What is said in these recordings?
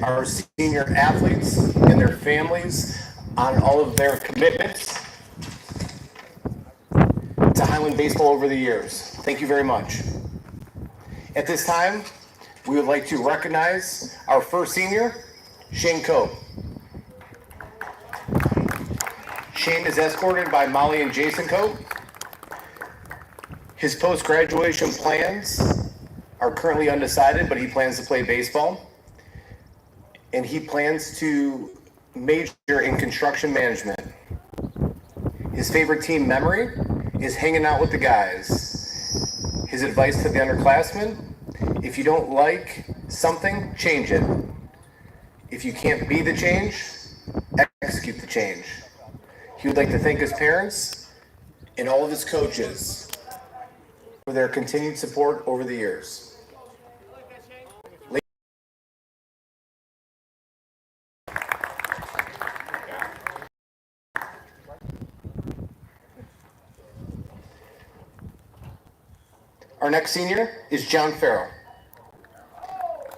our senior athletes and their families on all of their commitments to Highland baseball over the years. Thank you very much. At this time, we would like to recognize our first senior, Shane Coe. Shane is escorted by Molly and Jason Coe. His post-graduation plans are currently undecided, but he plans to play baseball. And he plans to major in construction management. His favorite team memory is hanging out with the guys. His advice to the underclassmen: if you don't like something, change it. If you can't be the change, execute the change. He would like to thank his parents and all of his coaches for their continued support over the years. Our next senior is John Farrell.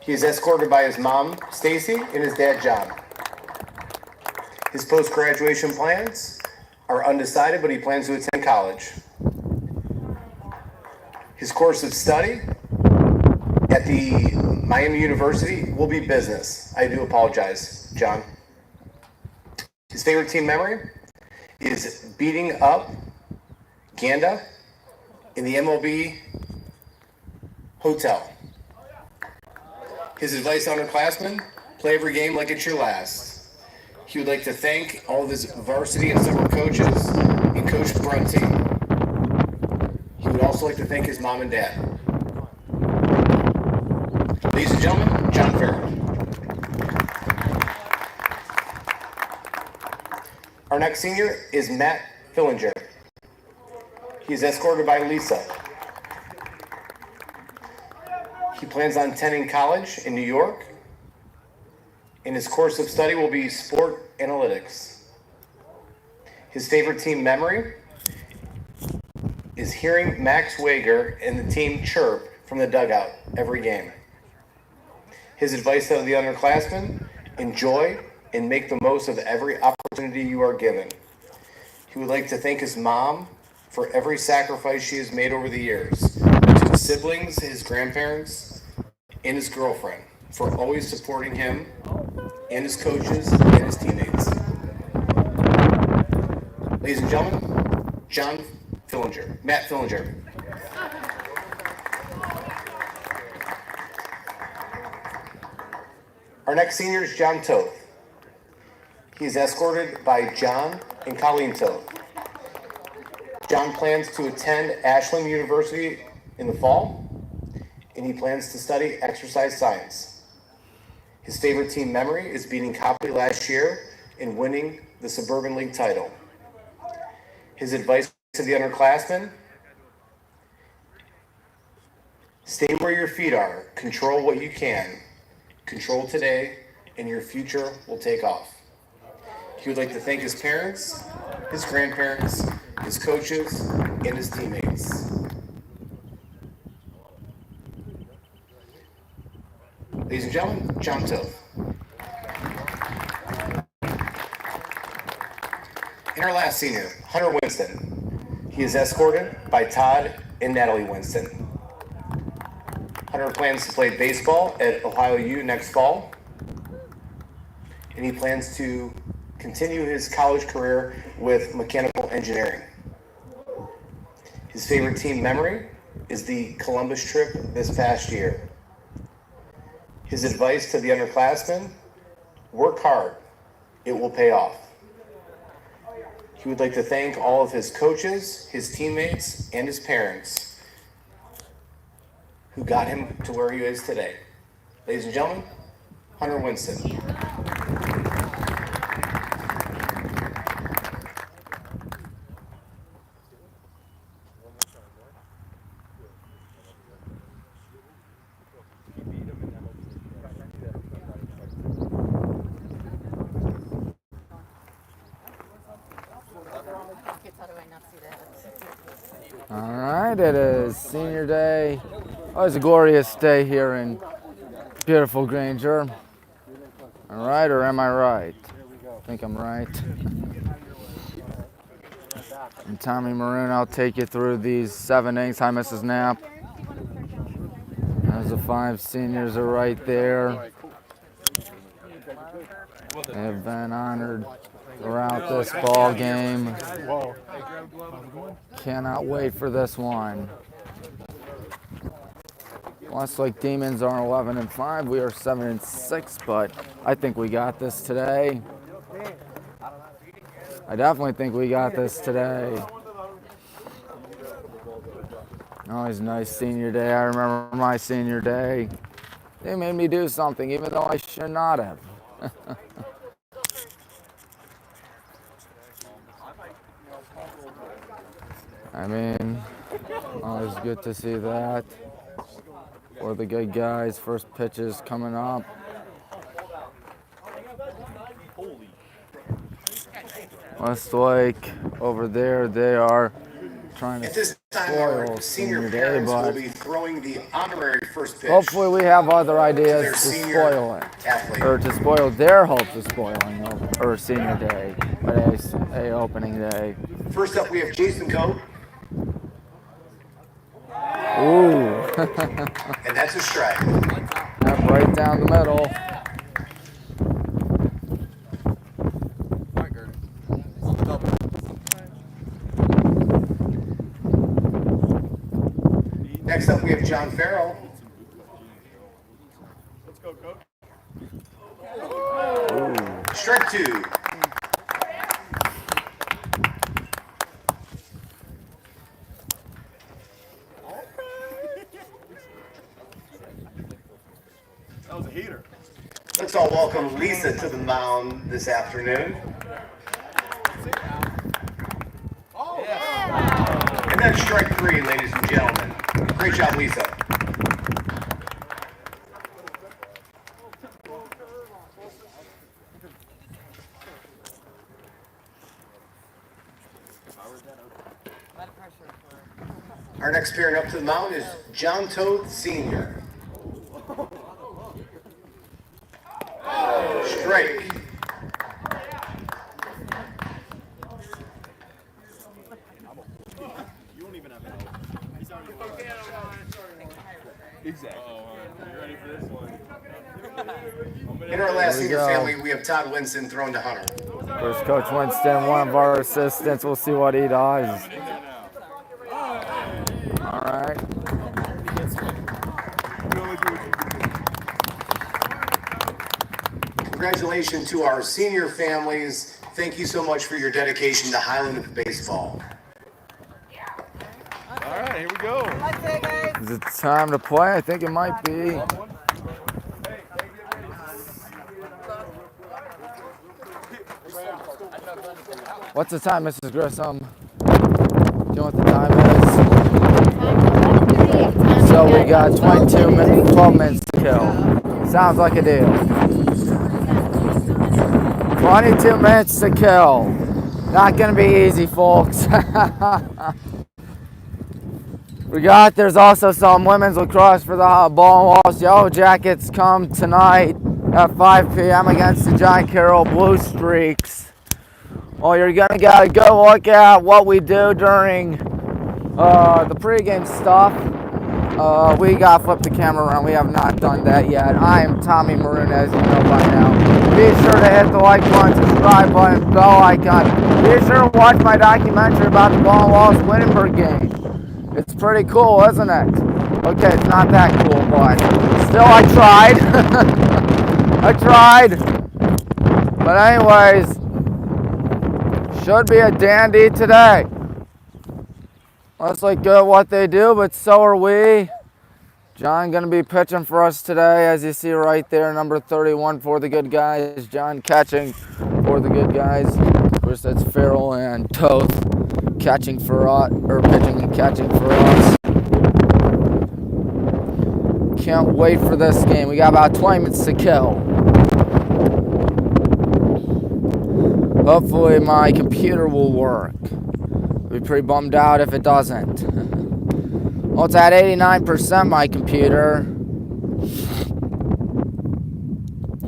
He is escorted by his mom, Stacy, and his dad, John. His post-graduation plans are undecided, but he plans to attend college. His course of study at the Miami University will be business. I do apologize, John. His favorite team memory is beating up Ganda in the MLB hotel. His advice to underclassmen: play every game like it's your last. He would like to thank all of his varsity and summer coaches and Coach Brunty. He would also like to thank his mom and dad. Ladies and gentlemen, John Farrell. Our next senior is Matt Fillinger. He is escorted by Lisa. He plans on attending college in New York, and his course of study will be sport analytics. His favorite team memory is hearing Max Wager and the team chirp from the dugout every game. His advice to the underclassmen: enjoy and make the most of every opportunity you are given. He would like to thank his mom for every sacrifice she has made over the years, to his siblings, his grandparents, and his girlfriend for always supporting him and his coaches and his teammates. Ladies and gentlemen, John Fillinger, Matt Fillinger. Our next senior is John Toth. He is escorted by John and Colleen Toth. John plans to attend Ashland University in the fall, and he plans to study exercise science. His favorite team memory is beating Copley last year and winning the Suburban League title. His advice to the underclassmen: stay where your feet are, control what you can, control today, and your future will take off. He would like to thank his parents, his grandparents, his coaches, and his teammates. Ladies and gentlemen, John Toth. And our last senior, Hunter Winston. He is escorted by Todd and Natalie Winston. Hunter plans to play baseball at Ohio U next fall, and he plans to continue his college career with mechanical engineering. His favorite team memory is the Columbus trip this past year. His advice to the underclassmen: work hard, it will pay off. He would like to thank all of his coaches, his teammates, and his parents who got him to where he is today. Ladies and gentlemen, Hunter Winston. All right, it is senior day. Oh, it's a glorious day here in beautiful Granger. All right, or am I right? I think I'm right. And Tommy Maroon, I'll take you through these 7 innings. Hi, Mrs. Knapp. There's the 5 seniors are right there. They have been honored throughout this ball game. Cannot wait for this one. Westlake Demons are 11-5. We are 7-6, but I think we got this today. I definitely think we got this today. Always nice senior day. I remember my senior day. They made me do something, even though I should not have. I mean, always good to see that. For the good guys, first pitch is coming up. Westlake over there, they are trying to At this time, spoil our senior day, parents will but be throwing the honorary first pitch. hopefully we have other ideas their to senior spoil it, athlete. or to spoil their hopes of spoiling or senior day, but a opening day. First up, we have Jason Coe, Ooh, and that's a strike. Yep, right down the middle. Next up, we have John Farrell. Let's go, Coach. Strike 2. That was a heater. Let's all welcome Lisa to the mound this afternoon. And that's strike 3, ladies and gentlemen. Great job, Lisa. Our next pairing up to the mound is John Toth Sr. Strike. You won't even have help. He's already exactly. You ready for this one? In our last There we senior go. family, we have Todd Winston thrown to Hunter. First, Coach Winston, one of our assistants. We'll see what he does. All right. Congratulations to our senior families. Thank you so much for your dedication to Highland baseball. All right, here we go. Is it time to play? I think it might be. What's the time, Mrs. Grissom? Do you know what the time is? So we got 22 minutes, 12 minutes to kill. Sounds like a deal. 22 minutes to kill. Not gonna be easy, folks. There's also some women's lacrosse for the Ball and Walls Yellow Jackets come tonight at 5 p.m. against the John Carroll Blue Streaks. Well, you're gonna gotta go look at what we do during the pregame stuff. We gotta flip the camera around. We have not done that yet. I am Tommy Maroon, as you know by now. Be sure to hit the like button, subscribe button, bell icon. Be sure to watch my documentary about the Ball and Walls Wittenberg game. It's pretty cool, isn't it? Okay, it's not that cool, but still I tried. I tried. But anyways, should be a dandy today. Westlake good at what they do, but so are we. John gonna be pitching for us today, as you see right there, number 31 for the good guys. John catching for the good guys. Of course, that's Farrell and Toth catching for us, or pitching and catching for us. Can't wait for this game. We got about 20 minutes to kill. Hopefully my computer will work. I'll be pretty bummed out if it doesn't. Well, it's at 89% my computer.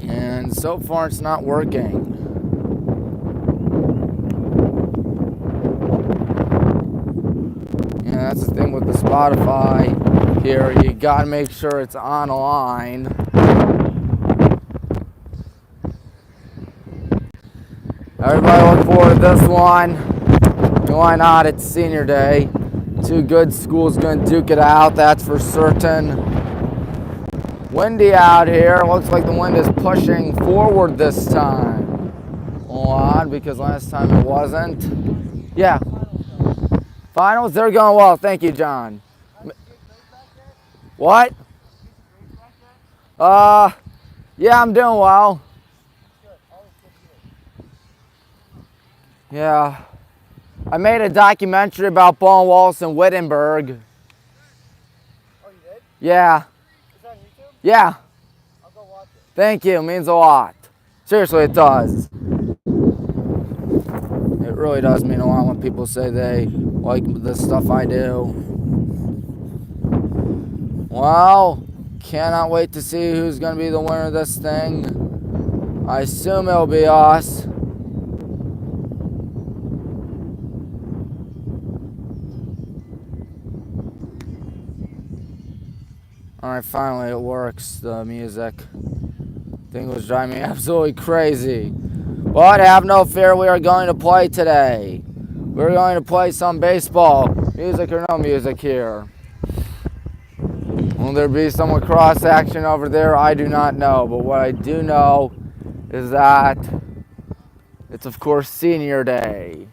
And so far it's not working. Yeah, that's the thing with the Spotify here. You gotta make sure it's online. Everybody look forward to this one. Why not? It's senior day. Two good schools gonna duke it out, that's for certain. Windy out here. Looks like the wind is pushing forward this time. Odd, because last time it wasn't. Yeah. Finals, they're going well. Thank you, John. What? Yeah, I'm doing well. Yeah. I made a documentary about Bone Wallace and Wittenberg. Oh, you did? Yeah. It's on YouTube? Yeah. I'll go watch it. Thank you. It means a lot. Seriously, it does. It really does mean a lot when people say they like the stuff I do. Well, cannot wait to see who's going to be the winner of this thing. I assume it'll be us. Alright, finally it works, the music. Thing was driving me absolutely crazy. But have no fear, we are going to play today. We're going to play some baseball. Music or no music here. Will there be some lacrosse action over there? I do not know. But what I do know is that it's, of course, senior day.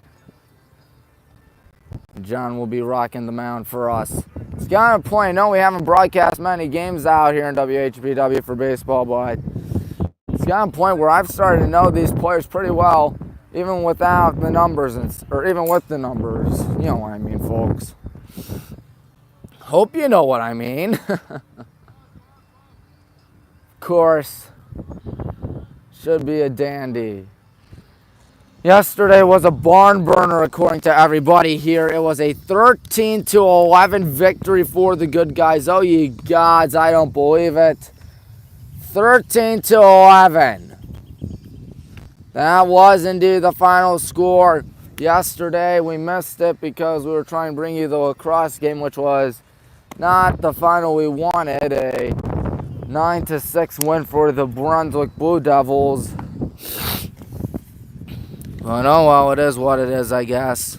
John will be rocking the mound for us. It's kind of a point. No, we haven't broadcast many games out here in WHBW for baseball, but it's got a point where I've started to know these players pretty well, even without the numbers, or even with the numbers. You know what I mean, folks. Hope you know what I mean. Of course, should be a dandy. Yesterday was a barn burner according to everybody here. It was a 13-11 victory for the good guys. Oh, ye gods, I don't believe it. 13-11. That was indeed the final score. Yesterday we missed it because we were trying to bring you the lacrosse game, which was not the final we wanted. A 9-6 win for the Brunswick Blue Devils. But oh well, it is what it is, I guess.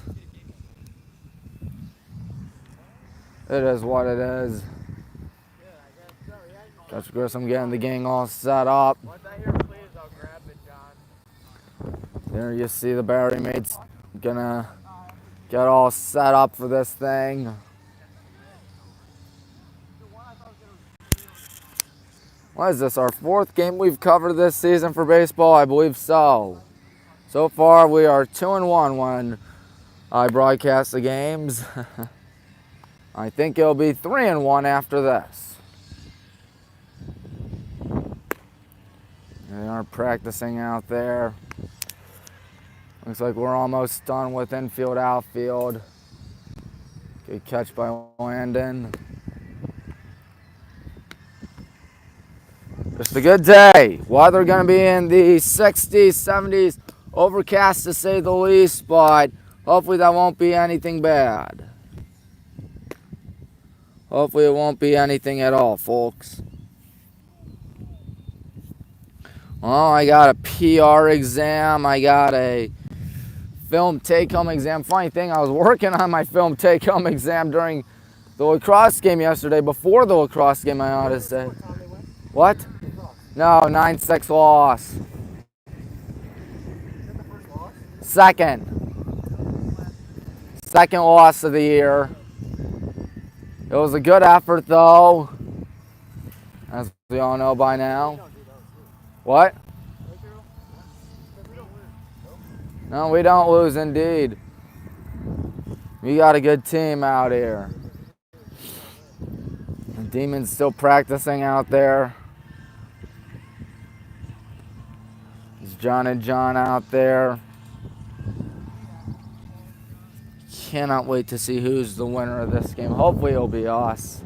It is what it is. Coach Grissom getting the gang all set up. Once I hear please, I'll grab it, John. There you see the Barry mates gonna get all set up for this thing. What is this, our fourth game we've covered this season for baseball? I believe so. So far we are 2-1 when I broadcast the games. I think it'll be 3-1 after this. They are practicing out there. Looks like we're almost done with infield, outfield. Good catch by Landon. Just a good day. Weather going to be in the 60s, 70s, overcast to say the least, but hopefully that won't be anything bad. Hopefully it won't be anything at all, folks. Well, I got a PR exam. I got a film take-home exam. Funny thing, I was working on my film take-home exam during the lacrosse game yesterday. Before the lacrosse game, I ought to say. What? No, 9-6 loss. Second loss of the year. It was a good effort, though, as we all know by now. What? No, we don't lose, indeed. We got a good team out here. The Demons still practicing out there. There's John and John out there. Cannot wait to see who's the winner of this game. Hopefully it'll be us.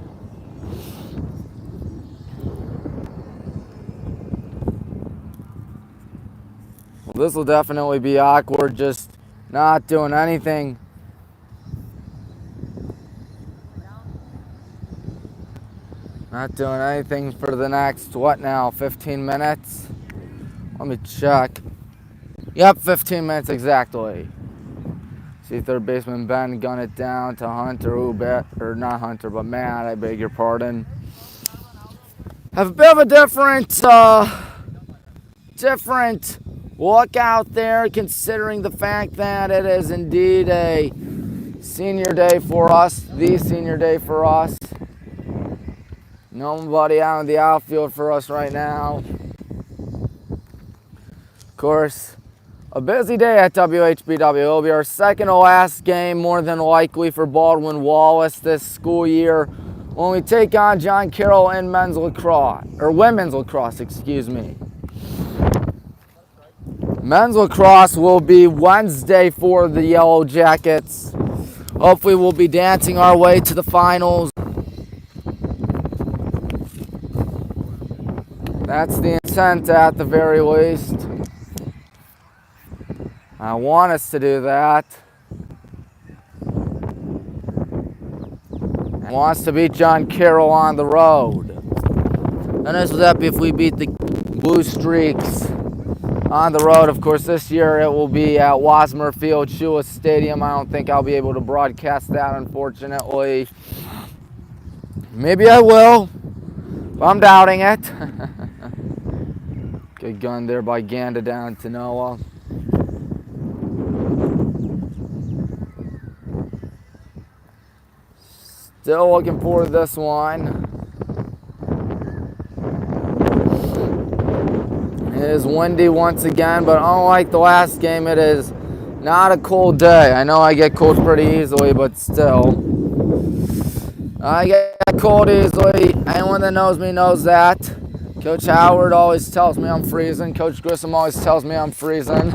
Well, this will definitely be awkward, just not doing anything. Not doing anything for the next, what now, 15 minutes? Let me check. Yep, 15 minutes exactly. See third baseman Ben gun it down to Hunter, or not Hunter, but Matt, I beg your pardon. Have a bit of a different look out there, considering the fact that it is indeed a senior day for us, the senior day for us. Nobody out in the outfield for us right now. Of course, a busy day at WHBW. It'll be our second to last game, more than likely, for Baldwin Wallace this school year when we take on John Carroll in men's lacrosse, or women's lacrosse, excuse me. Men's lacrosse will be Wednesday for the Yellow Jackets. Hopefully we'll be dancing our way to the finals. That's the intent at the very least. I want us to do that. I want us to beat John Carroll on the road. And this would that be if we beat the Blue Streaks on the road. Of course, this year it will be at Wasmer Field, Shula Stadium. I don't think I'll be able to broadcast that, unfortunately. Maybe I will, but I'm doubting it. Good gun there by Ganda down to Noah. Still looking forward to this one. It is windy once again, but unlike the last game, it is not a cold day. I know I get cold pretty easily, but still. I get cold easily. Anyone that knows me knows that. Coach Howard always tells me I'm freezing. Coach Grissom always tells me I'm freezing.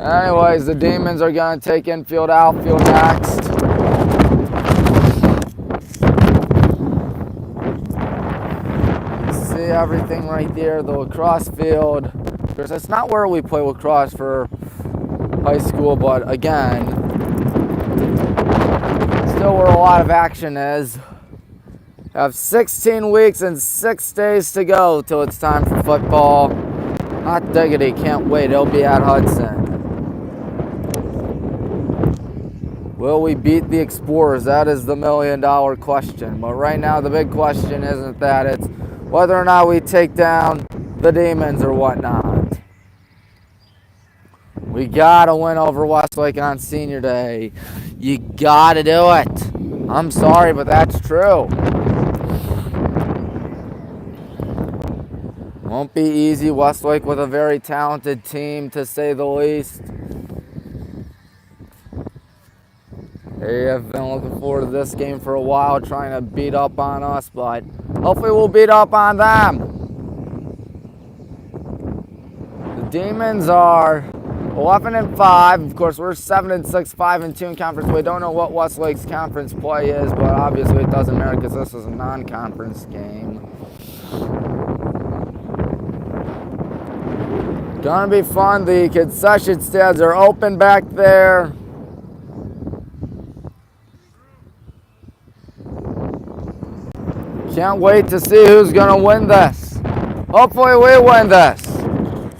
Anyways, the Demons are going to take infield, outfield next. See everything right there, the lacrosse field. Of course, it's not where we play lacrosse for high school, but again, still where a lot of action is. Have 16 weeks and 6 days to go till it's time for football. Hot diggity, can't wait. It'll be at Hudson. Will we beat the Explorers? That is the million-dollar question. But right now, the big question isn't that. It's whether or not we take down the Demons or whatnot. We gotta win over Westlake on Senior Day. You gotta do it. I'm sorry, but that's true. Won't be easy. Westlake with a very talented team, to say the least. They have been looking forward to this game for a while, trying to beat up on us, but hopefully we'll beat up on them. The Demons are 11-5. Of course, we're 7-6, 5-2 in conference play. Don't know what Westlake's conference play is, but obviously it doesn't matter because this is a non-conference game. Gonna be fun. The concession stands are open back there. Can't wait to see who's gonna win this. Hopefully we win this.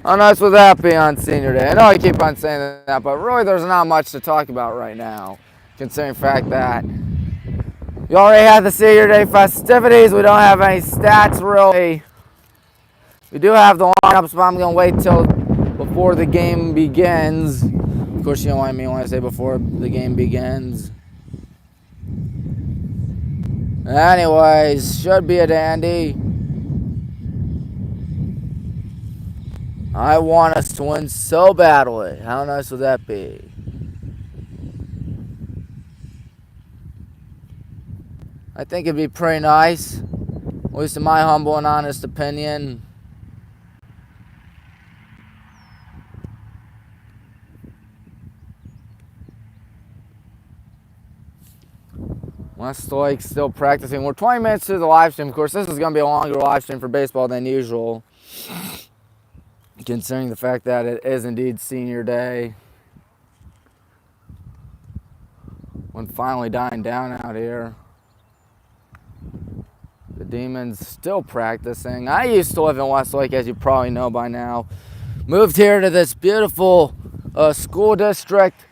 How nice would that be on Senior Day? I know I keep on saying that, but really there's not much to talk about right now, considering the fact that we already had the Senior Day festivities. We don't have any stats really. We do have the lineups, but I'm gonna wait till before the game begins. Of course, you know what I mean when I say before the game begins. Anyways, should be a dandy. I want us to win so badly. How nice would that be? I think it'd be pretty nice, at least in my humble and honest opinion. Westlake's still practicing. We're 20 minutes through the live stream. Of course, this is going to be a longer live stream for baseball than usual. considering the fact that it is indeed senior day. When finally dying down out here. The Demons still practicing. I used to live in Westlake, as you probably know by now. Moved here to this beautiful school district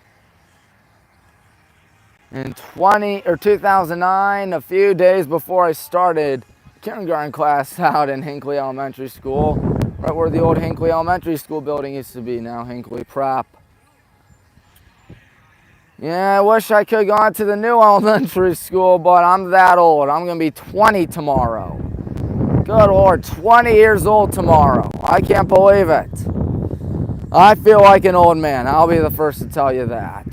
in 2009, a few days before I started kindergarten class out in Hinckley Elementary School, right where the old Hinckley Elementary School building used to be, now Hinckley Prep. Yeah, I wish I could go on to the new elementary school, but I'm that old. I'm going to be 20 tomorrow. Good Lord, 20 years old tomorrow. I can't believe it. I feel like an old man. I'll be the first to tell you that.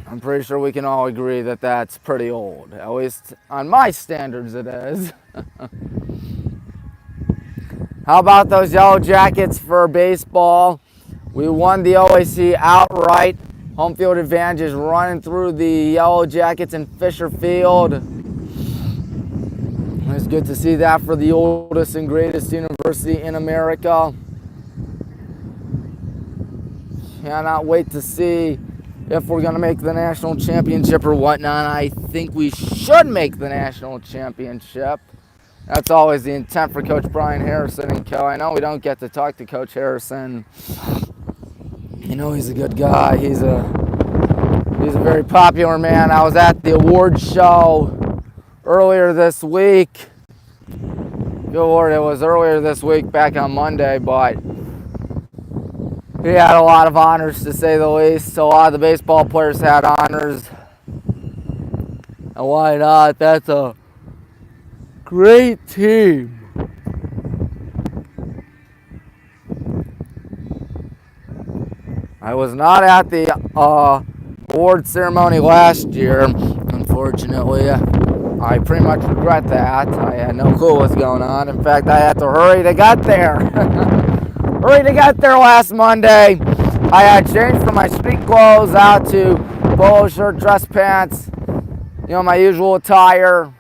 I'm pretty sure we can all agree that that's pretty old. At least on my standards it is. How about those Yellow Jackets for baseball? We won the OAC outright. Home field advantage is running through the Yellow Jackets in Fisher Field. It's good to see that for the oldest and greatest university in America. Cannot wait to see if we're going to make the national championship or whatnot. I think we should make the national championship. That's always the intent for Coach Brian Harrison and Co. I know we don't get to talk to Coach Harrison. You know, he's a good guy. He's a very popular man. I was at the awards show earlier this week. Good Lord, it was earlier this week, back on Monday, but he had a lot of honors, to say the least. A lot of the baseball players had honors. And why not? That's a great team. I was not at the award ceremony last year, unfortunately. I pretty much regret that. I had no clue what was going on. In fact, I had to hurry to get there. Hurry to get there last Monday. I had changed from my street clothes out to polo shirt, dress pants, you know, my usual attire.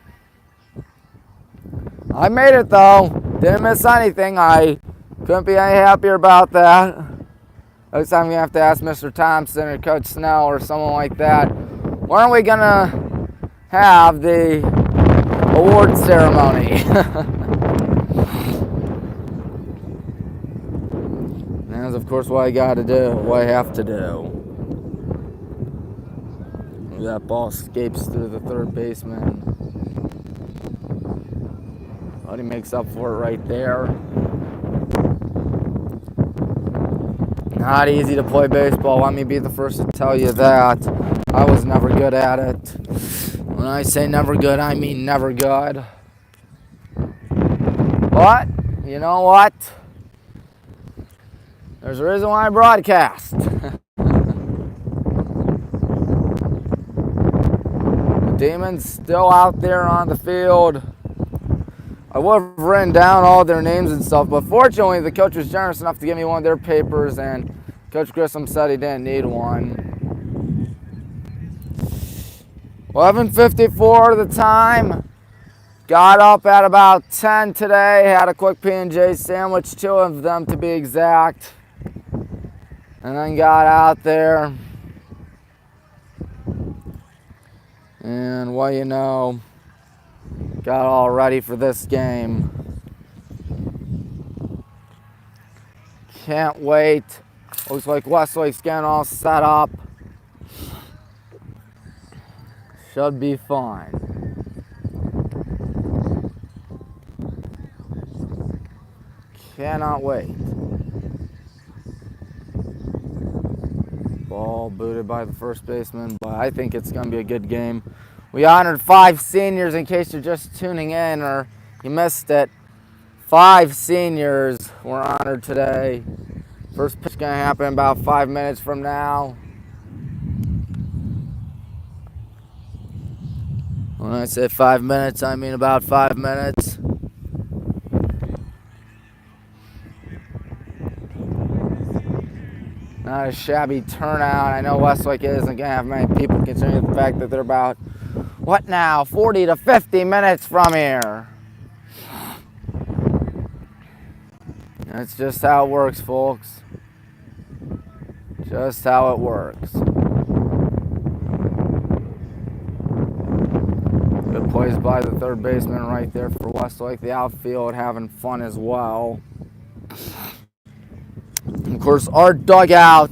I made it though. Didn't miss anything. I couldn't be any happier about that. Next time I'm going to have to ask Mr. Thompson or Coach Snell or someone like that. When are we going to have the award ceremony? That's of course what I got to do, what I have to do. That ball escapes through the third baseman. But he makes up for it right there. Not easy to play baseball, let me be the first to tell you that. I was never good at it. When I say never good, I mean never good. But, you know what? There's a reason why I broadcast. The Demons still out there on the field. I would have written down all their names and stuff, but fortunately the coach was generous enough to give me one of their papers, and Coach Grissom said he didn't need one. 11:54 the time. Got up at about 10 today, had a quick P&J sandwich, 2 of them to be exact, and then got out there. And well, you know, got all ready for this game. Can't wait. Looks like Westlake's getting all set up. Should be fine. Cannot wait. Ball booted by the first baseman, but I think it's going to be a good game. We honored 5 seniors, in case you're just tuning in or you missed it. 5 seniors were honored today. First pitch going to happen in about 5 minutes from now. When I say 5 minutes, I mean about 5 minutes. Not a shabby turnout. I know Westlake isn't going to have many people, considering the fact that they're about, 40 to 50 minutes from here. That's just how it works, folks. Just how it works. Good plays by the third baseman right there for Westlake. The outfield having fun as well. Of course, our dugout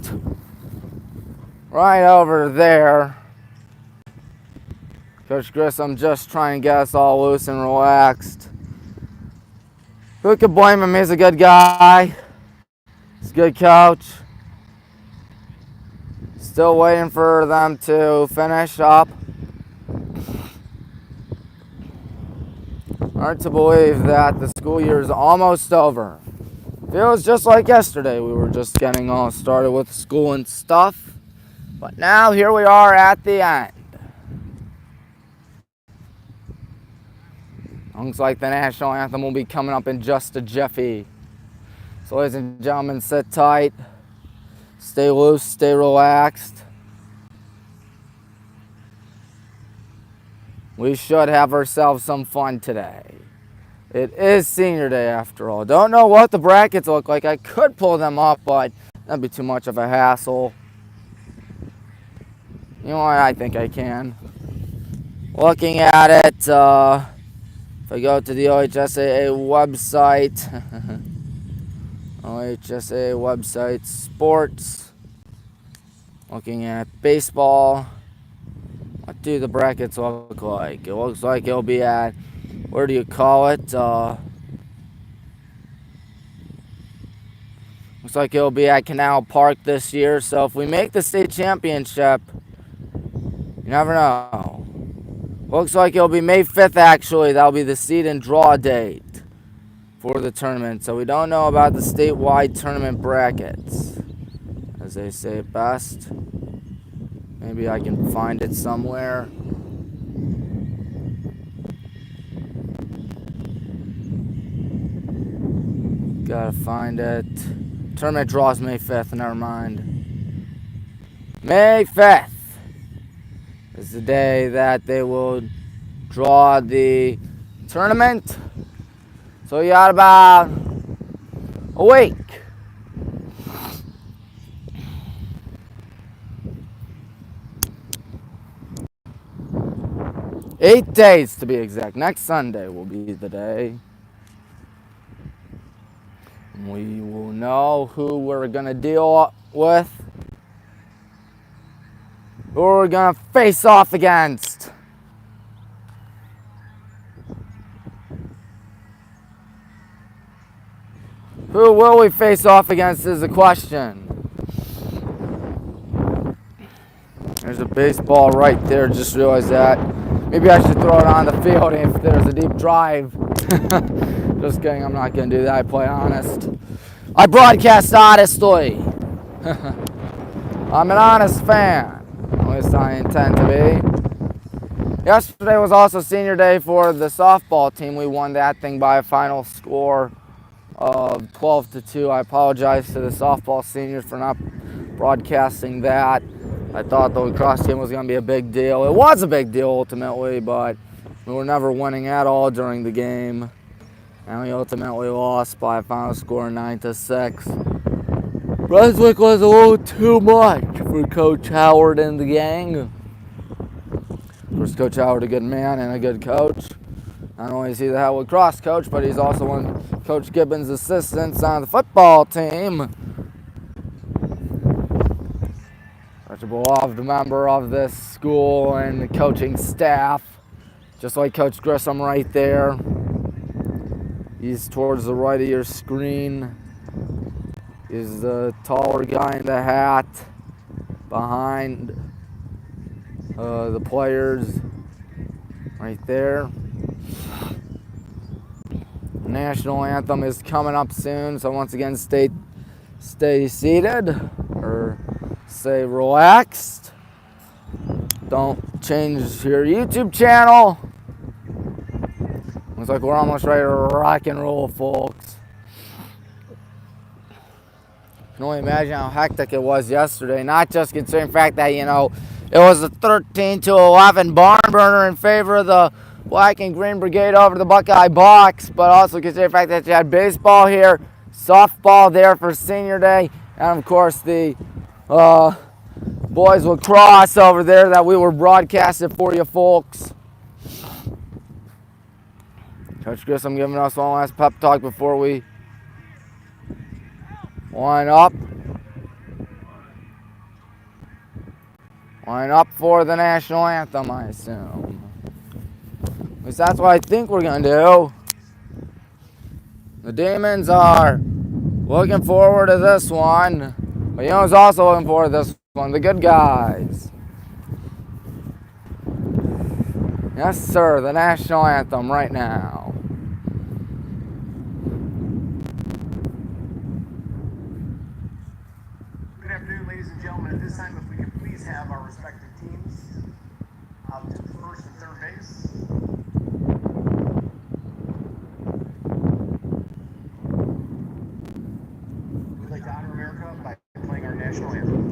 right over there. Coach Grissom just trying to get us all loose and relaxed. Who could blame him? He's a good guy. He's a good coach. Still waiting for them to finish up. Hard to believe that the school year is almost over. Feels just like yesterday. We were just getting all started with school and stuff. But now here we are at the end. Looks like the national anthem will be coming up in just a jiffy. So ladies and gentlemen, sit tight. Stay loose, stay relaxed. We should have ourselves some fun today. It is senior day after all. Don't know what the brackets look like. I could pull them up, but that'd be too much of a hassle. You know what? I think I can. Looking at it, if I go to the OHSAA website, OHSAA website, sports, looking at baseball, what do the brackets look like? It looks like it'll be at, where do you call it? Looks like it'll be at Canal Park this year. So if we make the state championship, you never know. Looks like it'll be May 5th, actually. That'll be the seed and draw date for the tournament. So we don't know about the statewide tournament brackets, as they say it best. Maybe I can find it somewhere. Gotta find it. Tournament draws May 5th, never mind. May 5th is the day that they will draw the tournament. So you got about a week. Eight days to be exact. Next Sunday will be the day. We will know who we're going to deal with, who we're going to face off against. Who will we face off against is the question. There's a baseball right there, just realized that. Maybe I should throw it on the field if there's a deep drive. Just kidding, I'm not going to do that. I play honest. I broadcast honestly. I'm an honest fan. At least I intend to be. Yesterday was also senior day for the softball team. We won that thing by a final score of 12-2. I apologize to the softball seniors for not broadcasting that. I thought the lacrosse game was going to be a big deal. It was a big deal ultimately, but we were never winning at all during the game. And we ultimately lost by a final score of 9-6. Westlake was a little too much for Coach Howard and the gang. Of course, Coach Howard a good man and a good coach. Not only is he the Highland lacrosse coach, but he's also one of Coach Gibbons' assistants on the football team. Such a beloved member of this school and the coaching staff. Just like Coach Grissom right there. He's towards the right of your screen. He's the taller guy in the hat behind the players right there. The national anthem is coming up soon, so once again, stay seated or stay relaxed. Don't change your YouTube channel. Looks like we're almost ready to rock and roll, folks. I can only imagine how hectic it was yesterday. Not just considering the fact that, it was a 13-11 barn burner in favor of the Black and Green Brigade over the Buckeye Bucks, but also considering the fact that you had baseball here, softball there for senior day. And of course the boys lacrosse over there that we were broadcasting for you folks. Coach Grissom giving us one last pep talk before we line up. Line up for the national anthem, I assume. At least that's what I think we're going to do. The Demons are looking forward to this one. But you know who's also looking forward to this one? The good guys. Yes, sir, the national anthem right now. Good afternoon, ladies and gentlemen. At this time, if we could please have our respective teams out to first and third base. We'd like to honor America by playing our national anthem.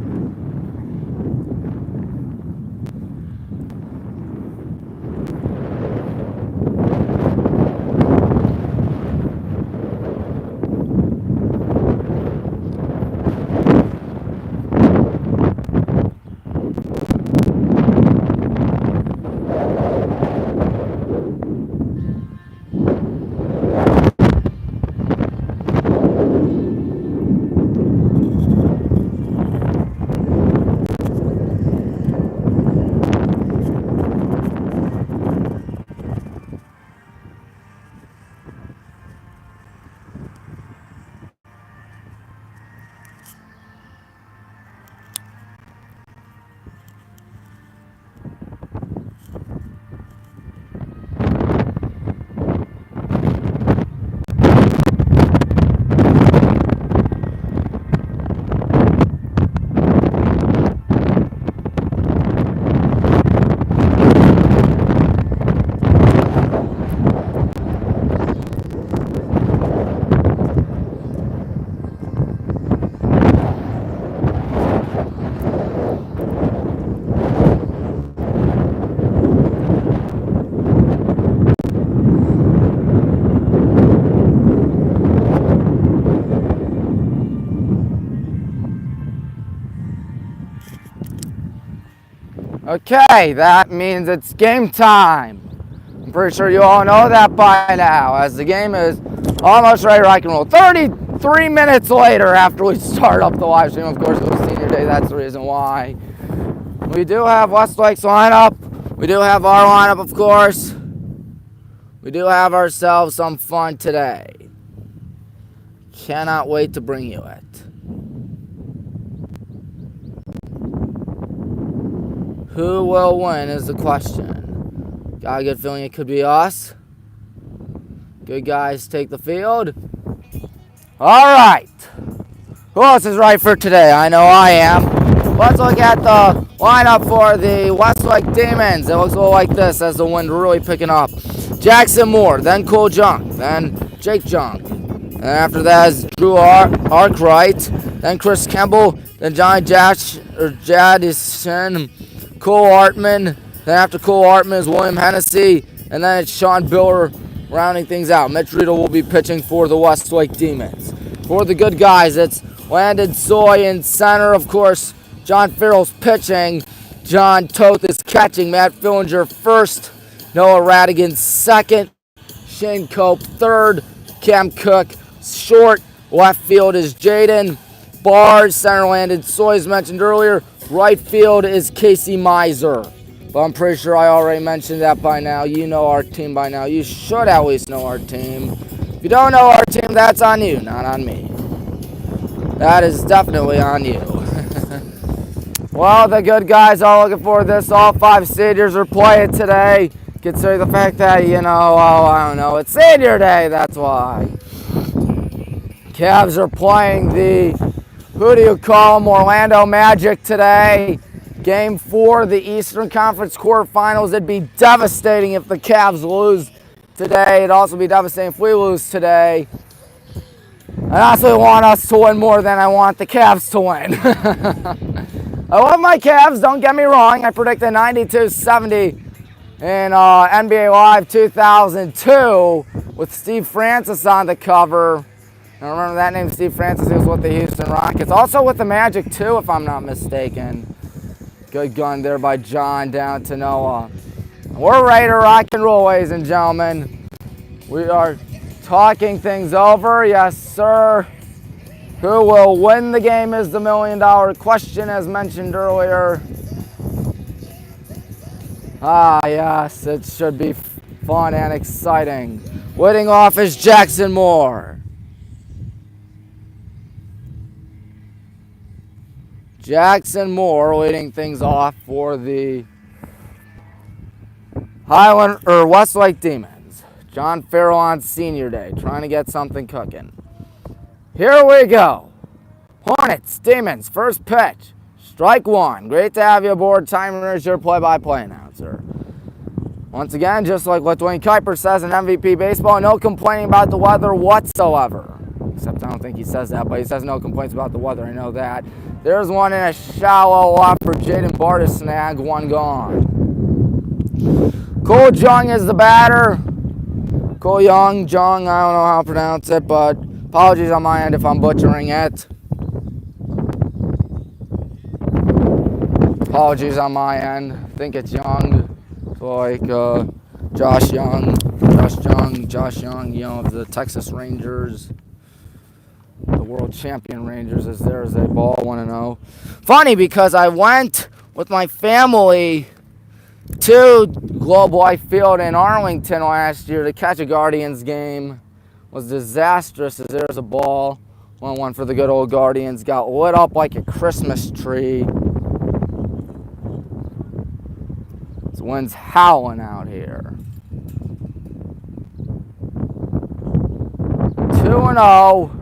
Okay, that means it's game time. I'm pretty sure you all know that by now, as the game is almost ready to rock and roll. 33 minutes later after we start up the live stream. Of course, it was senior day. That's the reason why. We do have Westlake's lineup. We do have our lineup, of course. We do have ourselves some fun today. Cannot wait to bring you it. Who will win is the question. Got a good feeling it could be us. Good guys take the field. All right. Who else is right for today? I know I am. Let's look at the lineup for the Westlake Demons. It looks a little like this as the wind really picking up. Jackson Moore, then Cole Junk, then Jake Junk. And after that is Drew Arkwright, then Chris Campbell, then Johnny Jadison, Cole Hartman. Then after Cole Hartman is William Hennessy, and then it's Sean Biller rounding things out. Mitch Riedel will be pitching for the Westlake Demons. For the good guys, it's Landon Soy in center, of course. John Farrell's pitching. John Toth is catching. Matt Fillinger first. Noah Radigan second. Shane Cope third. Cam Cook short. Left field is Jaden Bars. Center Landon Soy, as mentioned earlier. Right field is Casey Miser. But I'm pretty sure I already mentioned that by now. You know our team by now. You should at least know our team. If you don't know our team, that's on you, not on me. That is definitely on you. Well, the good guys are looking for this. All 5 seniors are playing today. Considering the fact that, I don't know, it's senior day, that's why. Cavs are playing the, who do you call them, Orlando Magic today. Game 4, the Eastern Conference quarterfinals. It'd be devastating if the Cavs lose today. It'd also be devastating if we lose today. I honestly want us to win more than I want the Cavs to win. I love my Cavs, don't get me wrong. I predicted 92-70 in NBA Live 2002 with Steve Francis on the cover. I remember that name, Steve Francis. He was with the Houston Rockets. Also with the Magic, too, if I'm not mistaken. Good gun there by John down to Noah. We're ready to rock and roll, ladies and gentlemen. We are talking things over. Yes, sir. Who will win the game is the million-dollar question, as mentioned earlier. Ah, yes, it should be fun and exciting. Leading off is Jackson Moore. Jackson Moore leading things off for the Highland or Westlake Demons. John Farrell on senior day, trying to get something cooking. Here we go. Hornets, Demons, first pitch. Strike one. Great to have you aboard. Timer is your play-by-play announcer. Once again, just like what Dwayne Kuiper says in MVP Baseball, no complaining about the weather whatsoever. Except I don't think he says that, but he says no complaints about the weather. I know that. There's one in a shallow off for Jaden Barr to snag. One gone. Cole Jung is the batter. Cole Jung, I don't know how to pronounce it, but apologies on my end if I'm butchering it. Apologies on my end. I think it's Young. It's like Josh Young, you know, of the Texas Rangers. The world champion Rangers is there as they ball 1-0. Funny because I went with my family to Globe Life Field in Arlington last year to catch a Guardians game. It was disastrous as there's a ball. 1-1 for the good old Guardians. Got lit up like a Christmas tree. This wind's howling out here. 2-0.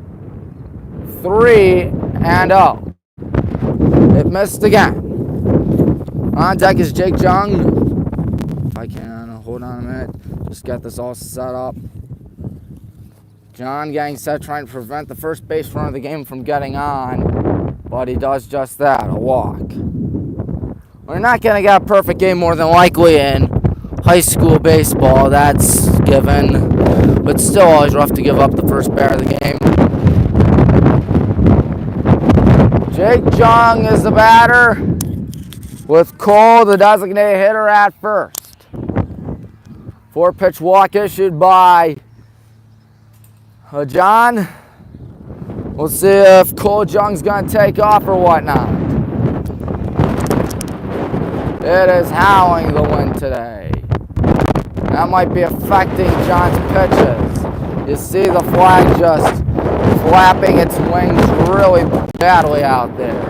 3-0. It missed again. On deck is Jake Jung. If I can, hold on a minute. Just get this all set up. John getting set, trying to prevent the first base runner of the game from getting on. But he does just that, a walk. We're not going to get a perfect game more than likely in high school baseball. That's given. But still always rough to give up the first batter of the game. Jake Jung is the batter, with Cole, the designated hitter, at first. 4-pitch walk issued by John. We'll see if Cole Jung's going to take off or whatnot. It is howling the wind today. That might be affecting John's pitches. You see the flag just flapping its wings really badly out there.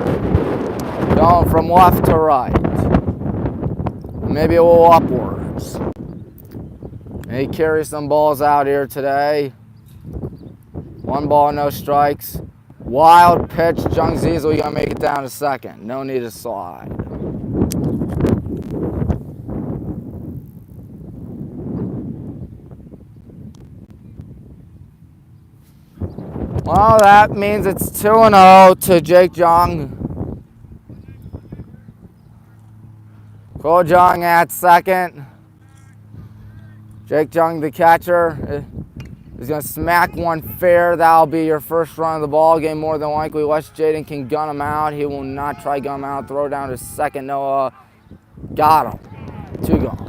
Going from left to right. Maybe a little upwards. He carries some balls out here today. 1 ball, no strikes. Wild pitch. Jung's easily going to make it down to second. No need to slide. Well, that means it's 2-0 to Jake Jung. Cole Jung at second. Jake Jung, the catcher, is going to smack one fair. That'll be your first run of the ball game, more than likely. Wes Jaden can gun him out. He will not try gun him out. Throw down to second. Noah got him. 2 gone.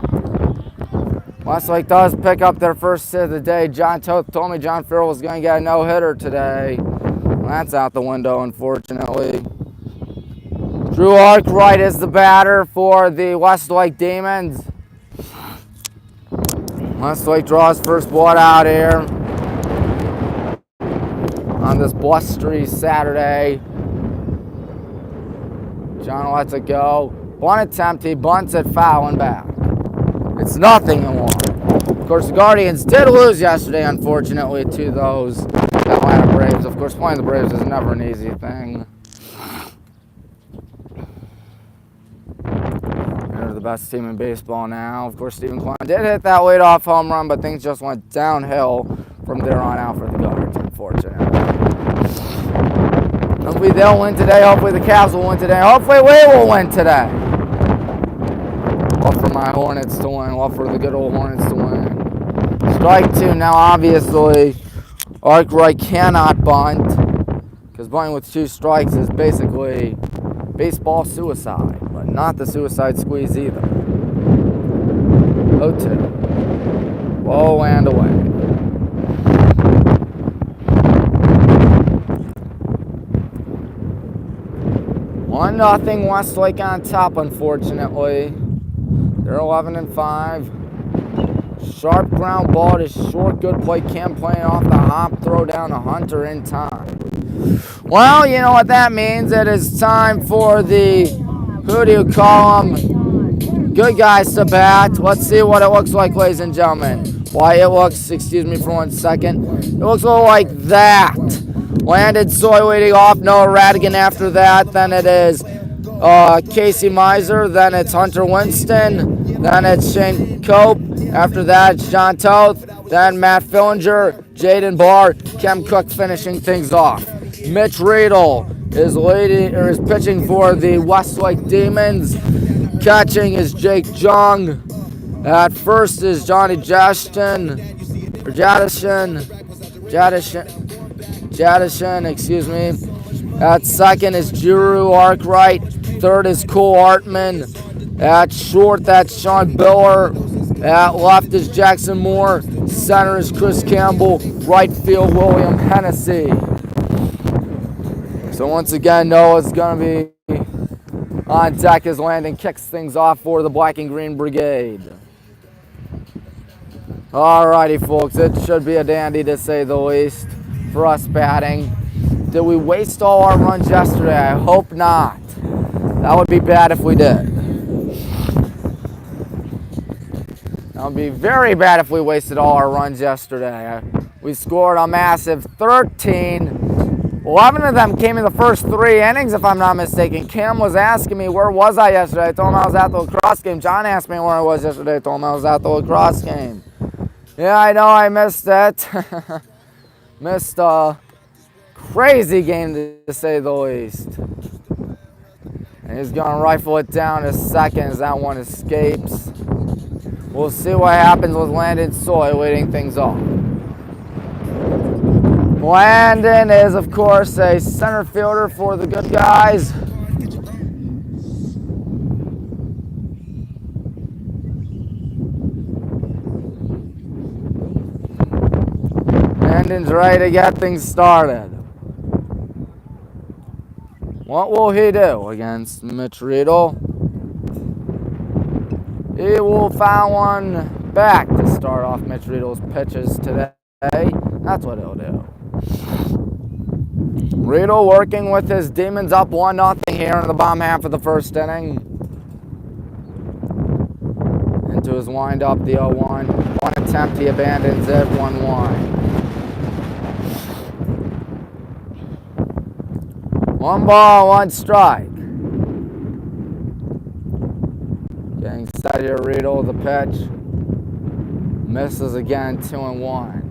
Westlake does pick up their first hit of the day. John Toth told me John Farrell was going to get a no-hitter today. Well, that's out the window, unfortunately. Drew Arkwright is the batter for the Westlake Demons. Westlake draws first blood out here on this blustery Saturday. John lets it go. Bunt attempt, he bunts it, foul and back. It's 0-1. Of course, the Guardians did lose yesterday, unfortunately, to those Atlanta Braves. Of course, playing the Braves is never an easy thing. They're the best team in baseball now. Of course, Stephen Klein did hit that leadoff home run, but things just went downhill from there on out for the Guardians, unfortunately. Hopefully they'll win today. Hopefully the Cavs will win today. Hopefully we will win today. Love for my Hornets to win. Love for the good old Hornets to win. Strike 2 now, obviously. Arkwright cannot bunt, because bunting with 2 strikes is basically baseball suicide, but not the suicide squeeze either. 0-2. Low and away. 1-0 Westlake on top, unfortunately. They're 11-5. Sharp ground ball to short, good play. Cam playing off the hop, throw down to Hunter in time. Well, you know what that means. It is time for the, who do you call them, good guys to bat. Let's see what it looks like, ladies and gentlemen. Why it looks, excuse me for 1 second. It looks a little like that. Landon Soy leading off, Noah Radigan after that. Then it is Casey Miser. Then it's Hunter Winston. Then it's Shane Cope. After that, it's John Toth. Then Matt Fillinger, Jaden Barr, Kem Cook finishing things off. Mitch Riedel is pitching for the Westlake Demons. Catching is Jake Jung. At first is Johnny Jadishin, excuse me. At second is Juru Arkwright. Third is Cole Artman. At short, that's Sean Biller. At left is Jackson Moore. Center is Chris Campbell. Right field, William Hennessy. So once again, Noah's going to be on deck as Landon kicks things off for the Black and Green Brigade. Alrighty, folks, it should be a dandy to say the least for us batting. Did we waste all our runs yesterday? I hope not. That would be bad if we did. That would be very bad if we wasted all our runs yesterday. We scored a massive 13. 11 of them came in the first 3 innings, if I'm not mistaken. Cam was asking me, where was I yesterday? I told him I was at the lacrosse game. John asked me where I was yesterday. I told him I was at the lacrosse game. Yeah, I know I missed it. Missed a crazy game, to say the least. And he's going to rifle it down to second as that one escapes. We'll see what happens with Landon Soy leading things off. Landon is, of course, a center fielder for the good guys. Landon's ready to get things started. What will he do against Mitch Riedel? He will foul one back to start off Mitch Riedel's pitches today. That's what he'll do. Riedel working with his Demons up 1-0 here in the bottom half of the first inning. Into his windup, the 0-1. One attempt, he abandons it, 1-1. 1 ball, 1 strike. Getting set here, Riedel, the pitch. Misses again, 2-1.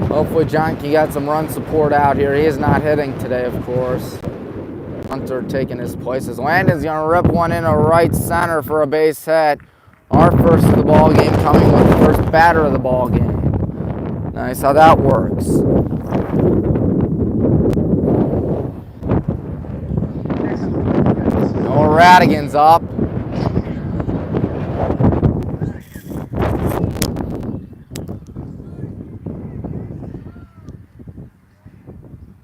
Hopefully John can get some run support out here. He is not hitting today, of course. Hunter taking his place as Landon's going to rip one into right center for a base hit. Our first of the ball game coming with the first batter of the ball game. Nice how that works. Noah Radigan's up.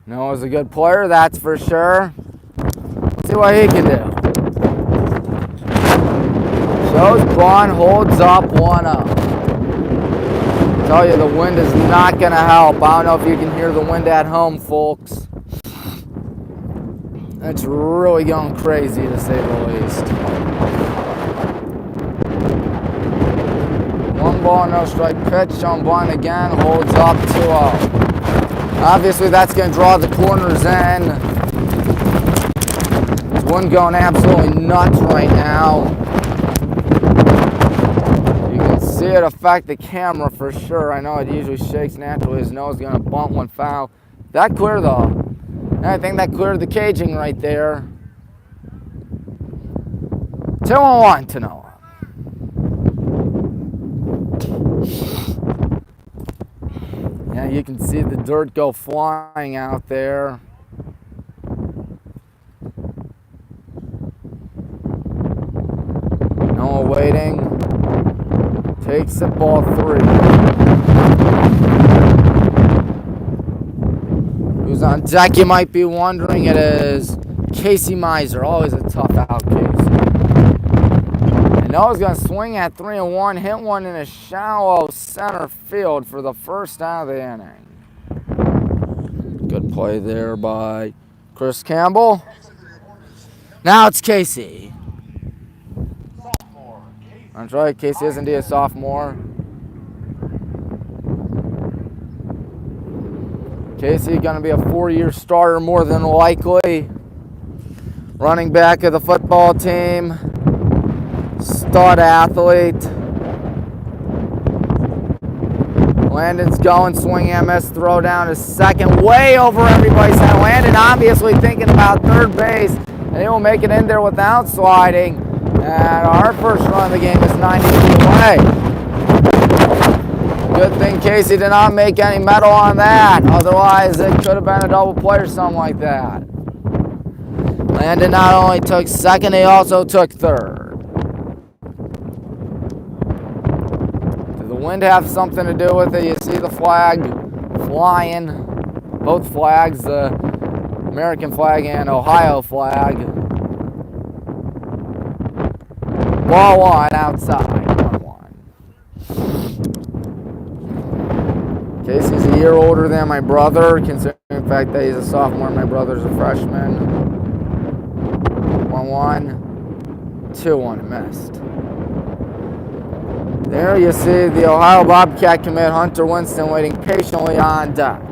Noah's a good player, that's for sure. Let's see what he can do. Shows Braun holds up 1-0. Tell you the wind is not going to help. I don't know if you can hear the wind at home, folks. It's really going crazy, to say the least. 1 ball, no strike pitch. On Braun again, holds up 2-0. Obviously, that's going to draw the corners in. There's one going absolutely nuts right now. You can see it affect the camera for sure. I know it usually shakes naturally. His nose is going to bump one foul. That clear, though. I think that cleared the caging right there. 2-1 to Noah. Yeah, you can see the dirt go flying out there. Noah waiting. Takes it, ball 3. Who's on deck, you might be wondering? It is Casey Miser. Always a tough out, Casey. And Noah's going to swing at 3-1, hit one in a shallow center field for the first out of the inning. Good play there by Chris Campbell. Now it's Casey. That's right, Casey is indeed a sophomore. Casey going to be a 4-year starter more than likely. Running back of the football team. Stud athlete. Landon's going, swing and miss, throw down to second, way over everybody's head. Landon obviously thinking about third base, and he will make it in there without sliding. And our first run of the game is 90 feet away. Good thing Casey did not make any metal on that. Otherwise, it could have been a double play or something like that. Landon not only took second, he also took third. Did the wind have something to do with it? You see the flag flying. Both flags, the American flag and Ohio flag. Ball 1 outside, 1-1. Casey's a year older than my brother, considering the fact that he's a sophomore, my brother's a freshman. 1-1, 2-1, missed. There you see the Ohio Bobcat commit Hunter Winston waiting patiently on deck.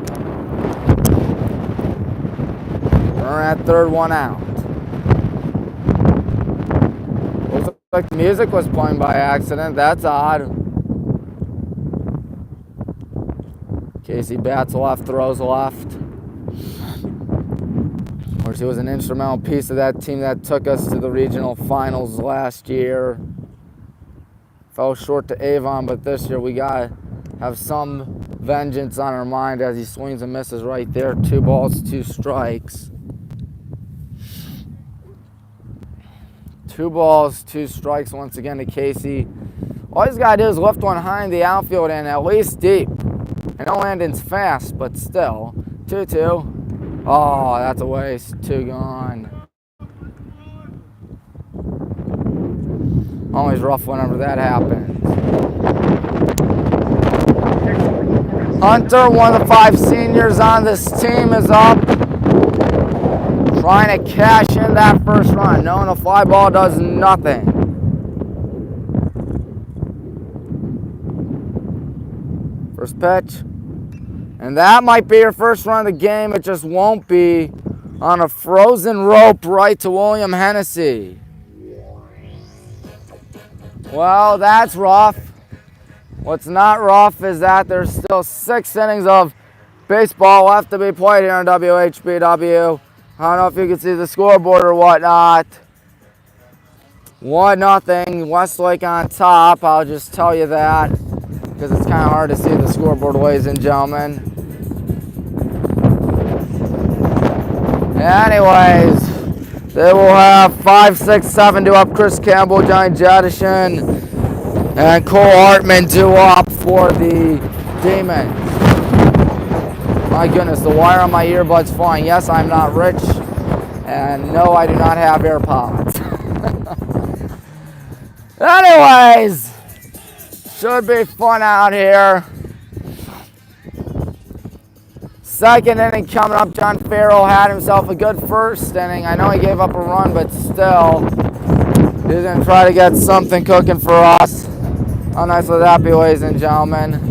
We're at third, 1 out. Like the music was playing by accident. That's odd. Casey bats left, throws left. Of course, he was an instrumental piece of that team that took us to the regional finals last year. Fell short to Avon, but this year we gotta have some vengeance on our mind as he swings and misses right there. 2 balls, 2 strikes. 2 balls, 2 strikes once again to Casey. All he's got to do is lift one high in the outfield and at least deep. I know Landon's fast, but still. 2-2. Oh, that's a waste. 2 gone. Always rough whenever that happens. Hunter, one of the 5 seniors on this team, is up. Trying to cash in that first run, knowing a fly ball does nothing. First pitch. And that might be your first run of the game. It just won't be on a frozen rope right to William Hennessy. Well, that's rough. What's not rough is that there's still 6 innings of baseball left to be played here on WHBW. I don't know if you can see the scoreboard or whatnot. 1-0, Westlake on top. I'll just tell you that because it's kind of hard to see the scoreboard, ladies and gentlemen. Anyways, they will have 5, 6, 7 due up. Chris Campbell, Johnny Jadishin, and Cole Hartman due up for the Demons. My goodness, the wire on my earbud's flying. Yes, I'm not rich, and no, I do not have AirPods. Anyways, should be fun out here. Second inning coming up. John Farrell had himself a good first inning. I know he gave up a run, but still, he's going to try to get something cooking for us. How nice would that be, ladies and gentlemen?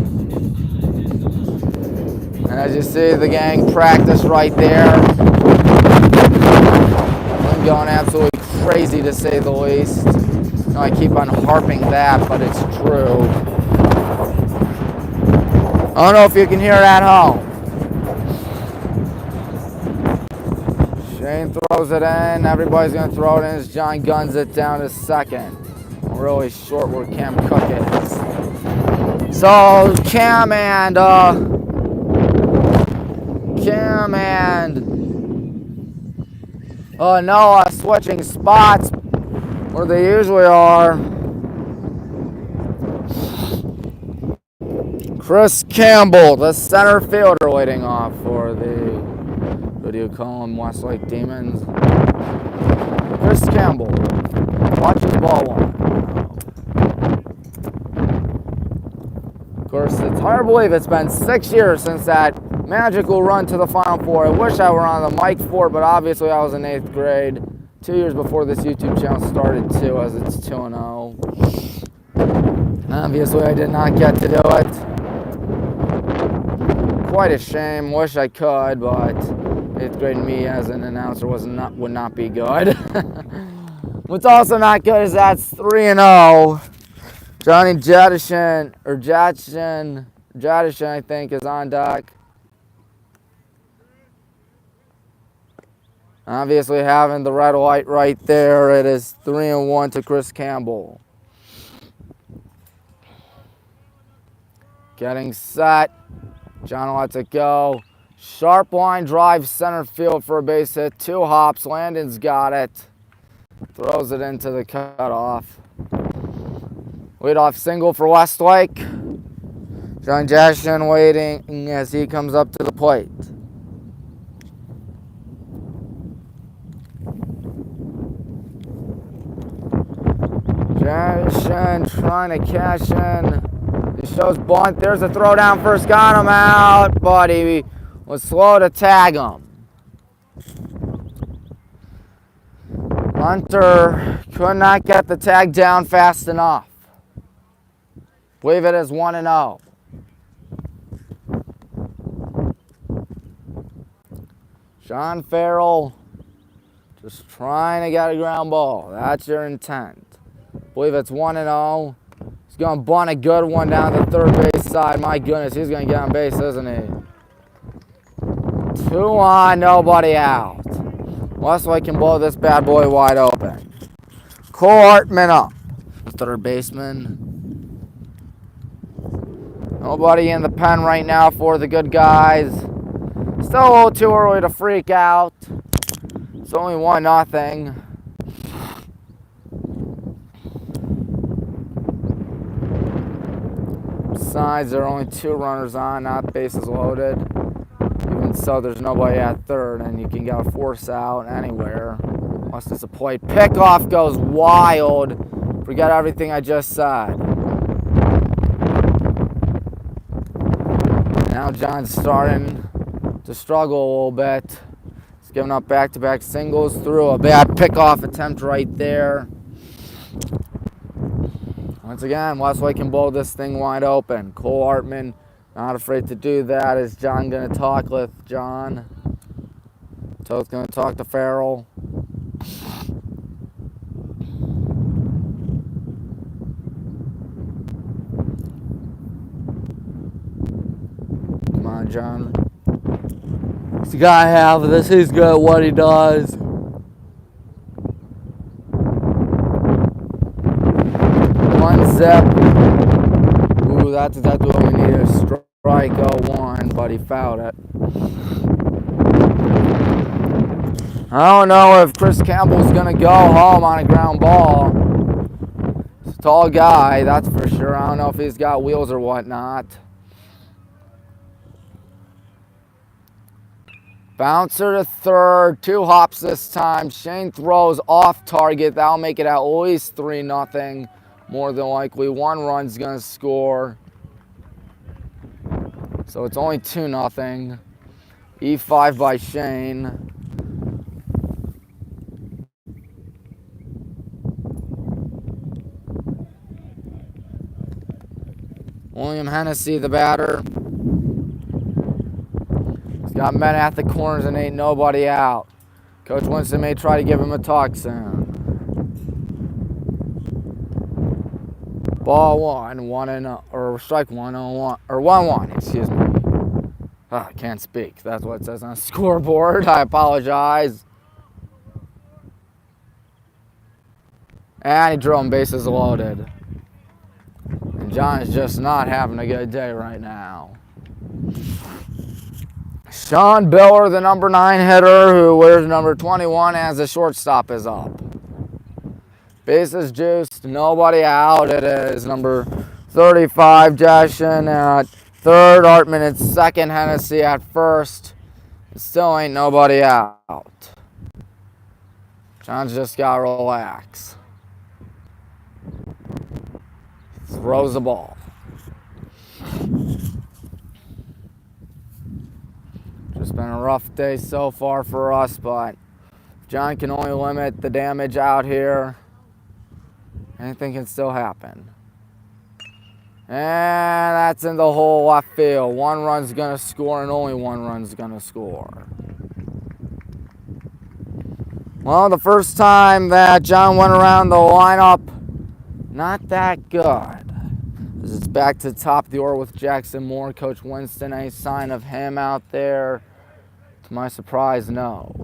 And as you see, the gang practice right there. I'm going absolutely crazy, to say the least. You know, I keep on harping that, but it's true. I don't know if you can hear it at home. Shane throws it in. Everybody's going to throw it in as John guns it down to second. I'm really short where Cam Cook is. So Cam and Kim and Noah switching spots where they usually are. Chris Campbell, the center fielder, leading off for the, what do you call him, Westlake Demons. Chris Campbell, watch his ball one. Of course, it's hard to believe it's been 6 years since that magical run to the Final Four. I wish I were on the mic for it, but obviously I was in 8th grade. 2 years before this YouTube channel started too, as it's 2-0. Obviously I did not get to do it. Quite a shame. Wish I could, but 8th grade me as an announcer would not be good. What's also not good is that's 3-0. Johnny Jadishin, I think, is on deck. Obviously having the red light right there, it is 3-1 to Chris Campbell. Getting set. John lets it go. Sharp line drive center field for a base hit. 2 hops. Landon's got it. Throws it into the cutoff. Leadoff single for Westlake. John Jashin waiting as he comes up to the plate. Jashin trying to cash in. He shows bunt. There's a throw down first. Got him out, but he was slow to tag him. Hunter could not get the tag down fast enough. Believe it is 1-0. Sean Farrell just trying to get a ground ball. That's your intent. Believe it's 1-0. He's going to bunt a good one down the third base side. My goodness, he's going to get on base, isn't he? 2 on, nobody out. Westlake can blow this bad boy wide open. Cole Hartman up. Third baseman. Nobody in the pen right now for the good guys. Still a little too early to freak out. It's only 1-0. Besides, there are only 2 runners on, not bases loaded. Even so, there's nobody at third, and you can get a force out anywhere. Unless it's a plate. Pickoff goes wild. Forget everything I just said. Now John's starting to struggle a little bit. He's giving up back-to-back singles through a bad pickoff attempt right there. Once again, Westlake can blow this thing wide open. Cole Hartman not afraid to do that. Is John going to talk with John? Toad's going to talk to Farrell. Come on, John. He's got to have this. He's good at what he does. Zip. Ooh, that's exactly what we needed. A strike 0-1, but he fouled it. I don't know if Chris Campbell's going to go home on a ground ball. He's a tall guy, that's for sure. I don't know if he's got wheels or whatnot. Bouncer to third. 2 hops this time. Shane throws off target. That'll make it at least 3-0. More than likely, 1 run's gonna score. So it's only 2-0. E5 by Shane. William Hennessy, the batter. He's got men at the corners and ain't nobody out. Coach Winston may try to give him a talk soon. Ball 1-1 or strike 1-1 or 1-1. Excuse me. I can't speak. That's what it says on the scoreboard. I apologize. And he drew him bases loaded. And John is just not having a good day right now. Sean Biller, the number 9 hitter, who wears number 21 as the shortstop, is up. Bases juiced, nobody out. It is number 35, Jashin at third, Artman at second, Hennessy at first. Still ain't nobody out. John's just got to relax. Throws the ball. Just been a rough day so far for us, but John can only limit the damage out here. Anything can still happen. And that's in the hole left field. 1 run's going to score, and only 1 run's going to score. Well, the first time that John went around the lineup, not that good. As it's back to the top of the order with Jackson Moore. Coach Winston, any sign of him out there? To my surprise, no.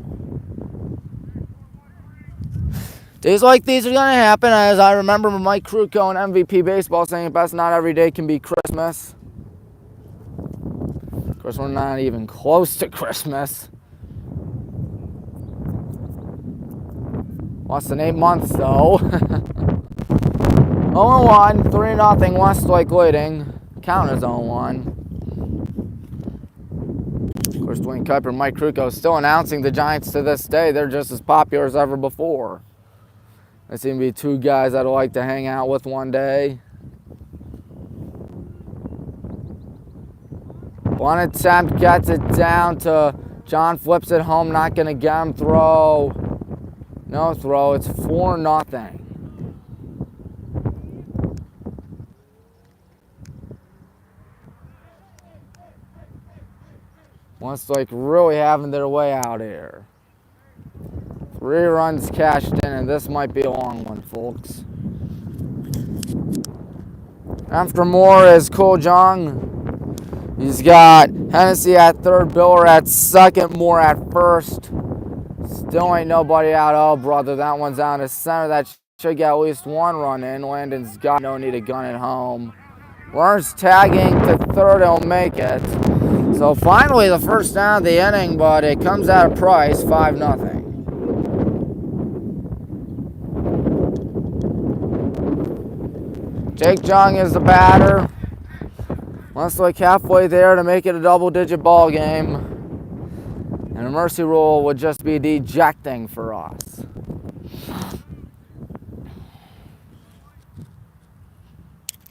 Days like these are going to happen, as I remember Mike Kruko in MVP Baseball saying best not every day can be Christmas. Of course, we're not even close to Christmas. Less than 8 months, though. 0-1, 3-0, Westlake leading. Count as 0-1. Of course, Dwayne Kuiper and Mike Kruko still announcing the Giants to this day. They're just as popular as ever before. There seem to be 2 guys I'd like to hang out with one day. One attempt gets it down to John, flips it home, not going to get him. Throw. No throw. It's 4-0. Westlake really having their way out here. 3 runs cashed in, and this might be a long one, folks. After Moore is Cole Jung. He's got Hennessy at third, Biller at second, Moore at first. Still ain't nobody out. Oh, brother, that one's down to center. That should get at least 1 run in. Landon's got no need to gun it home. Runners tagging to third, he'll make it. So finally the first down of the inning, but it comes at a price, 5-0. Jake Jung is the batter. Westlake halfway there to make it a double-digit ball game. And a mercy rule would just be dejecting for us.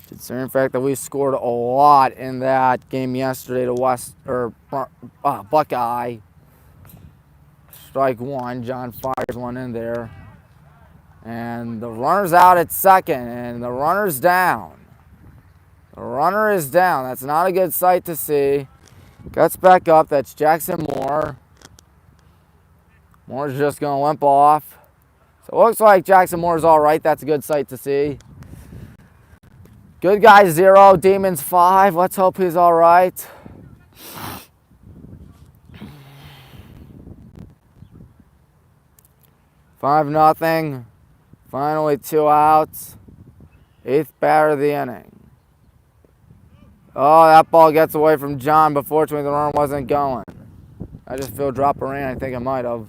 Considering the fact that we scored a lot in that game yesterday to Buckeye. Strike 1, John fires one in there. And the runner's out at second, and the runner's down. The runner is down. That's not a good sight to see. Gets back up. That's Jackson Moore. Moore's just going to limp off. So it looks like Jackson Moore's all right. That's a good sight to see. Good guy 0, Demons 5. Let's hope he's all right. $5-0. Finally 2 outs. 8th batter of the inning. Oh, that ball gets away from John, but fortunately the runner wasn't going. I just feel drop a rain. I think I might have.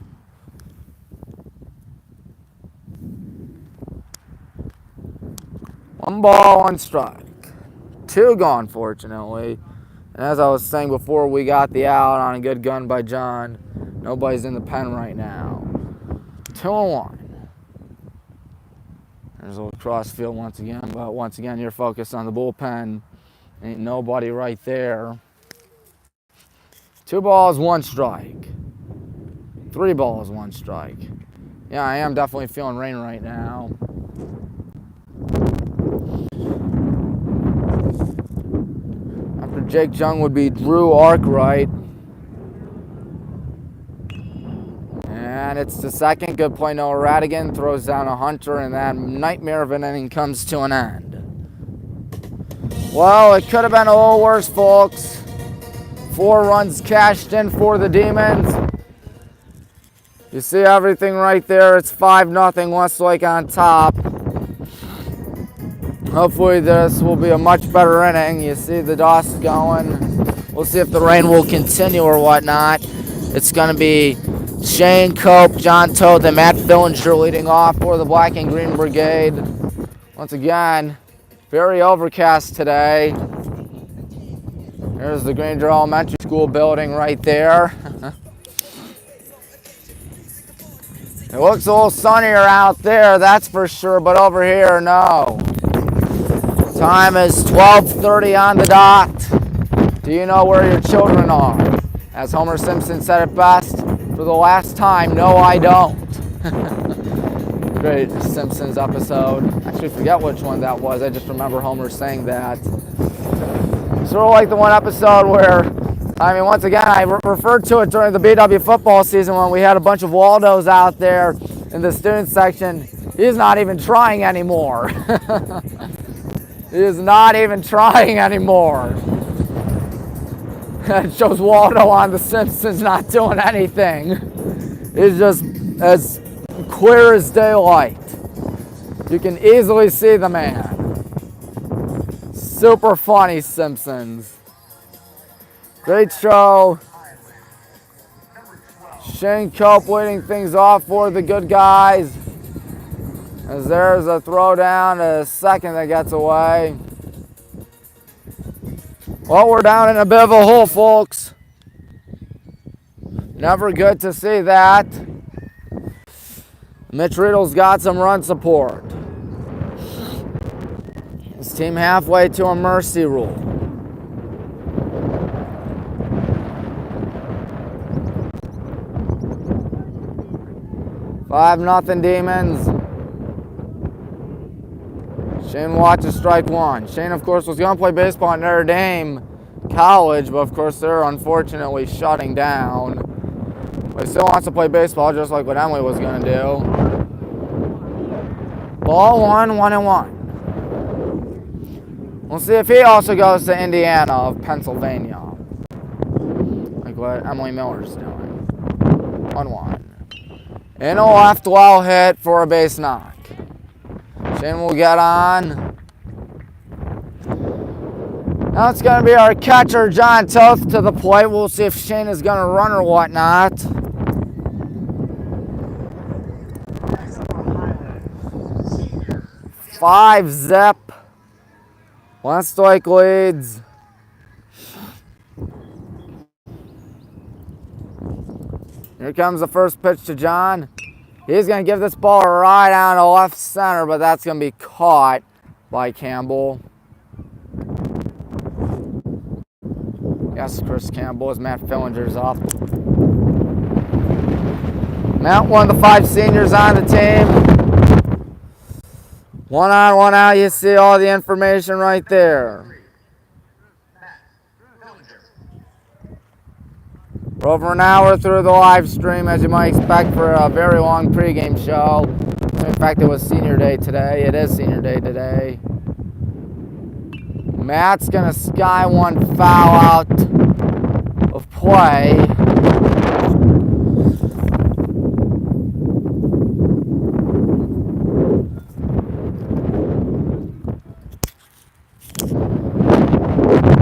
One ball, 1 strike. 2 gone, fortunately. And as I was saying before, we got the out on a good gun by John. Nobody's in the pen right now. 2-1. There's a little cross field once again, but once again, you're focused on the bullpen. Ain't nobody right there. 2 balls, 1 strike. 3 balls, 1 strike. Yeah, I am definitely feeling rain right now. After Jake Jung would be Drew Arkwright. And it's the second. Good play, Noah Radigan throws down a Hunter, and that nightmare of an inning comes to an end. Well, it could have been a little worse, folks. 4 runs cashed in for the Demons. You see everything right there. It's 5-0, Westlake on top. Hopefully this will be a much better inning. You see the dust going. We'll see if the rain will continue or whatnot. It's going to be Shane Cope, John Toth, and Matt Fillinger leading off for the Black and Green Brigade. Once again, very overcast today. There's the Granger Elementary School building right there. It looks a little sunnier out there, that's for sure, but over here, no. Time is 12:30 on the dot. Do you know where your children are? As Homer Simpson said it best, for the last time, no, I don't. Great Simpsons episode. Actually, forget which one that was. I just remember Homer saying that. Sort of like the one episode where, I mean, once again, I referred to it during the BW football season when we had a bunch of Waldos out there in the student section. He's not even trying anymore. He is not even trying anymore. It shows Waldo on The Simpsons not doing anything. He's just as clear as daylight. You can easily see the man. Super funny Simpsons. Great show. Shane Cope leading things off for the good guys. As there's a throw down, a second that gets away. Well, we're down in a bit of a hole, folks. Never good to see that. Mitch Riddle's got some run support. His team halfway to a mercy rule. Five nothing Demons. Shane watches strike one. Shane, of course, was going to play baseball at Notre Dame College, but of course they're unfortunately shutting down. But he still wants to play baseball, just like what Emily was going to do. Ball one, 1-1. We'll see if he also goes to Indiana of Pennsylvania, like what Emily Miller's doing. 1-1. In a left well hit for a base knock. Shane will get on. Now it's going to be our catcher, John Toth, to the plate. We'll see if Shane is going to run or whatnot. Five zip. Westlake leads. Here comes the first pitch to John. He's going to give this ball right down to left center, but that's going to be caught by Campbell. Yes, Chris Campbell, as Matt Fillinger's up. Matt, one of the 5 seniors on the team. 1 on, 1 out. You see all the information right there. We're over an hour through the live stream, as you might expect for a very long pregame show. In fact, it was senior day today. It is senior day today. Matt's going to sky one foul out of play.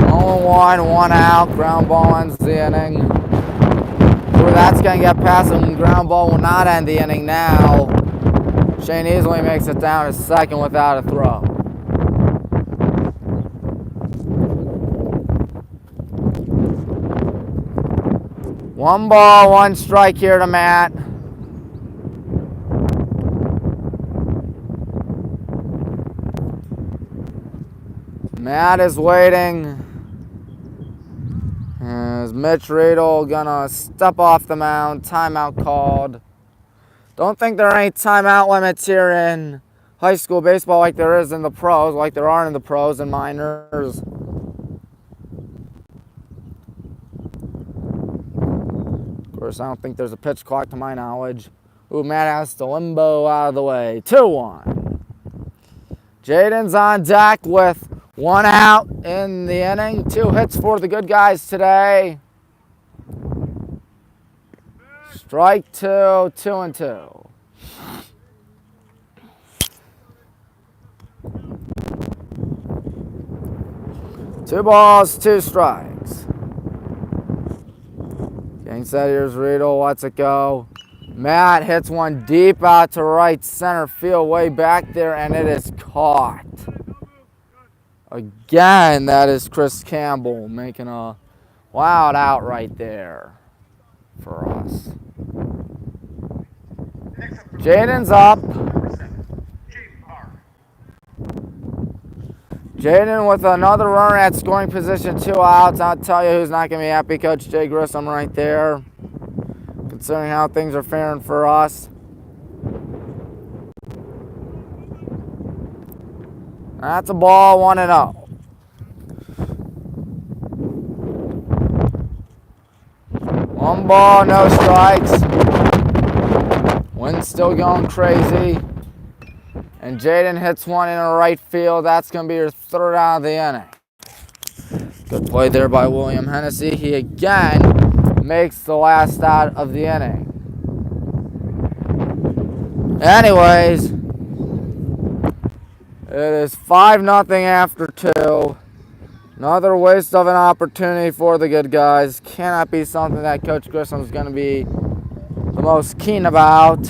Only 1 out. Ground ball ends the inning. That's going to get past him. Ground ball will not end the inning now. Shane easily makes it down to second without a throw. One ball, 1 strike here to Matt. Matt is waiting. Is Mitch Riddle gonna step off the mound? Timeout called. Don't think there are any timeout limits here in high school baseball like there is in the pros, like there are in the pros and minors. Of course, I don't think there's a pitch clock to my knowledge. Ooh, Matt has to limbo out of the way. 2-1. Jaden's on deck with 1 out in the inning. 2 hits for the good guys today. Strike 2, 2-2. Two balls, 2 strikes. Getting set, here's Riedel, lets it go. Matt hits one deep out to right center field, way back there, and it is caught. Again, that is Chris Campbell making a wild out right there for us. Jaden's up. Jaden with another runner at scoring position, 2 outs. I'll tell you who's not going to be happy, Coach Jay Grissom right there, considering how things are faring for us. That's a ball, 1-0. One ball, no strikes. Wind's still going crazy. And Jaden hits one in the right field. That's going to be your 3rd out of the inning. Good play there by William Hennessy. He again makes the last out of the inning. Anyways, it is 5-0 after 2. Another waste of an opportunity for the good guys. Cannot be something that Coach Grissom is going to be the most keen about.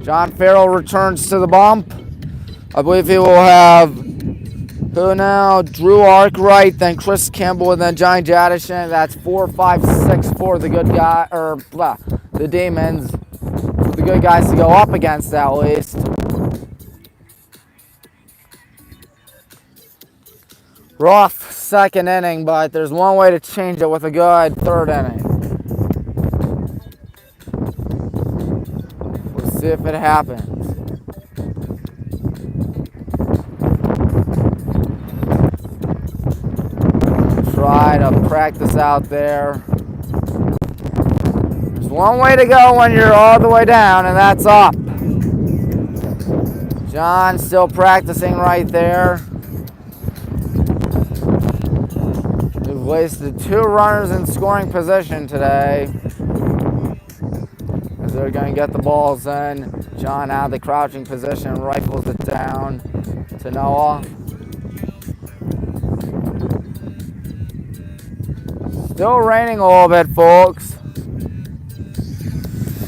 John Farrell returns to the bump. I believe he will have who now? Drew Arkwright, then Chris Campbell, and then Johnny Jadishin. That's 4, 5, 6 for the good guy, or the Demons. The good guys to go up against at least. Rough 2nd inning, but there's one way to change it with a good 3rd inning. We'll see if it happens. Try to practice out there. There's one way to go when you're all the way down, and that's up. John still practicing right there. We've wasted 2 runners in scoring position today, as they're going to get the balls in. John out of the crouching position, rifles it down to Noah. Still raining a little bit, folks.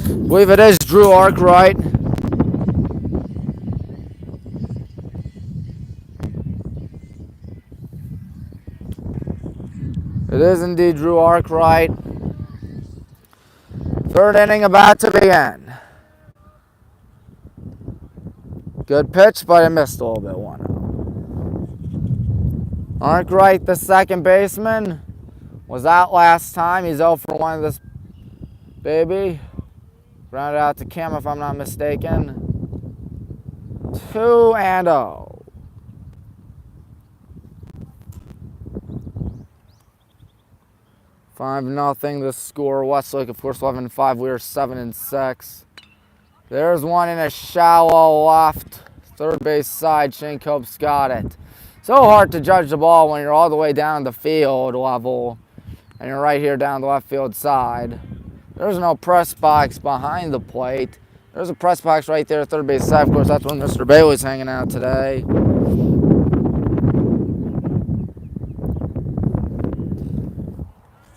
I believe it is Drew Arkwright. It is indeed Drew Arkwright. 3rd inning about to begin. Good pitch, but it missed a little bit. 1-0. Arkwright, the second baseman, was out last time. He's 0 for 1 of this baby. Grounded out to Cam if I'm not mistaken. 2-0. Five nothing the score. Westlake, of course, 11-5. We are 7-6. There's one in a shallow left. 3rd base side. Shane Cope's got it. So hard to judge the ball when you're all the way down the field level and you're right here down the left field side. There's no press box behind the plate. There's a press box right there, 3rd base side. Of course, that's where Mr. Bailey's hanging out today.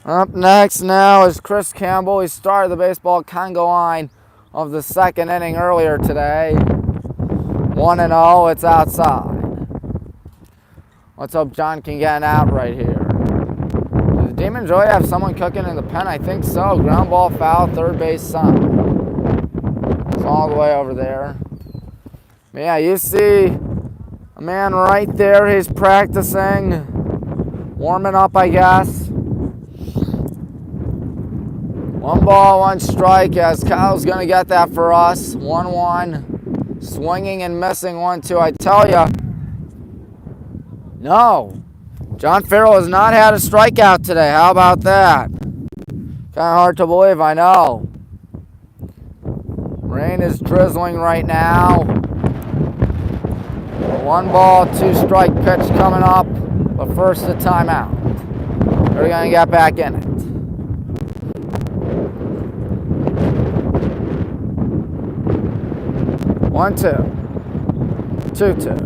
Up next now is Chris Campbell. He started the baseball conga line of the 2nd inning earlier today. 1-0, it's outside. Let's hope John can get an out right here. Does the Demons really have someone cooking in the pen? I think so. Ground ball foul, 3rd base side. It's all the way over there. But yeah, you see a man right there. He's practicing, warming up, I guess. 1 ball, 1 strike, as Kyle's going to get that for us. 1-1. Swinging and missing 1-2. I tell you, no. John Farrell has not had a strikeout today. How about that? Kind of hard to believe, I know. Rain is drizzling right now. 1 ball, 2 strike pitch coming up, but first a timeout. They're going to get back in it. One, 2. 2-2.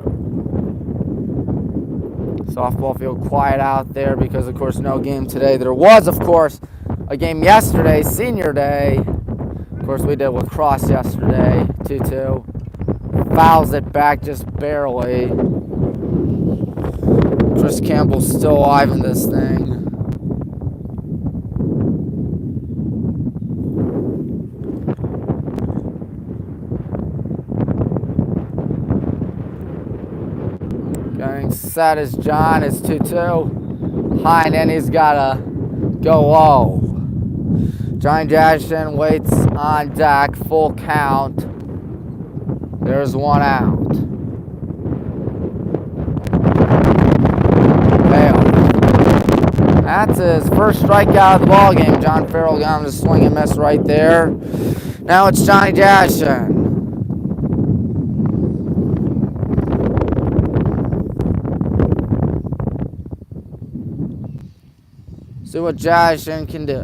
Softball field quiet out there because, of course, no game today. There was, of course, a game yesterday, senior day. Of course, we did lacrosse yesterday, 2-2. Fouls it back just barely. Chris Campbell's still alive in this thing. Getting set as John is 2-2. Highland, he's got to go low. John Jackson waits on deck, full count. There's one out. That's his first strikeout of the ball game. John Farrell got him to swing and miss right there. Now it's Johnny Jackson. See what Jackson can do.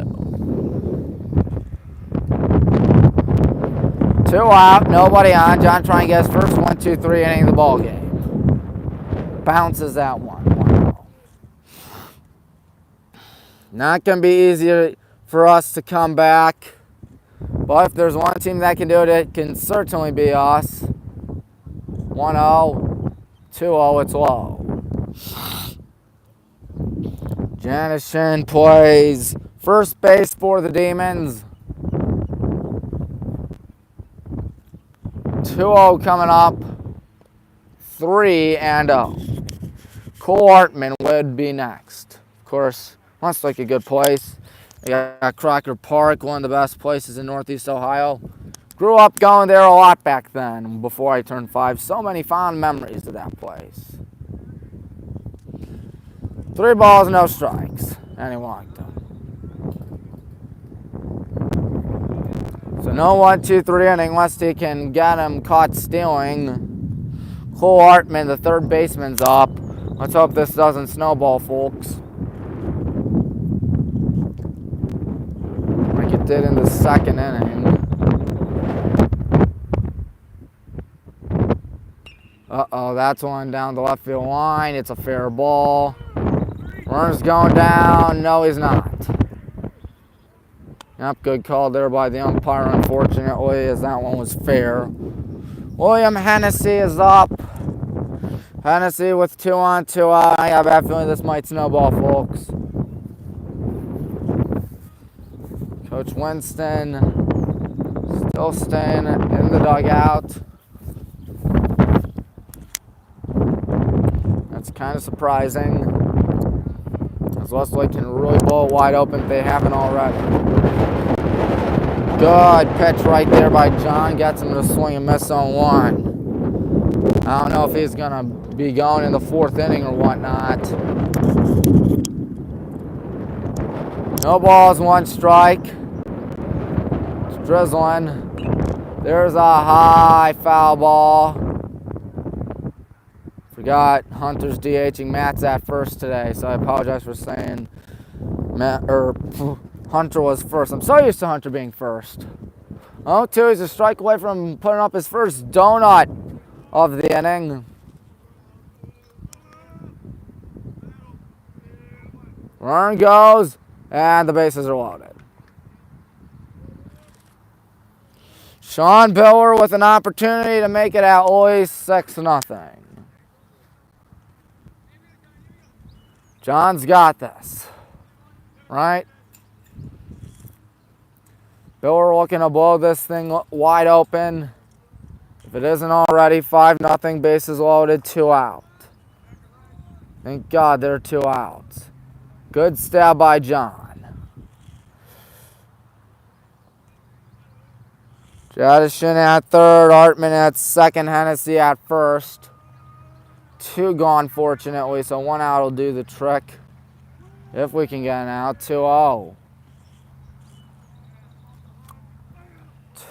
2 out, nobody on. John trying to get his first 1-2-3 inning of the ball game. Bounces that one. Not going to be easy for us to come back. But if there's one team that can do it, it can certainly be us. 1-0, 2-0, it's low. Janison plays first base for the Demons. 2-0 coming up. 3-0. Cole Hartman would be next. Of course, Westlake a good place. They got Crocker Park, one of the best places in Northeast Ohio. Grew up going there a lot back then, before I turned 5. So many fond memories of that place. 3 balls, no strikes. And he walked them. So no 1-2-3 inning unless he can get him caught stealing. Cole Hartman, the third baseman's up. Let's hope this doesn't snowball, folks. Like it did in the second inning. Uh-oh, that's one down the left field line. It's a fair ball. Runner's going down. No, he's not. Yep, good call there by the umpire, unfortunately, as that one was fair. William Hennessy is up. Hennessy with 2 on, 2 out. I have a bad feeling this might snowball, folks. Coach Winston still staying in the dugout. That's kind of surprising, as Westlake can really blow it wide open if they haven't already. Good pitch right there by John. Gets him to swing and miss on 1. I don't know if he's going to be going in the 4th inning or whatnot. No balls, 1 strike. It's drizzling. There's a high foul ball. Forgot Hunter's DHing. Matt's at first today, so I apologize for saying Hunter was first. I'm so used to Hunter being first. 0-2, he's a strike away from putting up his first donut of the inning. Run goes, and the bases are loaded. Sean Biller with an opportunity to make it at least 6-0. John's got this, right? Biller looking to blow this thing wide open. If it isn't already, 5-0, bases loaded, 2 out. Thank God there are 2 outs. Good stab by John. Jadison at third, Hartman at second, Hennessy at first. 2 gone, fortunately, so 1 out will do the trick. If we can get an out, 2-0.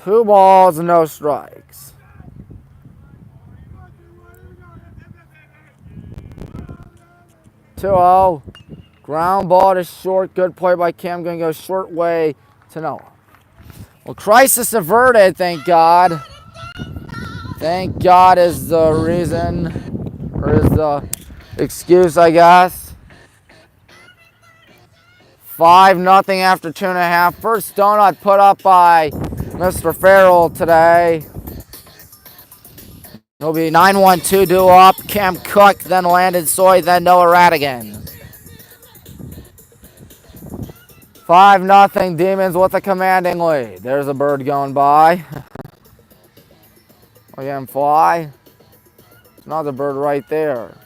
2 balls, no strikes. 2-0. Ground ball to short. Good play by Cam. Going to go short way to Noah. Well, crisis averted, thank God. Thank God is the reason, or is the excuse, I guess. 5-0 after 2.5. First donut put up by Mr. Farrell today. It'll be 9-1-2 due up. Cam Cook, then Landon Soy, then Noah Radigan. 5-0 Demons with a commanding lead. There's a bird going by. Again, fly. Another bird right there.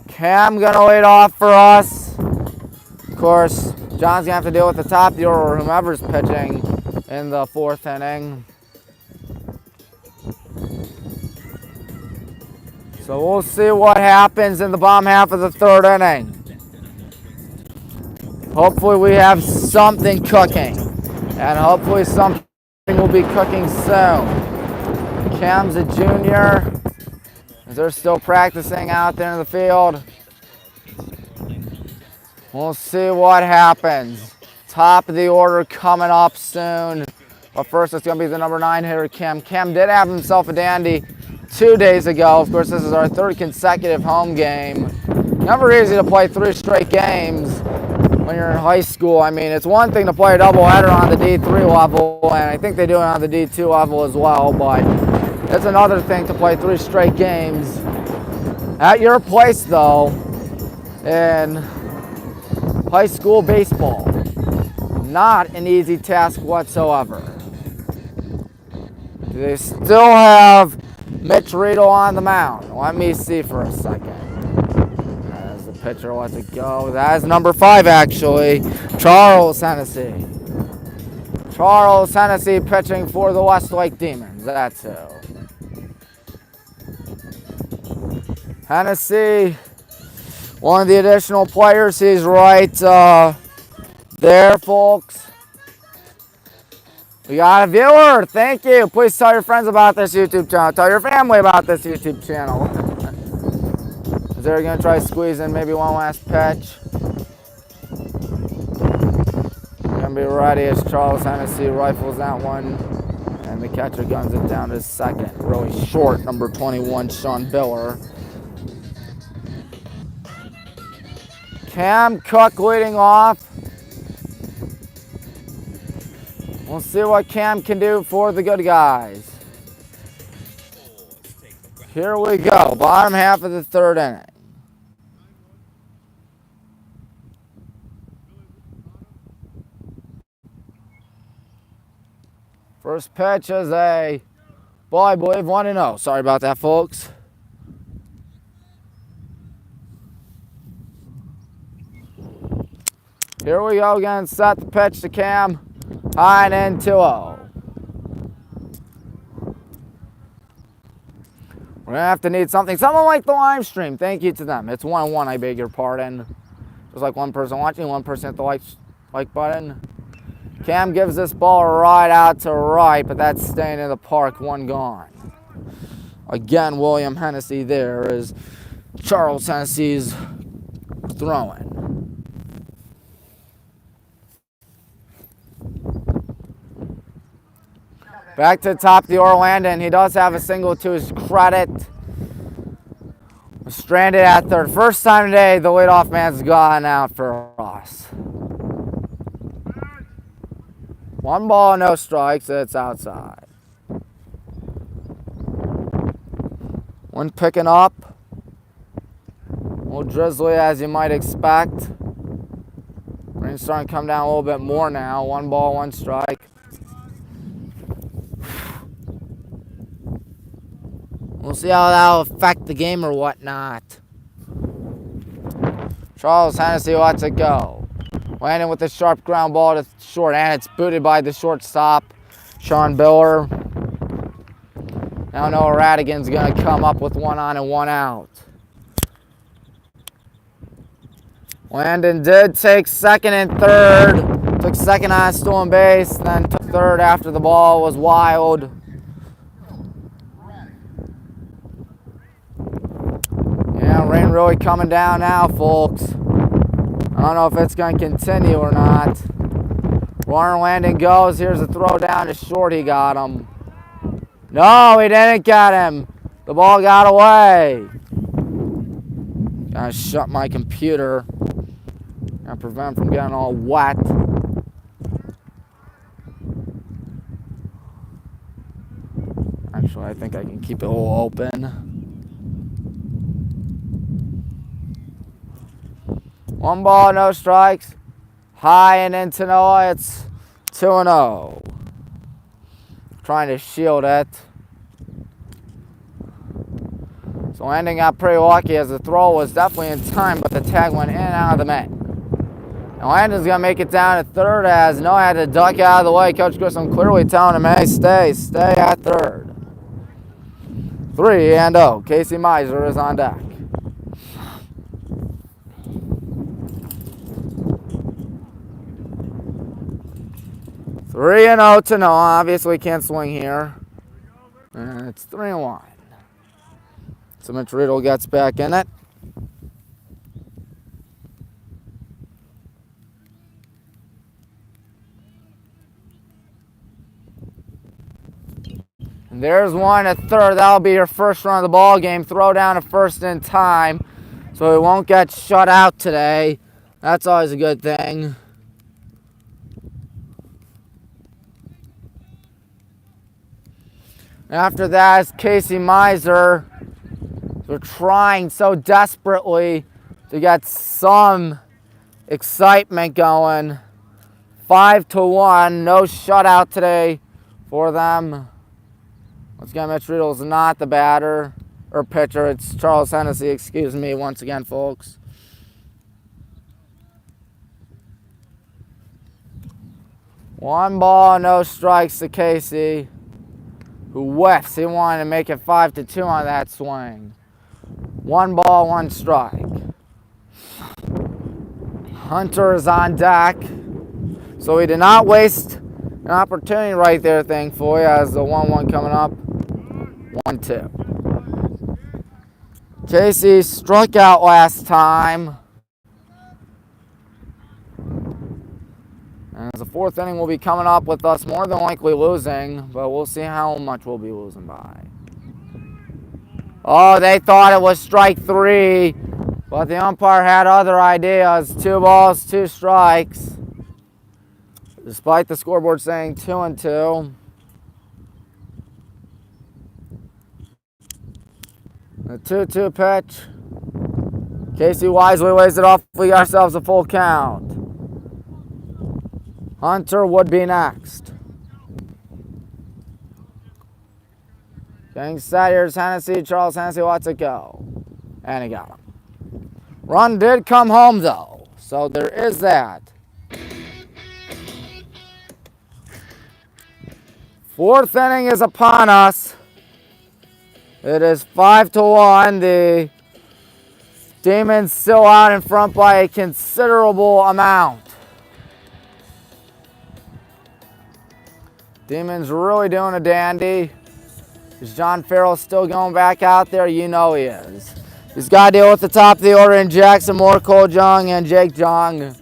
Cam gonna lead off for us. Of course, John's gonna have to deal with the top of the order or whomever's pitching in the 4th inning. So we'll see what happens in the bottom half of the 3rd inning. Hopefully we have something cooking. And hopefully something will be cooking soon. Cam's a junior. They're still practicing out there in the field. We'll see what happens. Top of the order coming up soon. But first it's going to be the number 9 hitter, Cam. Cam did have himself a dandy 2 days ago. Of course, this is our 3rd consecutive home game. Never easy to play 3 straight games when you're in high school. I mean, it's one thing to play a doubleheader on the D3 level, and I think they do it on the D2 level as well, but it's another thing to play 3 straight games at your place, though, in high school baseball. Not an easy task whatsoever. They still have Mitch Riedel on the mound. Let me see for a second. As the pitcher lets it go. That is number 5, actually. Charles Hennessy. Charles Hennessy pitching for the Westlake Demons. That's who. Hennessy, one of the additional players. He's right there, folks. We got a viewer. Thank you. Please tell your friends about this YouTube channel. Tell your family about this YouTube channel. Is they're going to try squeezing maybe one last pitch. Going to be ready as Charles Hennessy rifles that one. And the catcher guns it down to 2nd. Really short, number 21, Sean Biller. Cam Cook leading off. We'll see what Cam can do for the good guys. Here we go, bottom half of the 3rd inning. First pitch is a ball, I believe, 1-0. Sorry about that, folks. Here we go again, set the pitch to Cam. High and in 2-0. We're going to have to need something like the live stream. Thank you to them. It's 1-1, I beg your pardon. Just like one person watching, one person hit the like button. Cam gives this ball right out to right, but that's staying in the park, 1 gone. Again, William Hennessy there as Charles Hennessy's throwing. Back to the top of the Orlando, and he does have a single to his credit. Stranded at 3rd. First time today, the leadoff man's gone out for us. 1 ball, no strikes. It's outside. One picking up. A little drizzly, as you might expect. Rain's starting to come down a little bit more now. 1 ball, 1 strike. We'll see how that'll affect the game or whatnot. Charles Hennessy lets it go. Landing with the sharp ground ball to short, and it's booted by the shortstop, Sean Biller. Now Noah Radigan's going to come up with 1 on and 1 out. Landon did take 2nd and 3rd. Took 2nd on stolen base, then took 3rd after the ball was wild. Yeah, rain really coming down now, folks. I don't know if it's going to continue or not. Warren Landon goes. Here's a throw down to short. He got him. No, he didn't get him. The ball got away. Gotta shut my computer. Gotta prevent from getting all wet. Actually, I think I can keep it all open. One ball, no strikes. High and into Noah. It's 2-0. Trying to shield it. So Landon got pretty lucky as the throw was definitely in time, but the tag went in and out of the mitt. And Landon's going to make it down to third as Noah had to duck out of the way. Coach Grissom clearly telling him, hey, stay at third. 3-0. Casey Miser is on deck. Three and 0 to Noah. Obviously can't swing here. And it's 3-1. So Mitch Riddle gets back in it. And there's one at third. That'll be your first run of the ball game. Throw down to first in time, so he won't get shut out today. That's always a good thing. After that is Casey Miser. They're trying so desperately to get some excitement going. 5-1. No shutout today for them. Once again, Mitch Riddle's not the batter or pitcher. It's Charles Hennessy, excuse me, once again, folks. One ball, no strikes to Casey, who whiffs. He wanted to make it 5-2 on that swing. One ball, one strike. Hunter is on deck. So he did not waste an opportunity right there, thankfully, as the 1-1 coming up. 1-2. Casey struck out last time. And as the fourth inning will be coming up with us more than likely losing, but we'll see how much we'll be losing by. Oh, they thought it was strike 3, but the umpire had other ideas. 2 balls, 2 strikes. Despite the scoreboard saying 2-2. The 2-2 pitch. Casey wisely lays it off. We got ourselves a full count. Hunter would be next. Getting set, here's Hennessy. Charles Hennessy lets it go. And he got him. Run did come home, though. So there is that. Fourth inning is upon us. It is 5-1. The Demons still out in front by a considerable amount. Demons really doing a dandy. Is John Farrell still going back out there? You know he is. He's got to deal with the top of the order in Jackson Moore, Cole Jung, and Jake Jung.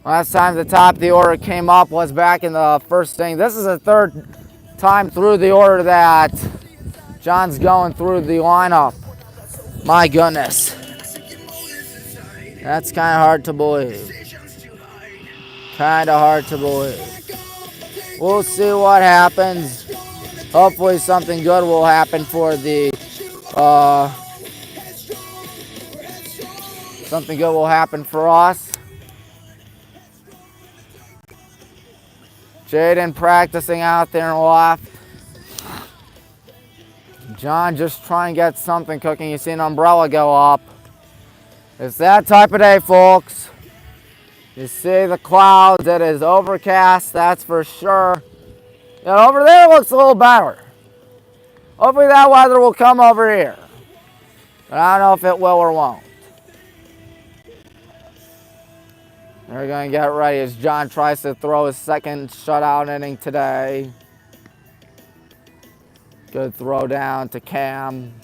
Last time the top of the order came up was back in the first inning. This is the third time through the order that John's going through the lineup. My goodness. That's kind of hard to believe. Kind of hard to believe. We'll see what happens. Hopefully something good will happen for the something good will happen for us. Jaden practicing out there in left. John just trying to get something cooking. You see an umbrella go up. It's that type of day, folks. You see the clouds. It is overcast, that's for sure. And over there it looks a little better. Hopefully that weather will come over here. But I don't know if it will or won't. They're going to get ready as John tries to throw his second shutout inning today. Good throw down to Cam.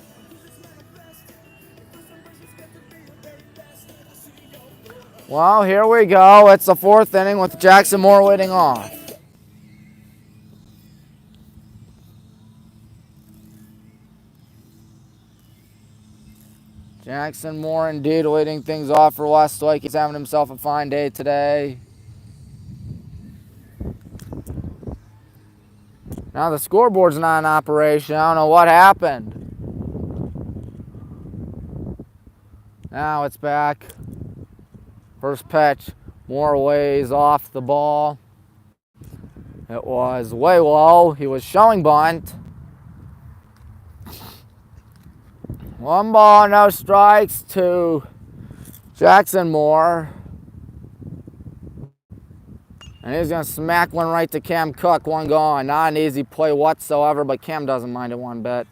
Well, here we go. It's the fourth inning with Jackson Moore leading off. Jackson Moore indeed leading things off for Westlake. He's having himself a fine day today. Now the scoreboard's not in operation. I don't know what happened. Now it's back. First pitch, Moore ways off the ball. It was way low. He was showing bunt. 1 ball, no strikes to Jackson Moore. And he's going to smack one right to Cam Cook. 1 gone. Not an easy play whatsoever, but Cam doesn't mind it one bit.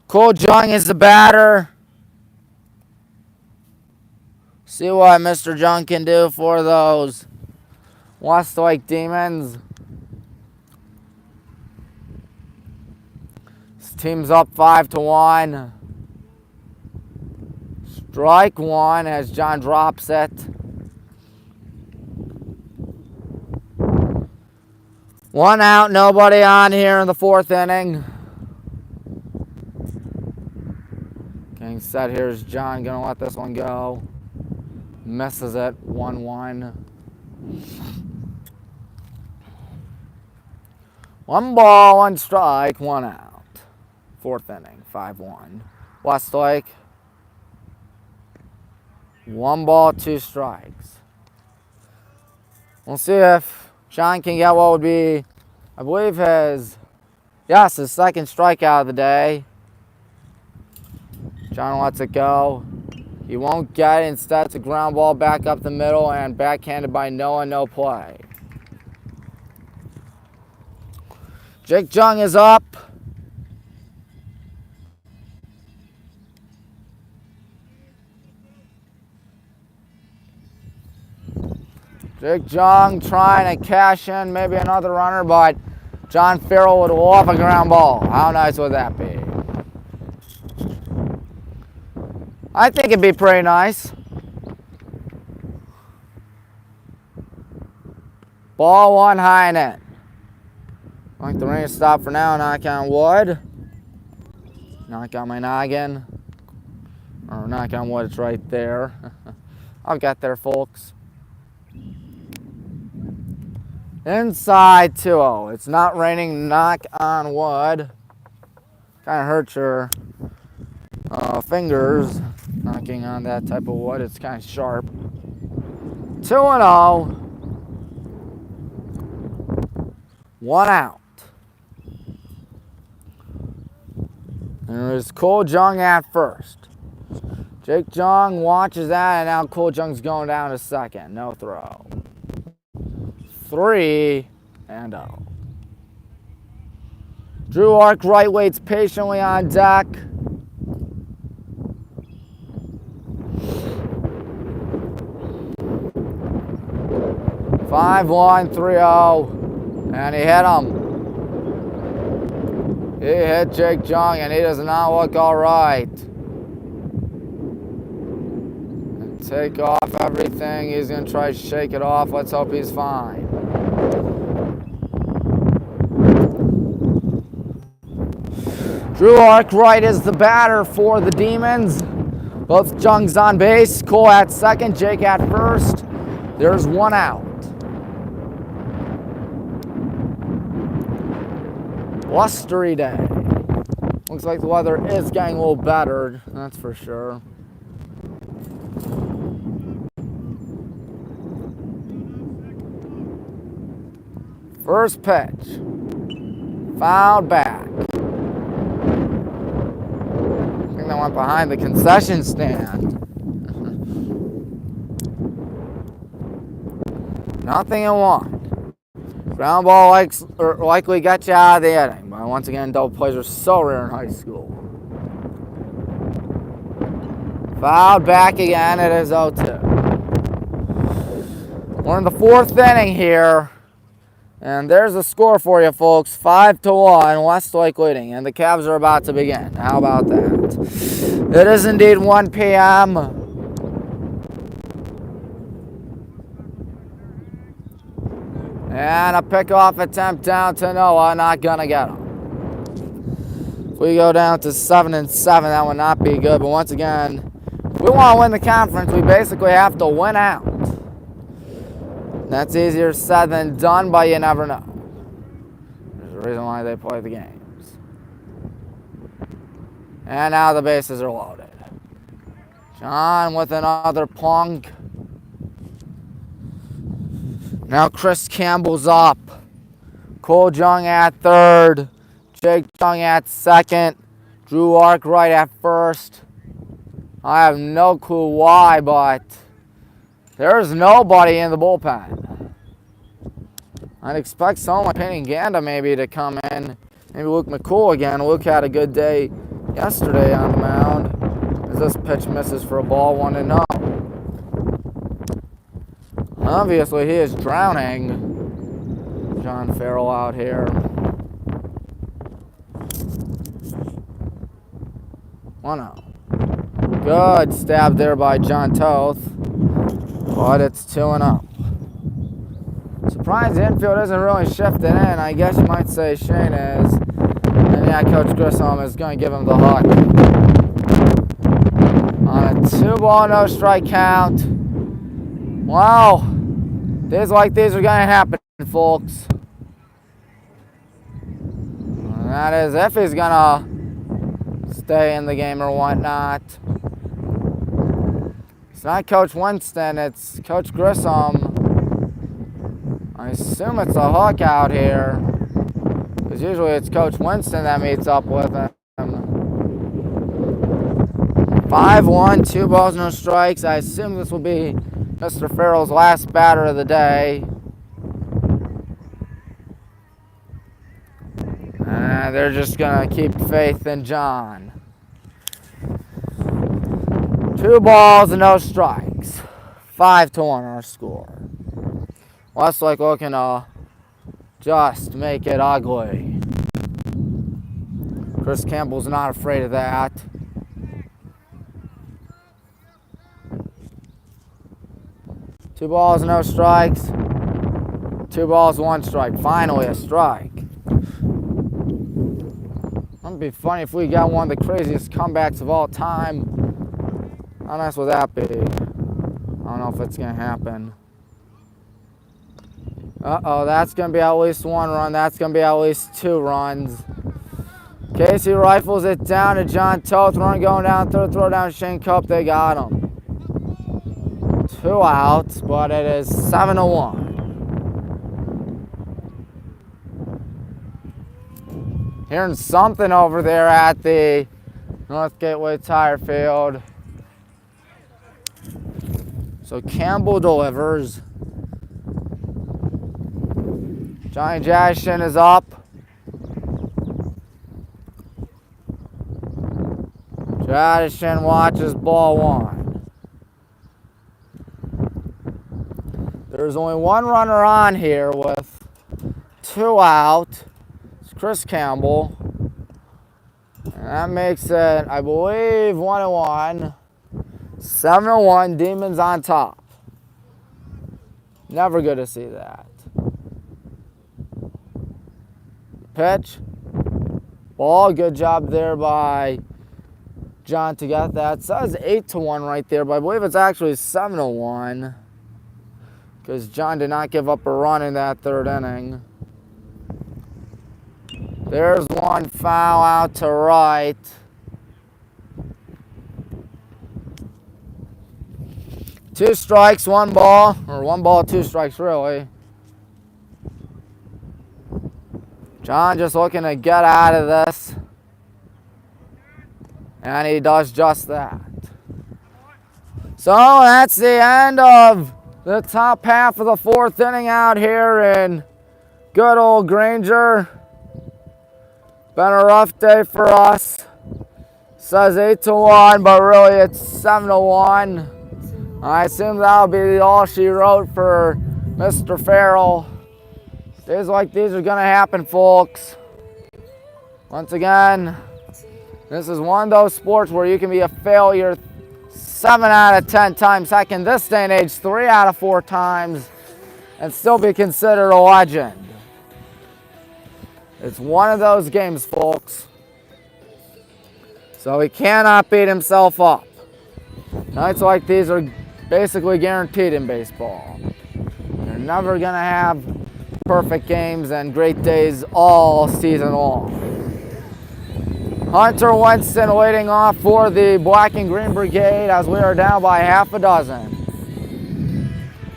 Cole Jung is the batter. See what Mr. Jung can do for those Westlake Demons. This team's up 5-1. Strike 1 as John drops it. One out, nobody on here in the 4th inning. Getting set, here's John, gonna let this one go. Misses it, 1-1. 1 ball, 1 strike, 1 out. 4th inning, 5-1. Westlake. 1 ball, 2 strikes. We'll see if John can get what would be, I believe his 2nd strikeout of the day. John lets it go. He won't get it. Instead, it's a ground ball back up the middle and backhanded by Noah, no play. Jake Jung is up. Jake Jung trying to cash in maybe another runner, but John Farrell would love a ground ball. How nice would that be? I think it'd be pretty nice. Ball 1 high and in. I think the rain stopped for now. Knock on wood. Knock on my noggin. Or knock on wood, it's right there. I've got there, folks. Inside 2-0. It's not raining. Knock on wood. Kind of hurts your fingers knocking on that type of wood. It's kind of sharp. 2-0. 1 out. There's Cole Jung at first. Jake Jung watches that, and now Cole Jung's going down to second. No throw. 3-0. Drew Arkwright waits patiently on deck. (5-1, 3-0), and he hit him. He hit Jake Jung, and he does not look all right. And take off everything. He's going to try to shake it off. Let's hope he's fine. Drew Arkwright is the batter for the Demons. Both Jung's on base. Cole at second, Jake at first. There's 1 out. Blustery day. Looks like the weather is getting a little better, that's for sure. First pitch. Fouled back. I think that went behind the concession stand. Nothing in 1. Ground ball likely got you out of the inning, but once again, double plays are so rare in high school. Fouled back again, it is 0-2. We're in the 4th inning here, and there's the score for you, folks. 5-1, Westlake leading, and the Cavs are about to begin. How about that? It is indeed 1 p.m. And a pickoff attempt down to Noah, not gonna get him. we go down to 7-7, that would not be good. But once again, if we want to win the conference, we basically have to win out. That's easier said than done, but you never know. There's a reason why they play the games. And now the bases are loaded. John with another plunk. Now Chris Campbell's up. Cole Jung at third. Jake Jung at second. Drew Arkwright at first. I have no clue why, but there's nobody in the bullpen. I'd expect someone like Penny Ganda maybe to come in. Maybe Luke McCool again. Luke had a good day yesterday on the mound. As this pitch misses for a ball, 1-0. Obviously, he is drowning. John Farrell out here. 1-0. Good stab there by John Toth. But it's 2-0. Surprised the infield isn't really shifted in. I guess you might say Shane is. And yeah, Coach Grissom is going to give him the hook. On a 2-ball, no strike count. Wow. Days like these are going to happen, folks. And that is if he's going to stay in the game or whatnot. It's not Coach Winston, it's Coach Grissom. I assume it's a hook out here. Because usually it's Coach Winston that meets up with him. 5-1, 2 balls, no strikes. I assume this will be Mr. Farrell's last batter of the day. And they're just going to keep faith in John. 2 balls and no strikes. 5-1 our score. Westlake looking to just make it ugly. Chris Campbell's not afraid of that. Two balls, no strikes. 2 balls, 1 strike. Finally a strike. Wouldn't it be funny if we got one of the craziest comebacks of all time? How nice would that be? I don't know if it's going to happen. Uh-oh, that's going to be at least 1 run. That's going to be at least 2 runs. Casey rifles it down to John Toth. Run going down third, throw down Shane Cope. They got him. 2 outs, but it is 7-1. Hearing something over there at the North Gateway Tire Field. So Campbell delivers. Johnny Jadishin is up. Jadishin watches ball 1. There's only 1 runner on here with 2 out. It's Chris Campbell. And that makes it, I believe, 1-1. 7-1, Demons on top. Never good to see that. Pitch. Ball, good job there by John to get that. It says 8-1 right there, but I believe it's actually 7-1. Because John did not give up a run in that 3rd inning. There's 1 foul out to right. Two strikes, 1 ball, or 1 ball, 2 strikes really. John just looking to get out of this. And he does just that. So that's the end of the top half of the 4th inning out here in good old Granger. Been a rough day for us. Says 8-1, but really it's 7-1. I assume that'll be all she wrote for Mr. Farrell. Days like these are gonna happen, folks. Once again, this is one of those sports where you can be a failure 7 out of 10 times. Heck, in this day and age, 3 out of 4 times, and still be considered a legend. It's one of those games, folks. So he cannot beat himself up. Nights like these are basically guaranteed in baseball. You're never going to have perfect games and great days all season long. Hunter Winston leading off for the Black and Green Brigade as we are down by half a dozen.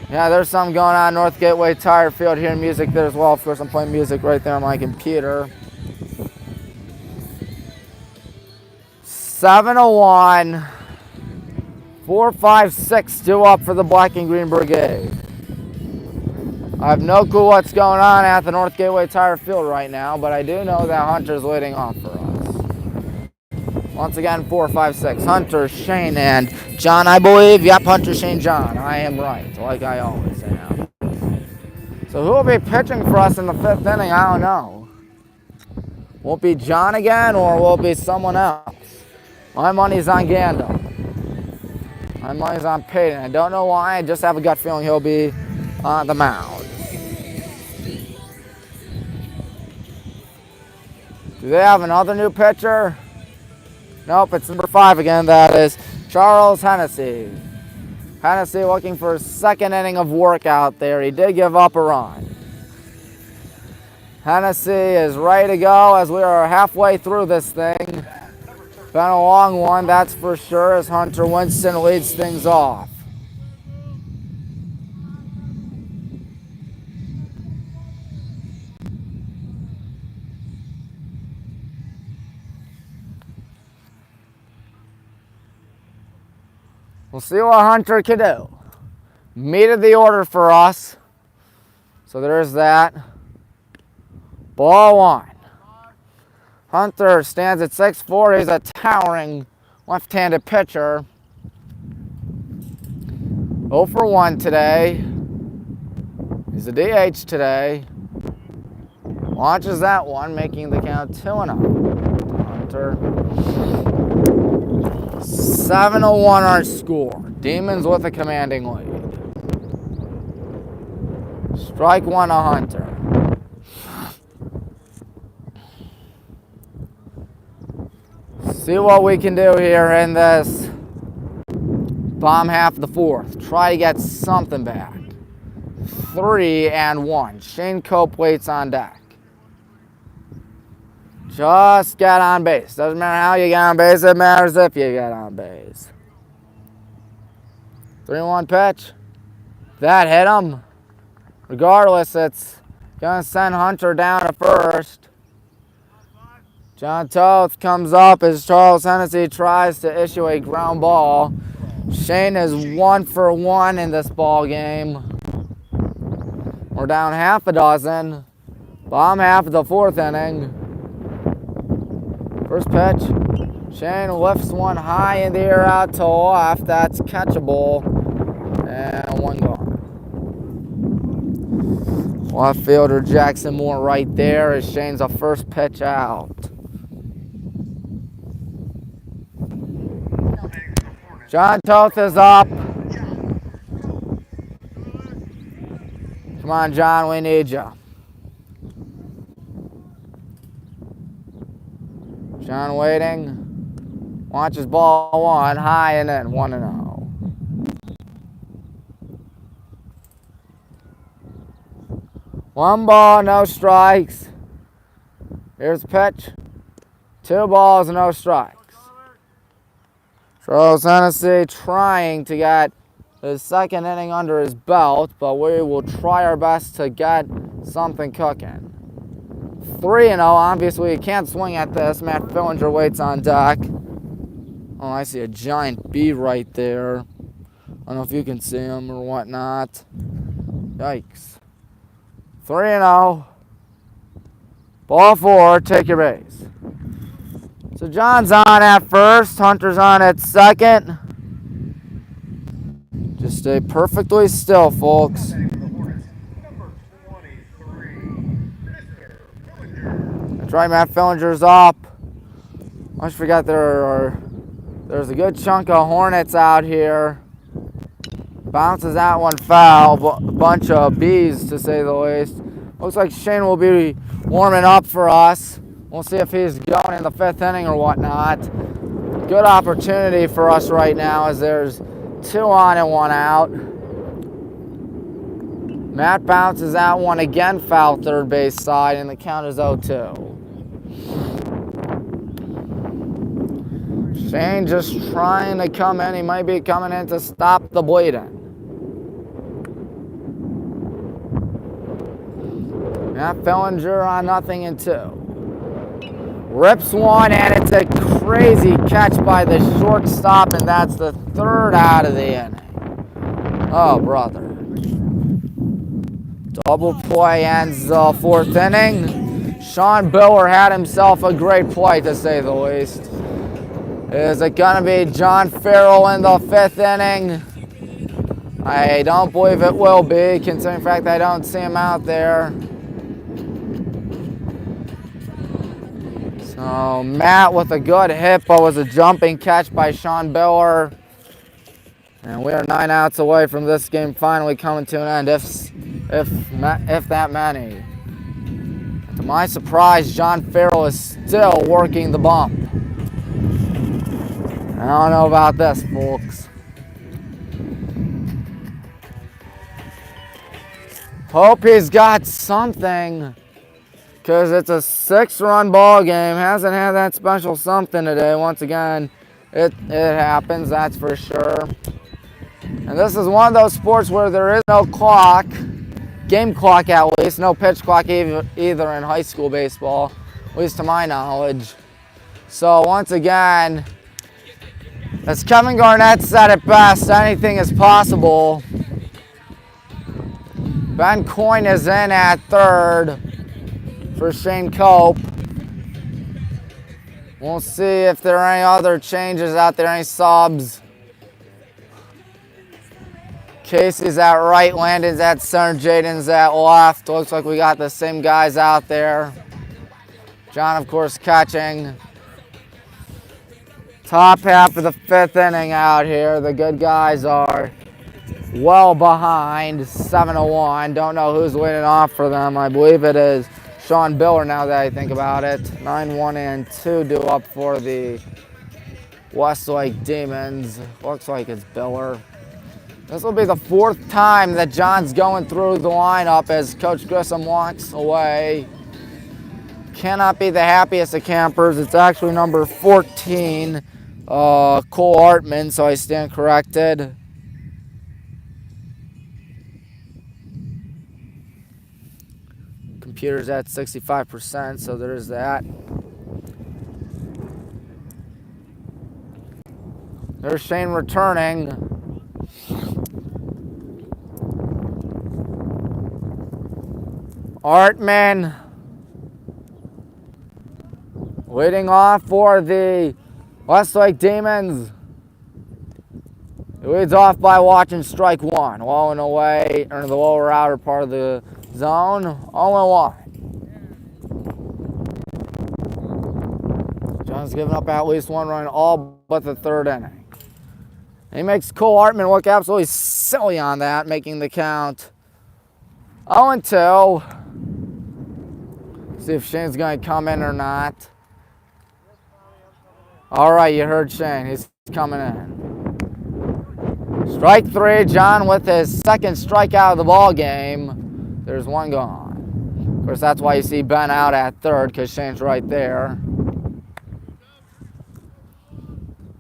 Yeah, there's something going on North Gateway Tire Field, hearing music there as well. Of course, I'm playing music right there on my computer. 7-1. 4, 5, 6 due up for the Black and Green Brigade. I have no clue what's going on at the North Gateway Tire Field right now, but I do know that Hunter's leading off for us. Once again, 4, 5, 6. Hunter, Shane, and John, I believe. Yep, Hunter, Shane, John. I am right, like I always am. So who will be pitching for us in the 5th inning? I don't know. Will it be John again, or will it be someone else? My money's on Gandalf. My money's on Peyton. I don't know why. I just have a gut feeling he'll be on the mound. Do they have another new pitcher? Nope, it's number 5 again. That is Charles Hennessy. Hennessy looking for his 2nd inning of work out there. He did give up a run. Hennessy is ready to go as we are halfway through this thing. Been a long one, that's for sure, as Hunter Winston leads things off. We'll see what Hunter can do. Meat of the order for us. So there's that. Ball 1. Hunter stands at 6'4". He's a towering left-handed pitcher. 0 for 1 today. He's a DH today. Launches that one, making the count 2-0. Hunter. 7-1 our score. Demons with a commanding lead. Strike 1 to Hunter. See what we can do here in this bottom half of the 4th. Try to get something back. 3-1. Shane Cope waits on deck. Just get on base. Doesn't matter how you get on base, it matters if you get on base. 3-1 pitch. That hit him. Regardless, it's going to send Hunter down to first. John Toth comes up as Charles Hennessy tries to issue a ground ball. Shane is 1 for 1 in this ball game. We're down half a dozen. Bottom half of the 4th inning. First pitch. Shane lifts one high in the air out to left. That's catchable. And 1 gone. Left fielder Jackson Moore right there as Shane's a first pitch out. John Toth is up. Come on, John, we need you. John waiting. Launches ball 1 high and in. 1-0. One ball, no strikes. Here's the pitch. 2 balls, no strikes. Charles Hennessy trying to get his 2nd inning under his belt, but we will try our best to get something cooking. 3-0, obviously you can't swing at this. Matt Fillinger waits on deck. Oh, I see a giant bee right there. I don't know if you can see him or whatnot. Yikes. 3-0. Ball 4, take your base. So John's on at first, Hunter's on at 2nd. Just stay perfectly still, folks. That's right, Matt Fillinger's up. I just forgot there's a good chunk of Hornets out here. Bounces that one foul, a bunch of bees to say the least. Looks like Shane will be warming up for us. We'll see if he's going in the 5th inning or whatnot. good opportunity for us right now as there's 2 on and 1 out. Matt bounces that one again, foul third base side, and the count is 0-2. Shane just trying to come in. He might be coming in to stop the bleeding. Matt Fillinger on 0-2. Rips one, and it's a crazy catch by the shortstop, and that's the 3rd out of the inning. Oh, brother. Double play ends the 4th inning. Sean Biller had himself a great play, to say the least. Is it going to be John Farrell in the 5th inning? I don't believe it will be, considering the fact I don't see him out there. So Matt with a good hit, but was a jumping catch by Sean Biller. And we are 9 outs away from this game finally coming to an end, if that many. To my surprise, John Farrell is still working the bump. I don't know about this, folks. Hope he's got something, because it's a 6-run ball game. Hasn't had that special something today. Once again, it happens, that's for sure. And this is one of those sports where there is no clock, game clock at least, no pitch clock either in high school baseball, at least to my knowledge. So once again, as Kevin Garnett said it best, anything is possible. Ben Coyne is in at 3rd for Shane Cope. We'll see if there are any other changes out there, any subs. Casey's at right, Landon's at center, Jaden's at left. Looks like we got the same guys out there. John, of course, catching. Top half of the 5th inning out here. The good guys are well behind, 7-1. Don't know who's leading off for them. I believe it is Sean Biller now that I think about it. 9-1-2 due up for the Westlake Demons. Looks like it's Biller. This will be the 4th time that John's going through the lineup as Coach Grissom walks away. Cannot be the happiest of campers. It's actually number 14, Cole Artman, so I stand corrected. Computer's at 65%, so there's that. There's Shane returning. Artman leading off for the Westlake Demons. He leads off by watching strike 1, low and away, or the lower outer part of the zone, 0-1. John's giving up at least 1 run all but the 3rd inning. He makes Cole Artman look absolutely silly on that, making the count 0-2. See if Shane's going to come in or not. All right, you heard Shane. He's coming in. Strike 3, John with his 2nd strikeout of the ball game. There's 1 gone. Of course, that's why you see Ben out at 3rd, because Shane's right there.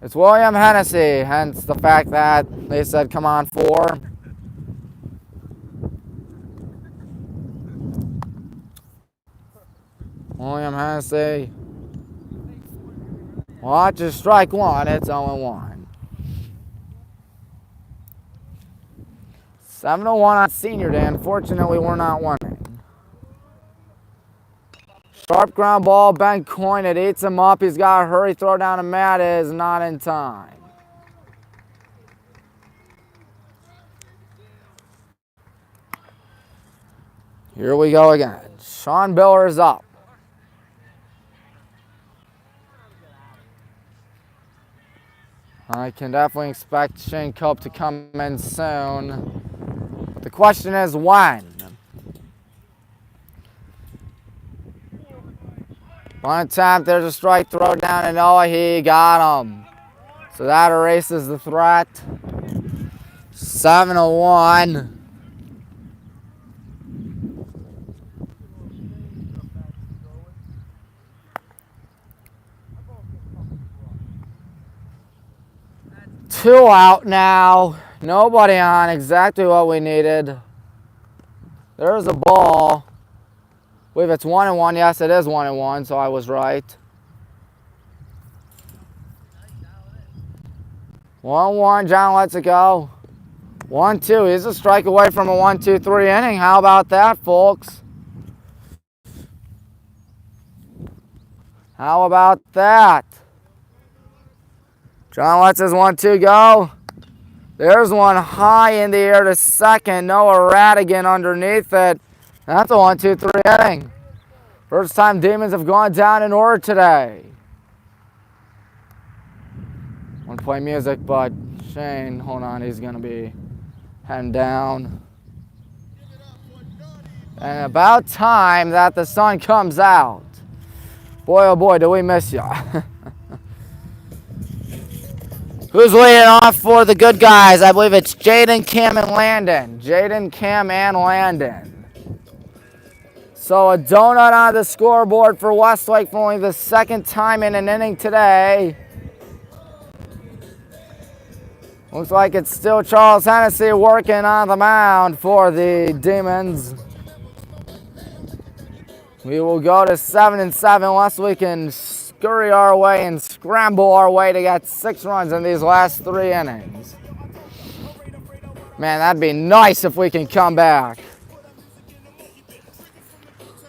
It's William Hennessy, hence the fact that they said come on 4. William Hennessy. Watch a strike 1. It's 0-1. 7-1 on senior day. Unfortunately, we're not winning. Sharp ground ball. Ben Coyne. It eats him up. He's got to hurry. Throw down to Matt. Is not in time. Here we go again. Sean Biller is up. I can definitely expect Shane Cope to come in soon. The question is when. One attempt, there's a strike, throw down, and oh, he got him. So that erases the threat. 7-1. Two out now. Nobody on. Exactly what we needed. There's a ball. I believe it's 1-1. Yes, it is 1-1, so I was right. 1-1. John lets it go. 1-2. He's a strike away from a 1-2-3 inning. How about that, folks? How about that? John lets his 1-2 go. There's one high in the air to second. Noah Radigan underneath it. That's a 1-2-3 inning. First time Demons have gone down in order today. Want to play music, but Shane, hold on, he's going to be heading down. And about time that the sun comes out. Boy, oh boy, do we miss you. Who's leading off for the good guys? I believe it's Jaden, Cam, and Landon. Jaden, Cam, and Landon. So a donut on the scoreboard for Westlake for only the second time in an inning today. Looks like it's still Charles Hennessy working on the mound for the Demons. We will go to 7-7 unless we can scurry our way and scramble our way to get 6 runs in these last 3 innings. Man, that'd be nice if we can come back.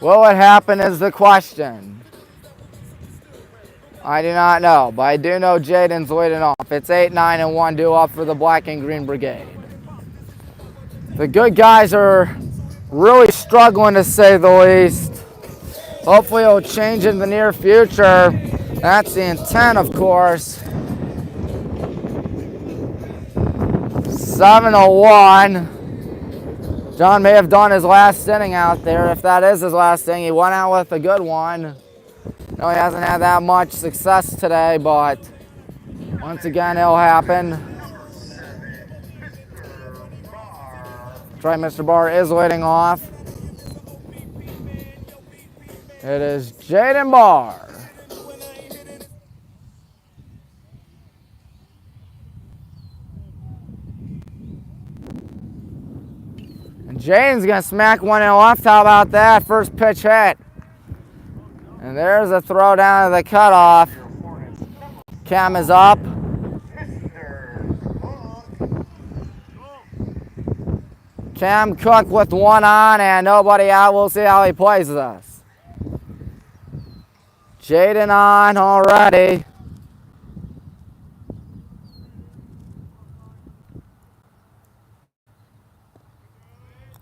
Will it happen is the question. I do not know, but I do know Jaden's leading off. It's 8-9-1 due up for the Black and Green Brigade. The good guys are really struggling, to say the least. Hopefully it'll change in the near future. That's the intent, of course. 7-1. John may have done his last inning out there. If that is his last inning, he went out with a good one. No, he hasn't had that much success today, but once again, it'll happen. Try Mr. Barr is leading off. It is Jaden Barr. And Jaden's going to smack one in left. How about that? First pitch hit. And there's a throw down to the cutoff. Cam is up. Cam Cook with one on and nobody out. We'll see how he plays this. Jaden on already.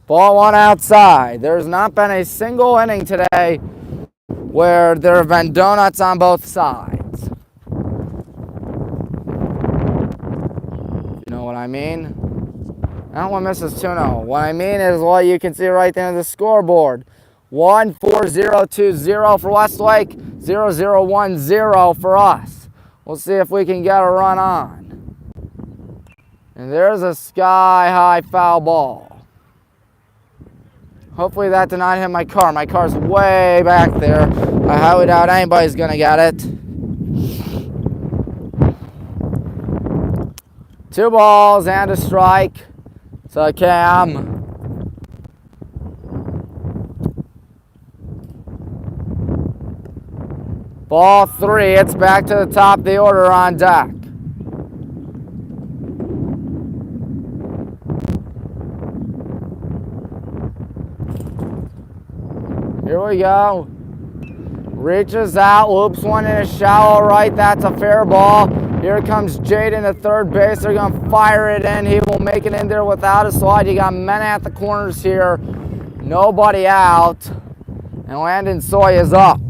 Ball one outside. There's not been a single inning today where there have been donuts on both sides. You know what I mean? That one misses 2-0. What I mean is what you can see right there on the scoreboard. 1-4-0-2-0 for Westlake, 0-0-1-0 for us. We'll see if we can get a run on. And there's a sky-high foul ball. Hopefully that did not hit my car. My car's way back there. I highly doubt anybody's going to get it. 2 balls and a strike. So Cam. Ball 3, it's back to the top of the order on deck. Here we go. Reaches out, loops one in a shallow right. That's a fair ball. Here comes Jaden at third base. They're going to fire it in. He will make it in there without a slide. You got men at the corners here. Nobody out. And Landon Soy is up.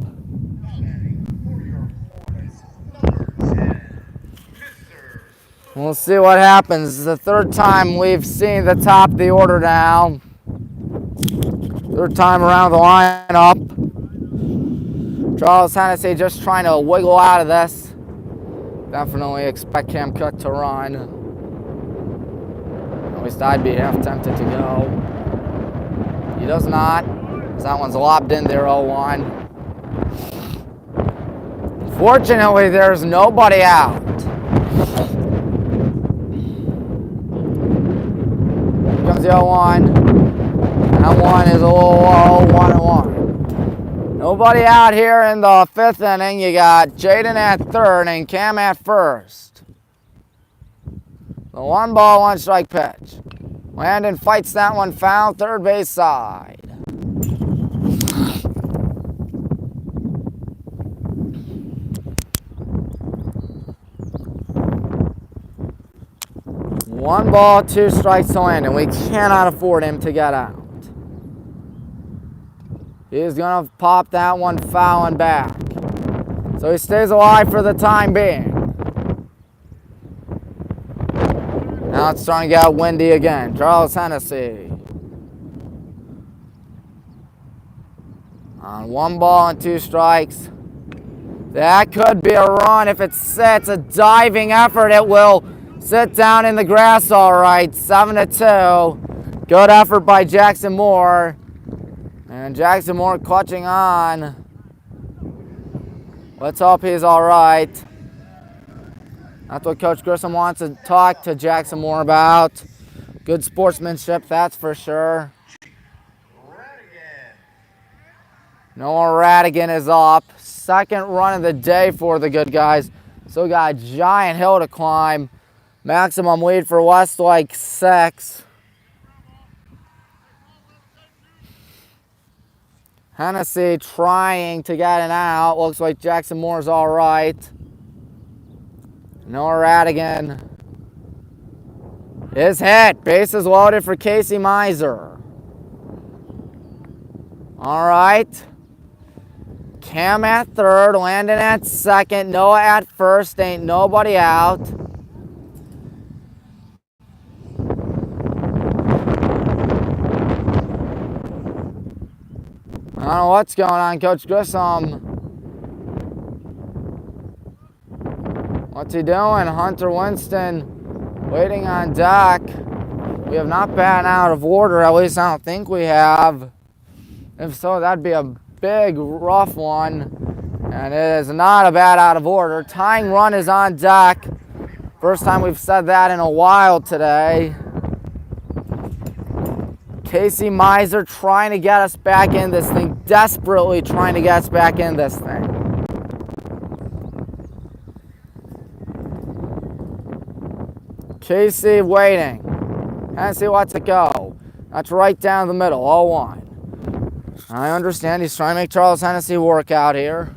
We'll see what happens. This is the 3rd time we've seen the top of the order now. 3rd time around the lineup. Charles Hennessy just trying to wiggle out of this. Definitely expect Cam Cook to run. At least I'd be half tempted to go. He does not. That one's lobbed in there, 0-1. Fortunately, there's nobody out. Here comes the 0-1. That one is a little low, 1-1. Nobody out here in the 5th inning. You got Jaden at 3rd and Cam at 1st. The 1-ball, 1-strike pitch. Landon fights that one foul, 3rd base side. One ball, 2 strikes to Landon. We cannot afford him to get out. He's going to pop that one foul and back. So he stays alive for the time being. Now it's starting to get windy again. Charles Hennessy. On 1 ball and 2 strikes. That could be a run if it sits. A diving effort. It will sit down in the grass all right. 7-2. Good effort by Jackson Moore. And Jackson Moore clutching on. Let's hope he's all right. That's what Coach Grissom wants to talk to Jackson Moore about. Good sportsmanship, that's for sure. Noah Radigan is up. 2nd run of the day for the good guys. Still got a giant hill to climb. Maximum lead for Westlake, 6. Hennessy trying to get an out. Looks like Jackson Moore's all right. Noah Radigan is hit. Bases loaded for Casey Miser. All right. Cam at 3rd, Landon at 2nd, Noah at 1st. Ain't nobody out. I don't know what's going on, Coach Grissom. What's he doing? Hunter Winston waiting on deck. We have not been out of order, at least I don't think we have. If so, that'd be a big, rough one. And it is not a bad out of order. Tying run is on deck. First time we've said that in a while today. Casey Miser trying to get us back in this thing. Desperately trying to get us back in this thing. Casey waiting. Hennessy lets it go. That's right down the middle, 0-1. I understand he's trying to make Charles Hennessy work out here.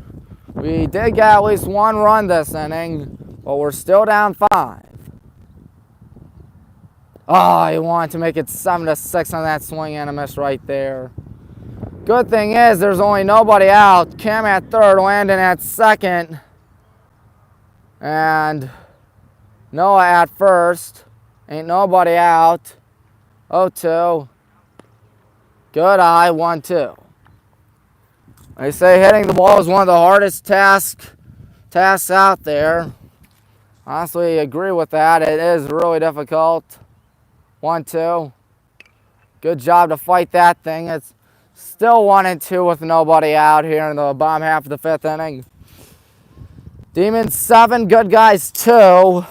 We did get at least 1 run this inning, but we're still down 5. Oh, he wanted to make it 7-6 on that swing and a miss right there. Good thing is there's only nobody out. Cam at 3rd, Landon at 2nd, and Noah at 1st. Ain't nobody out. 0-2. Good eye, 1-2. They say hitting the ball is one of the hardest tasks out there. Honestly, I agree with that. It is really difficult. 1-2. Good job to fight that thing. It's still 1-2 with nobody out here in the bottom half of the 5th inning. Demons 7, good guys 2.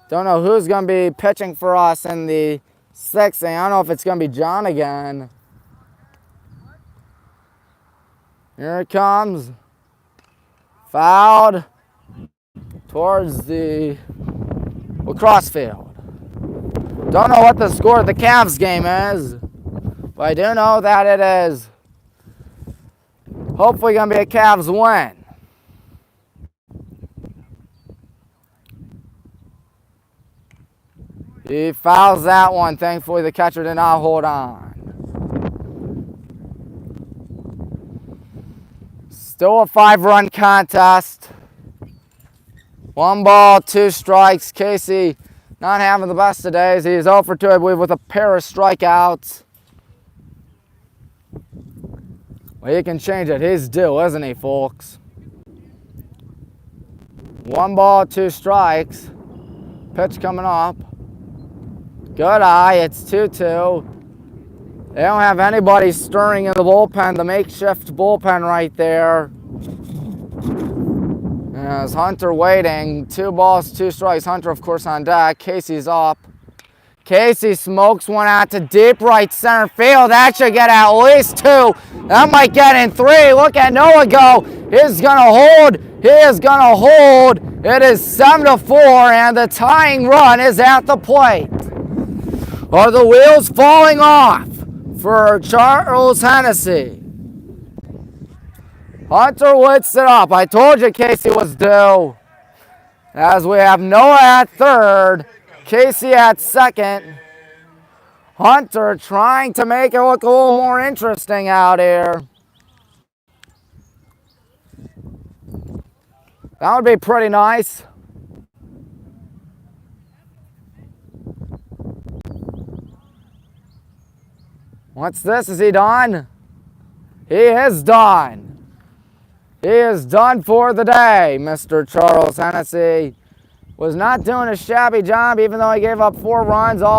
Don't know who's going to be pitching for us in the 6th inning. I don't know if it's going to be John again. Here it comes. Fouled towards the lacrosse field. Don't know what the score of the Cavs game is, but I do know that it is hopefully going to be a Cavs win. He fouls that one. Thankfully, the catcher did not hold on. Still a 5-run contest. 1 ball, 2 strikes. Casey not having the best of days. He's 0 for 2, I believe, with a pair of strikeouts. Well, he can change it. He's due, isn't he, folks? 1 ball, 2 strikes. Pitch coming up. Good eye. It's 2-2. They don't have anybody stirring in the bullpen, the makeshift bullpen right there. As Hunter waiting, 2 balls, 2 strikes. Hunter, of course, on deck. Casey's up. Casey smokes one out to deep right center field. That should get at least 2. That might get in 3. Look at Noah go. He's going to hold. He is going to hold. It is 7-4, and the tying run is at the plate. Are the wheels falling off for Charles Hennessy? Hunter whips it up. I told you Casey was due. As we have Noah at third, Casey at second. Hunter trying to make it look a little more interesting out here. That would be pretty nice. What's this? Is he done? He is done. He is done for the day, Mr. Charles Hennessy. Was not doing a shabby job, even though he gave up 4 runs. 3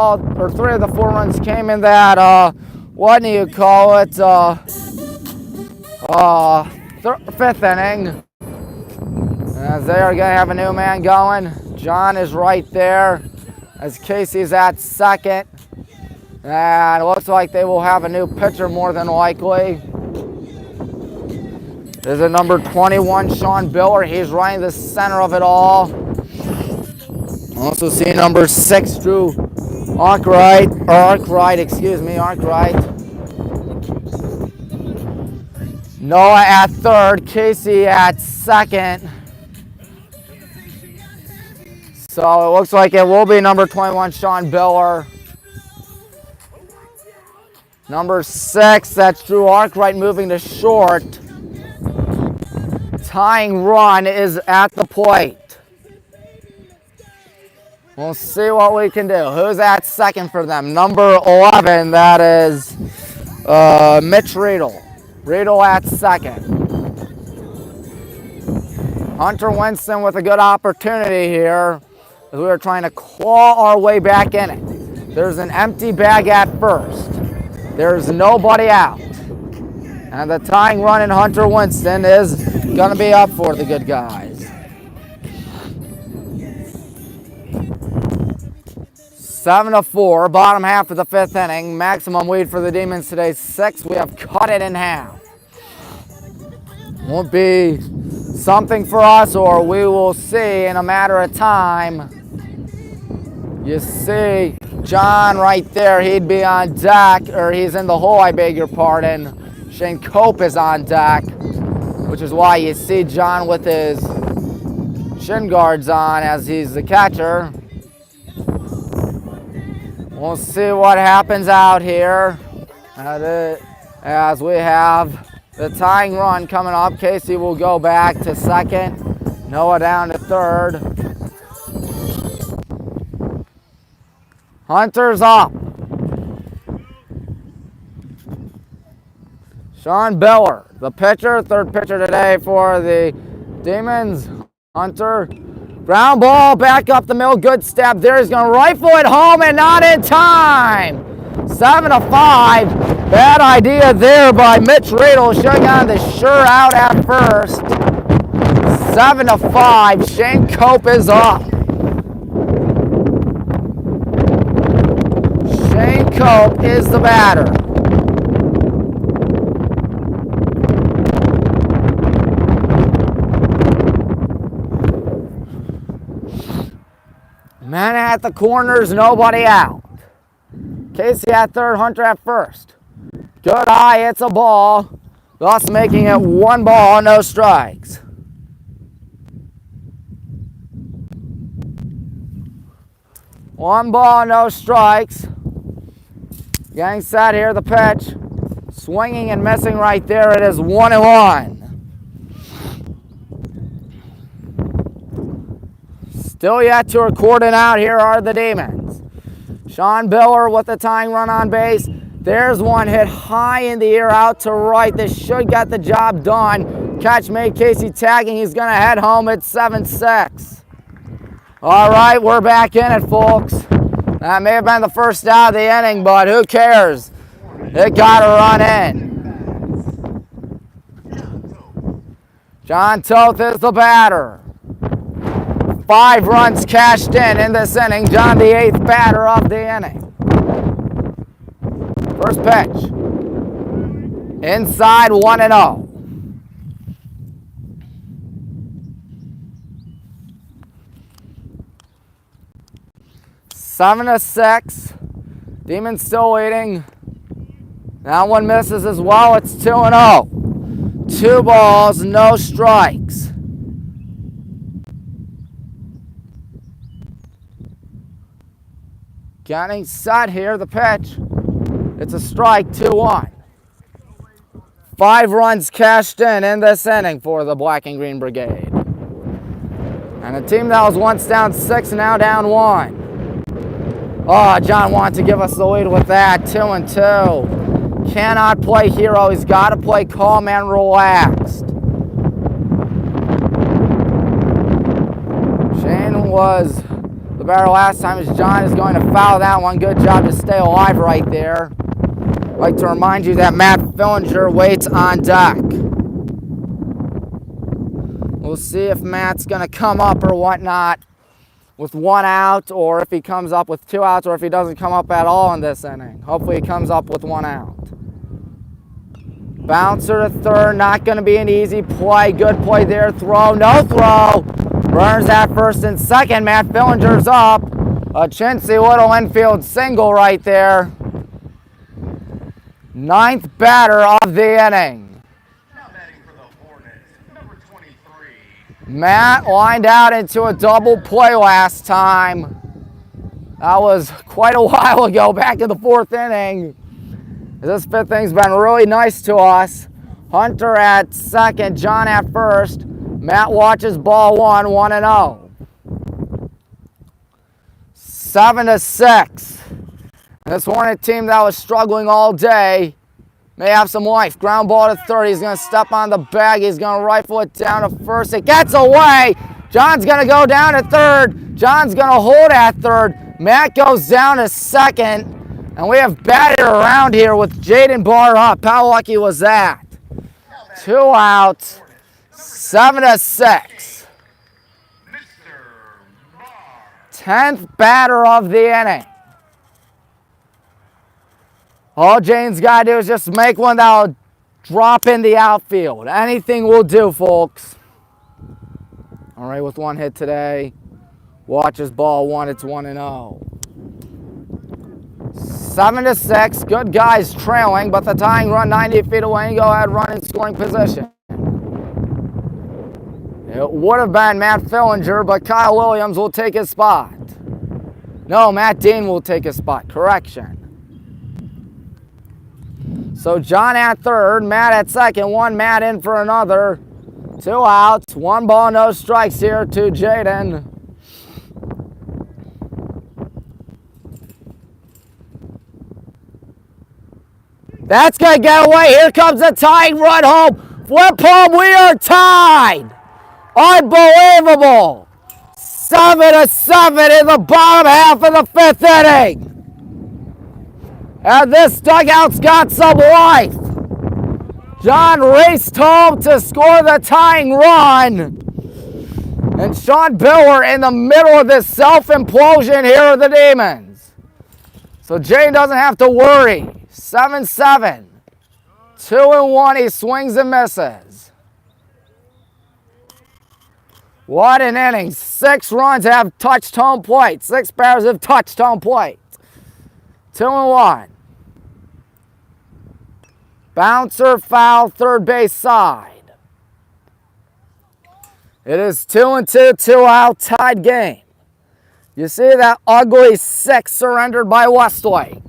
of the 4 runs came in that, what do you call it, 5th inning. As they are going to have a new man going. John is right there, as Casey's at second. And it looks like they will have a new pitcher more than likely. There's a number 21, Sean Biller. He's right in the center of it all. Also see number 6, Drew Arkwright. Noah at third, Casey at second. So it looks like it will be number 21, Sean Biller. Number 6, that's Drew Arkwright moving to short. Tying run is at the plate. We'll see what we can do. Who's at second for them? Number 11, that is Mitch Riedel. Riedel at second. Hunter Winston with a good opportunity here as we are trying to claw our way back in it. There's an empty bag at first. There's nobody out. And the tying run in Hunter Winston is going to be up for the good guys. 7-4, bottom half of the 5th inning. Maximum lead for the Demons today, 6. We have cut it in half. Won't be something for us, or we will see in a matter of time. You see John right there, he'd be on deck, or he's in the hole, I beg your pardon. Shane Cope is on deck, which is why you see John with his shin guards on as he's the catcher. We'll see what happens out here as we have the tying run coming up. Casey will go back to second. Noah down to third. Hunter's up. Sean Biller, the pitcher, third pitcher today for the Demons. Hunter, ground ball back up the middle, good step there. He's going to rifle it home and not in time. 7-5. Bad idea there by Mitch Riedel. Should have gotten the sure out at first. 7-5. Shane Cope is up. Shane Cope is the batter. Man at the corners, nobody out. Casey at third, Hunter at first. Good eye, it's a ball. Thus making it 1 ball, no strikes. One ball, no strikes. Getting set here, the pitch. Swinging and missing right there. It is 1-1. Still yet to record it out. Here are the Demons. Sean Biller with the tying run on base. There's one hit high in the air out to right. This should get the job done. catch made. Casey tagging. He's going to head home at 7-6. All right, we're back in it, folks. That may have been the first out of the inning, but who cares? It got to run in. John Toth is the batter. 5 runs cashed in this inning. John, the 8th batter of the inning. First pitch. Inside 1-0. Seven to 6. Demons still waiting. That one misses as well. It's 2-0. 2 balls, no strikes. Getting set here, the pitch. It's a strike, 2-1. 5 runs cashed in this inning for the Black and Green Brigade. And a team that was once down 6, now down 1. Oh, John wanted to give us the lead with that, 2-2. Cannot play hero, he's got to play calm and relaxed. Shane was the batter last time, as John is going to foul that one. Good job to stay alive right there. I'd like to remind you that Matt Fillinger waits on deck. We'll see if Matt's going to come up or whatnot with 1 out, or if he comes up with 2 outs, or if he doesn't come up at all in this inning. Hopefully he comes up with 1 out. Bouncer to third, not going to be an easy play. Good play there, throw, no throw. Burns at first and second. Matt Fillinger's up. A chintzy little infield single right there. 9th batter of the inning. Now batting for the Hornets, number 23. Matt lined out into a double play last time. That was quite a while ago, back in the 4th inning. This 5th inning's been really nice to us. Hunter at second, John at first. Matt watches ball 1, 1-0. 7-6. This Hornet team that was struggling all day may have some life. Ground ball to third. He's going to step on the bag. He's going to rifle it down to first. It gets away. John's going to go down to third. John's going to hold at third. Matt goes down to second. And we have batted around here with Jaden Barr up. How lucky was that? 2 outs. 7-6. 10th batter of the inning. All Jaden's got to do is just make one that'll drop in the outfield. Anything will do, folks. All right, with 1 hit today. Watches ball 1. It's 1-0. 7-6. Good guys trailing, but the tying run 90 feet away. Go ahead, run in scoring position. It would have been Matt Fillinger, but Kyle Williams will take his spot. No, Matt Dean will take his spot. Correction. So John at third, Matt at second. 1 Matt in for another. 2 outs. 1 ball, no strikes here to Jaden. That's going to get away. Here comes the tying run home. Flip home. We are tied. Unbelievable. 7-7 in the bottom half of the 5th inning. And this dugout's got some life. John raced home to score the tying run. And Sean Biller in the middle of this self-implosion here of the Demons. So Jay doesn't have to worry. 7-7. 2-1. He swings and misses. What an inning. 6 runs have touched home plate. 6 batters have touched home plate. 2-1. Bouncer foul, third base side. It is 2-2, 2 out, tied game. You see that ugly 6 surrendered by Westlake.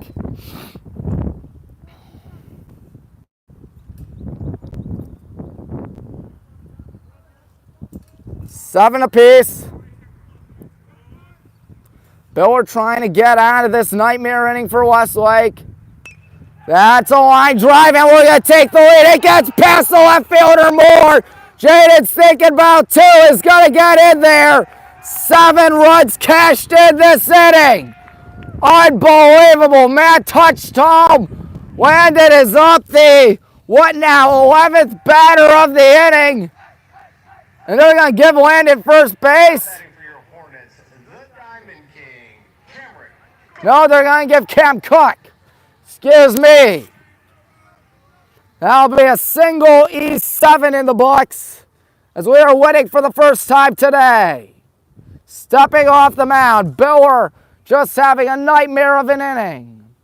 Seven apiece. Biller trying to get out of this nightmare inning for Westlake. That's a line drive, and we're going to take the lead. It gets past the left fielder Moore. Jaden's thinking about 2. Is going to get in there. 7 runs cashed in this inning. Unbelievable. Man touched home. Landon is up the, what now, 11th batter of the inning. And they're going to give Landon first base. Batting for your Hornets, the Diamond King, Cameron. No, they're going to give Cam Cook. Excuse me. That'll be a single E7 in the books as we are winning for the first time today. Stepping off the mound, Biller just having a nightmare of an inning.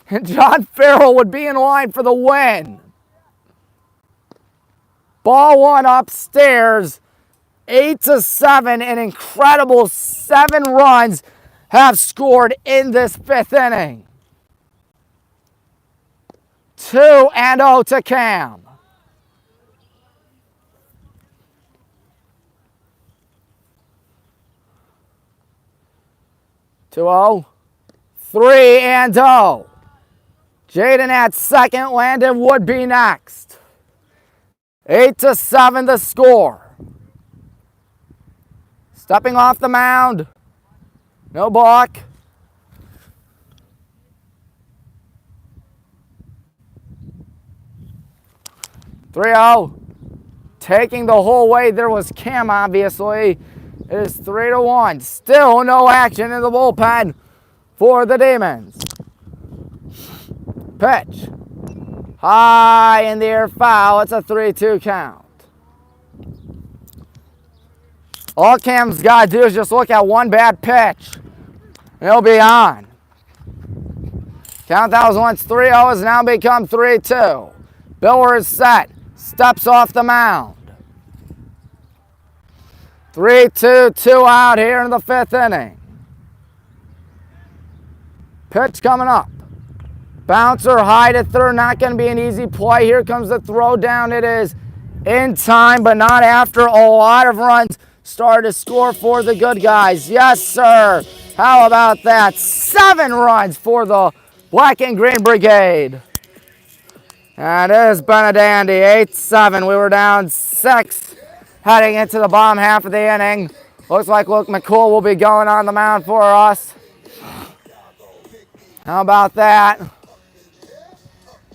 And John Farrell would be in line for the win. Ball 1 upstairs, 8-7, an incredible 7 runs have scored in this 5th inning. 2-0 to Cam. Two 0, 3-0. Jaden at second. Landon would be next. 8-7 the score. Stepping off the mound. No balk. 3-0. Taking the whole way. There was Cam, obviously. It is 3-1. Still no action in the bullpen for the Demons. Pitch. High in the air, foul. It's a 3-2 count. All Cam's got to do is just look at one bad pitch, and he'll be on. Count that was once 3-0, has now become 3-2. Biller is set. Steps off the mound. 3-2, 2 out here in the 5th inning. Pitch coming up. Bouncer high to third, not going to be an easy play. Here comes the throw down. It is in time, but not after a lot of runs started to score for the good guys. Yes, sir. How about that? 7 runs for the Black and Green Brigade. And it has been a dandy. 8-7. We were down 6 heading into the bottom half of the inning. Looks like Luke McCool will be going on the mound for us. How about that?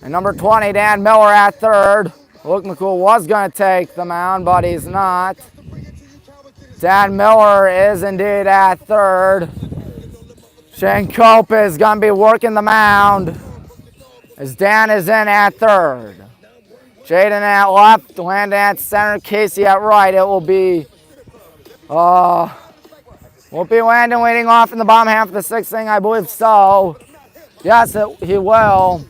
And number 20, Dan Miller at third. Luke McCool was going to take the mound, but he's not. Dan Miller is indeed at third. Shane Cope is going to be working the mound as Dan is in at third. Jaden at left, Landon at center, Casey at right. It will be Landon leading off in the bottom half of the 6th inning, I believe so. Yes, he will.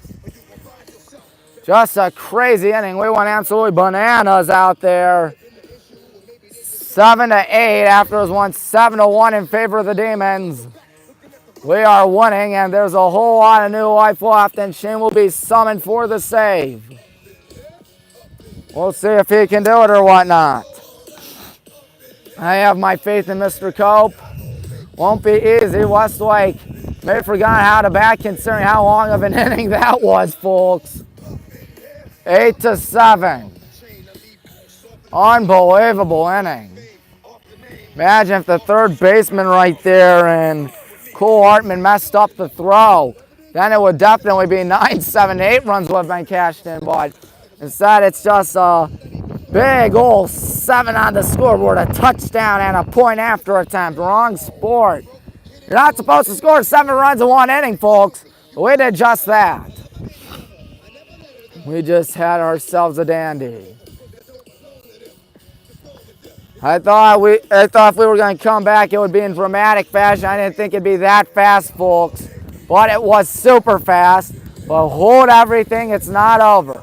Just a crazy inning. We went absolutely bananas out there. 7-8 after it was won 7-1 in favor of the Demons. We are winning, and there's a whole lot of new life left, and Shane will be summoned for the save. We'll see if he can do it or whatnot. I have my faith in Mr. Cope. Won't be easy. Westlake may have forgotten how to bat considering how long of an inning that was, folks. 8-7. Unbelievable inning. Imagine if the third baseman right there and Cole Hartman messed up the throw. Then it would definitely be 9, 7, 8 runs would have been cashed in, but instead it's just a big old 7 on the scoreboard, a touchdown and a point after attempt. Wrong sport. You're not supposed to score 7 runs in one inning, folks, but we did just that. We just had ourselves a dandy. I thought if we were going to come back, it would be in dramatic fashion. I didn't think it'd be that fast, folks. But it was super fast. But hold everything, it's not over.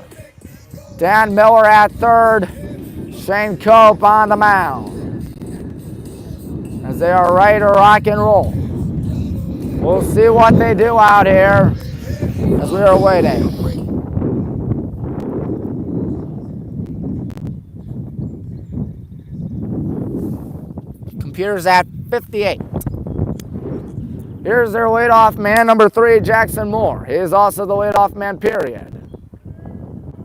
Dan Miller at third. Shane Cope on the mound. As they are ready to rock and roll. We'll see what they do out here as we are waiting. Computer's at 58. Here's their leadoff man, number 3, Jackson Moore. He is also the leadoff man, period.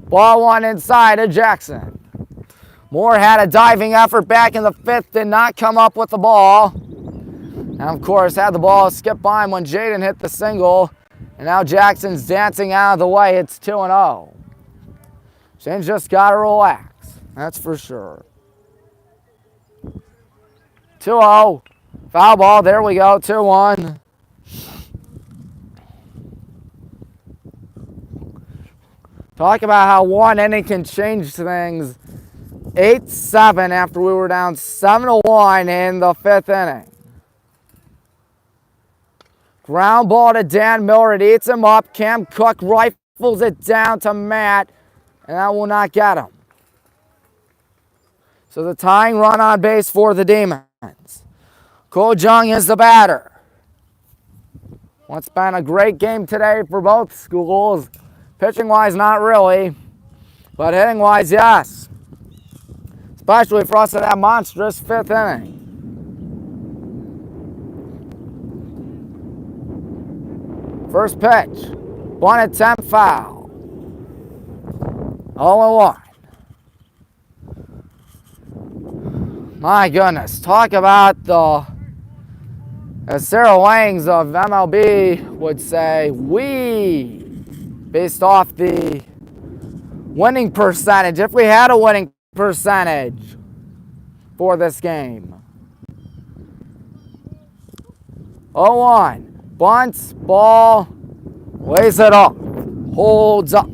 Ball 1 inside of Jackson. Moore had a diving effort back in the 5th, did not come up with the ball. And of course, had the ball skip by him when Jaden hit the single. And now Jackson's dancing out of the way. It's 2-0. Shane's just got to relax. That's for sure. 2-0. Foul ball. There we go. 2-1. Talk about how one inning can change things. 8-7 after we were down 7-1 in the 5th inning. Ground ball to Dan Miller. It eats him up. Cam Cook rifles it down to Matt, and that will not get him. So the tying run on base for the Demons. Ko Jung is the batter. What's been a great game today for both schools. Pitching-wise, not really, but hitting-wise, yes. Especially for us in that monstrous 5th inning. First pitch, one attempt foul. 0-1. My goodness, talk about the, as Sarah Langs of MLB would say, based off the winning percentage, if we had a winning percentage for this game. 0-1. Bunts, ball, lays it up, holds up.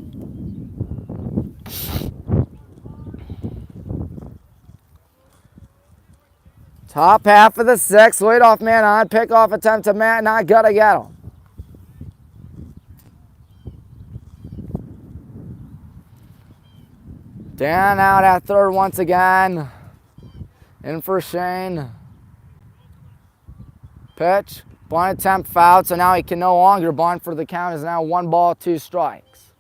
Top half of the 6th, leadoff man on, pickoff attempt to Matt, not gonna get him. Dan out at 3rd once again. In for Shane. Pitch. Bunt attempt fouled, so now he can no longer bunt for the count. Is now 1 ball, 2 strikes.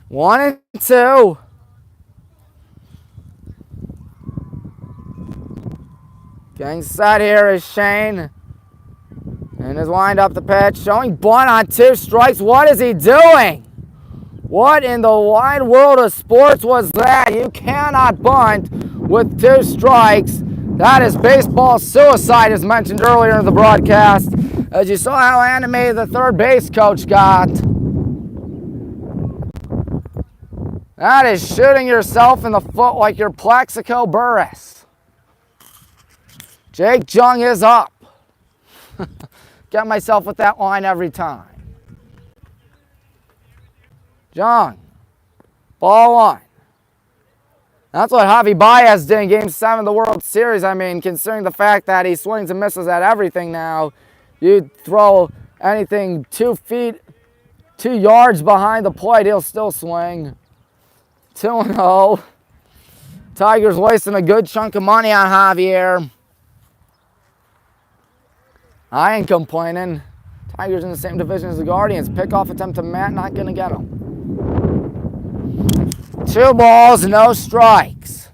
One and 2. Getting set here is Shane. And has lined up the pitch, showing bunt on 2 strikes. What is he doing? What in the wide world of sports was that? You cannot bunt with 2 strikes. That is baseball suicide, as mentioned earlier in the broadcast. As you saw how animated the third base coach got. That is shooting yourself in the foot like you're Plaxico Burress. Jake Jung is up. Get myself with that line every time. Jung, ball 1. That's what Javi Baez did in Game 7 of the World Series. I mean, considering the fact that he swings and misses at everything now, you throw anything 2 feet, 2 yards behind the plate, he'll still swing. 2-0. Tigers wasting a good chunk of money on Javier. I ain't complaining. Tigers in the same division as the Guardians. Pickoff attempt to Matt, not going to get him. 2 balls, no strikes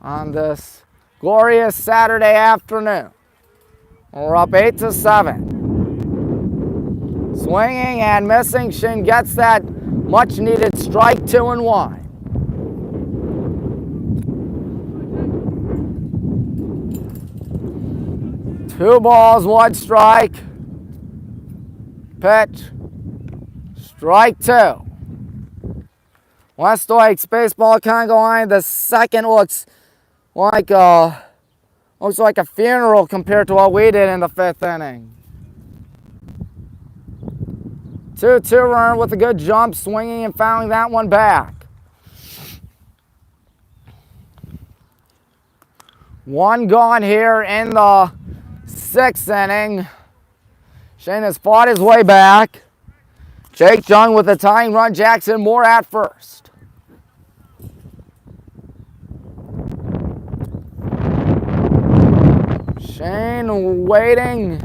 on this glorious Saturday afternoon. We're up 8-7. Swinging and missing. Shin gets that much-needed strike. 2-1. Two balls, 1 strike. Pitch. Strike 2. Westlake's baseball Congo line. The second looks like a funeral compared to what we did in the 5th inning. 2-2 runner with a good jump, swinging and fouling that one back. 1 gone here in the 6th inning. Shane has fought his way back. Jake Jung with a tying run. Jackson Moore at first. Shane waiting.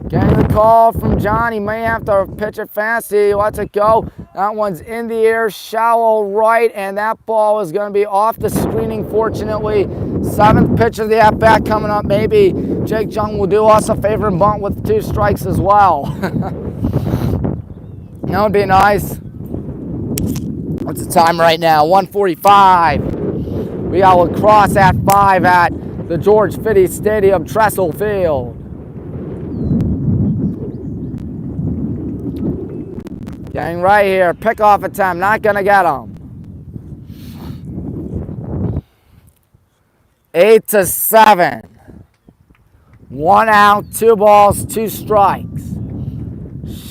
Getting the call from John. He may have to pitch it fast. He lets it go. That one's in the air, shallow right, and that ball is going to be off the screening, fortunately. 7th pitch of the at-bat coming up. Maybe Jake Jung will do us a favor and bunt with 2 strikes as well. That would be nice. What's the time right now? 1:45. We got lacrosse at 5 at the George Fitty Stadium, Trestle Field. Getting right here, pickoff attempt, not gonna get him. 8-7. 1 out, 2 balls, 2 strikes.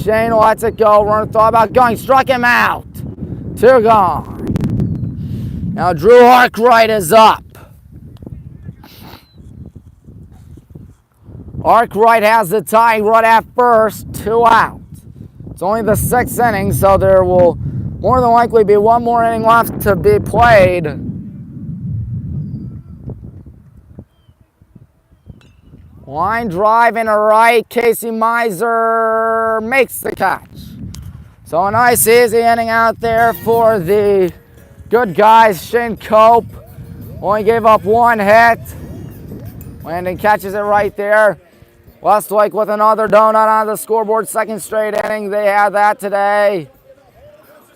Shane lets it go. Runner thought about going, struck him out. 2 gone. Now Drew Arkwright is up. Arkwright has the tying run at first, 2 out. It's only the 6th inning, so there will more than likely be 1 more inning left to be played. Line drive in a right. Casey Miser makes the catch. So a nice easy inning out there for the good guys. Shane Cope only gave up 1 hit. Landon catches it right there. Westlake with another donut on the scoreboard. 2nd straight inning. They had that today.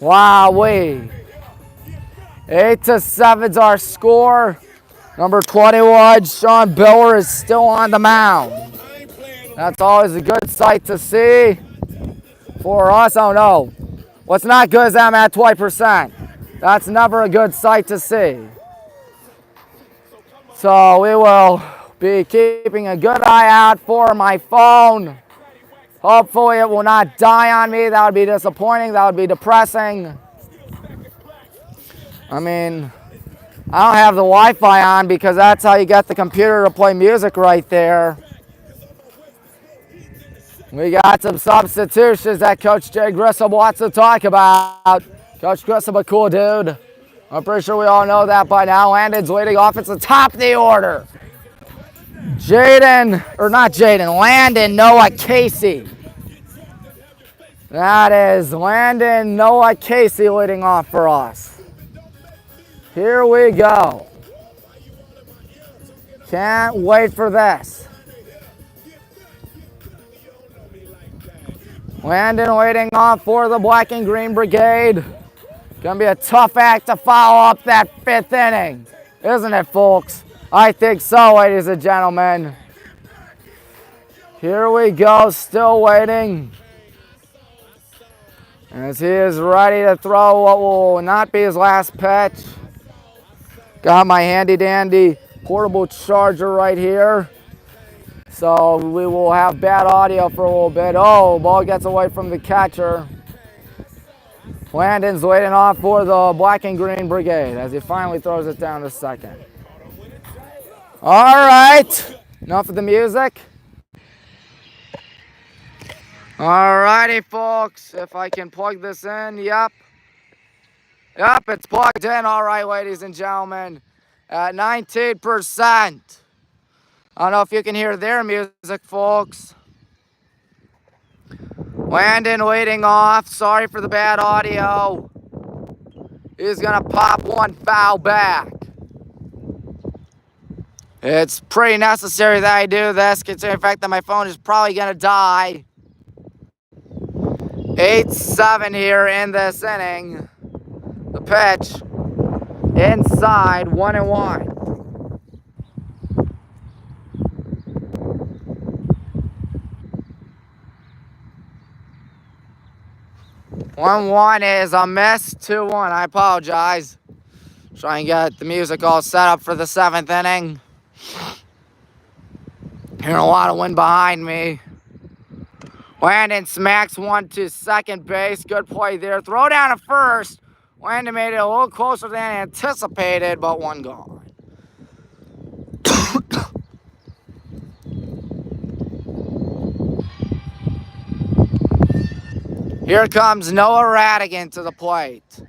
Wowee. 8-7's our score. Number 21, Sean Biller, is still on the mound. That's always a good sight to see for us. Oh no. What's not good is I'm at 20%. That's never a good sight to see. So we will be keeping a good eye out for my phone. Hopefully it will not die on me. That would be disappointing. That would be depressing. I mean, I don't have the Wi-Fi on because that's how you get the computer to play music right there. We got some substitutions that Coach Jay Grissom wants to talk about. Coach Grissom, a cool dude. I'm pretty sure we all know that by now. Landon's leading off. It's the top of the order. Landon Noah Casey. That is Landon Noah Casey leading off for us. Here we go. Can't wait for this. Landon leading off for the Black and Green Brigade. Gonna be a tough act to follow up that 5th inning. Isn't it, folks? I think so, ladies and gentlemen. Here we go, still waiting. As he is ready to throw what will not be his last pitch. Got my handy dandy portable charger right here. So we will have bad audio for a little bit. Oh, ball gets away from the catcher. Landon's waiting off for the Black and Green Brigade as he finally throws it down to 2nd. All right, enough of the music. All righty, folks, if I can plug this in, yep, it's plugged in. All right, ladies and gentlemen, at 19%. I don't know if you can hear their music, folks. Landon leading off. Sorry for the bad audio. He's going to pop 1 foul back. It's pretty necessary that I do this, considering the fact that my phone is probably going to die. 8-7 here in this inning. The pitch inside, 1-1. 1-1 is a miss. 2-1. I apologize. Try and get the music all set up for the 7th inning. Hearing a lot of wind behind me. Landon smacks 1 to 2nd base. Good play there. Throw down to 1st. Landon made it a little closer than anticipated, but 1 gone. Here comes Noah Radigan to the plate.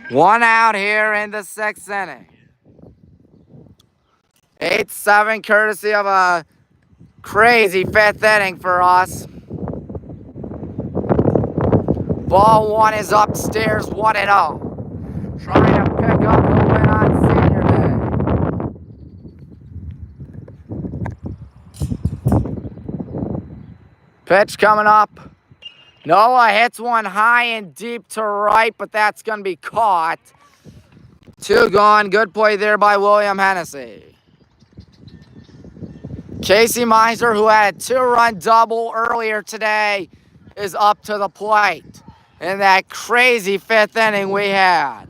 1 out here in the 6th inning. 8-7, courtesy of a crazy 5th inning for us. Ball one is upstairs, 1-0. Trying to pick up the win on senior day. Pitch coming up. Noah hits one high and deep to right, but that's going to be caught. 2 gone. Good play there by William Hennessy. Casey Miser, who had a 2-run double earlier today, is up to the plate in that crazy 5th inning we had.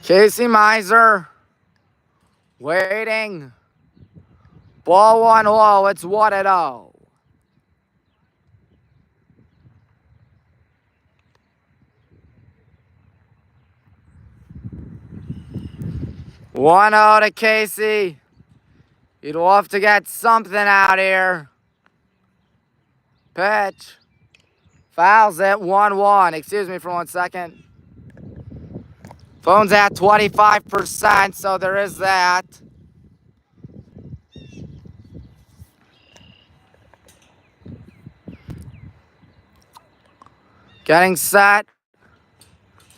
Casey Miser waiting. Ball one low. It's 1-0. 1-0 to Casey. You'd love to get something out here. Pitch. Fouls it. 1-1. Excuse me for 1 second. Phone's at 25%, so there is that. Getting set.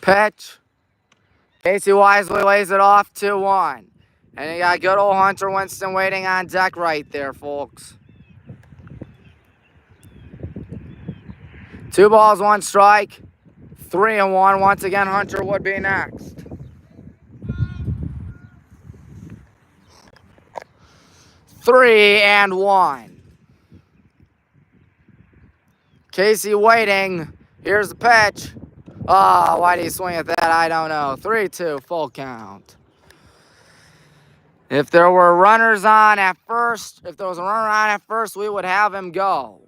Pitch. Casey wisely lays it off 2-1. And you got good old Hunter Winston waiting on deck right there, folks. 2 balls, 1 strike. 3-1. Once again, Hunter would be next. Three and 1. Casey waiting. Here's the pitch. Oh, why do you swing at that? I don't know. 3-2, full count. If there were runners on at first, if there was a runner on at first, we would have him go.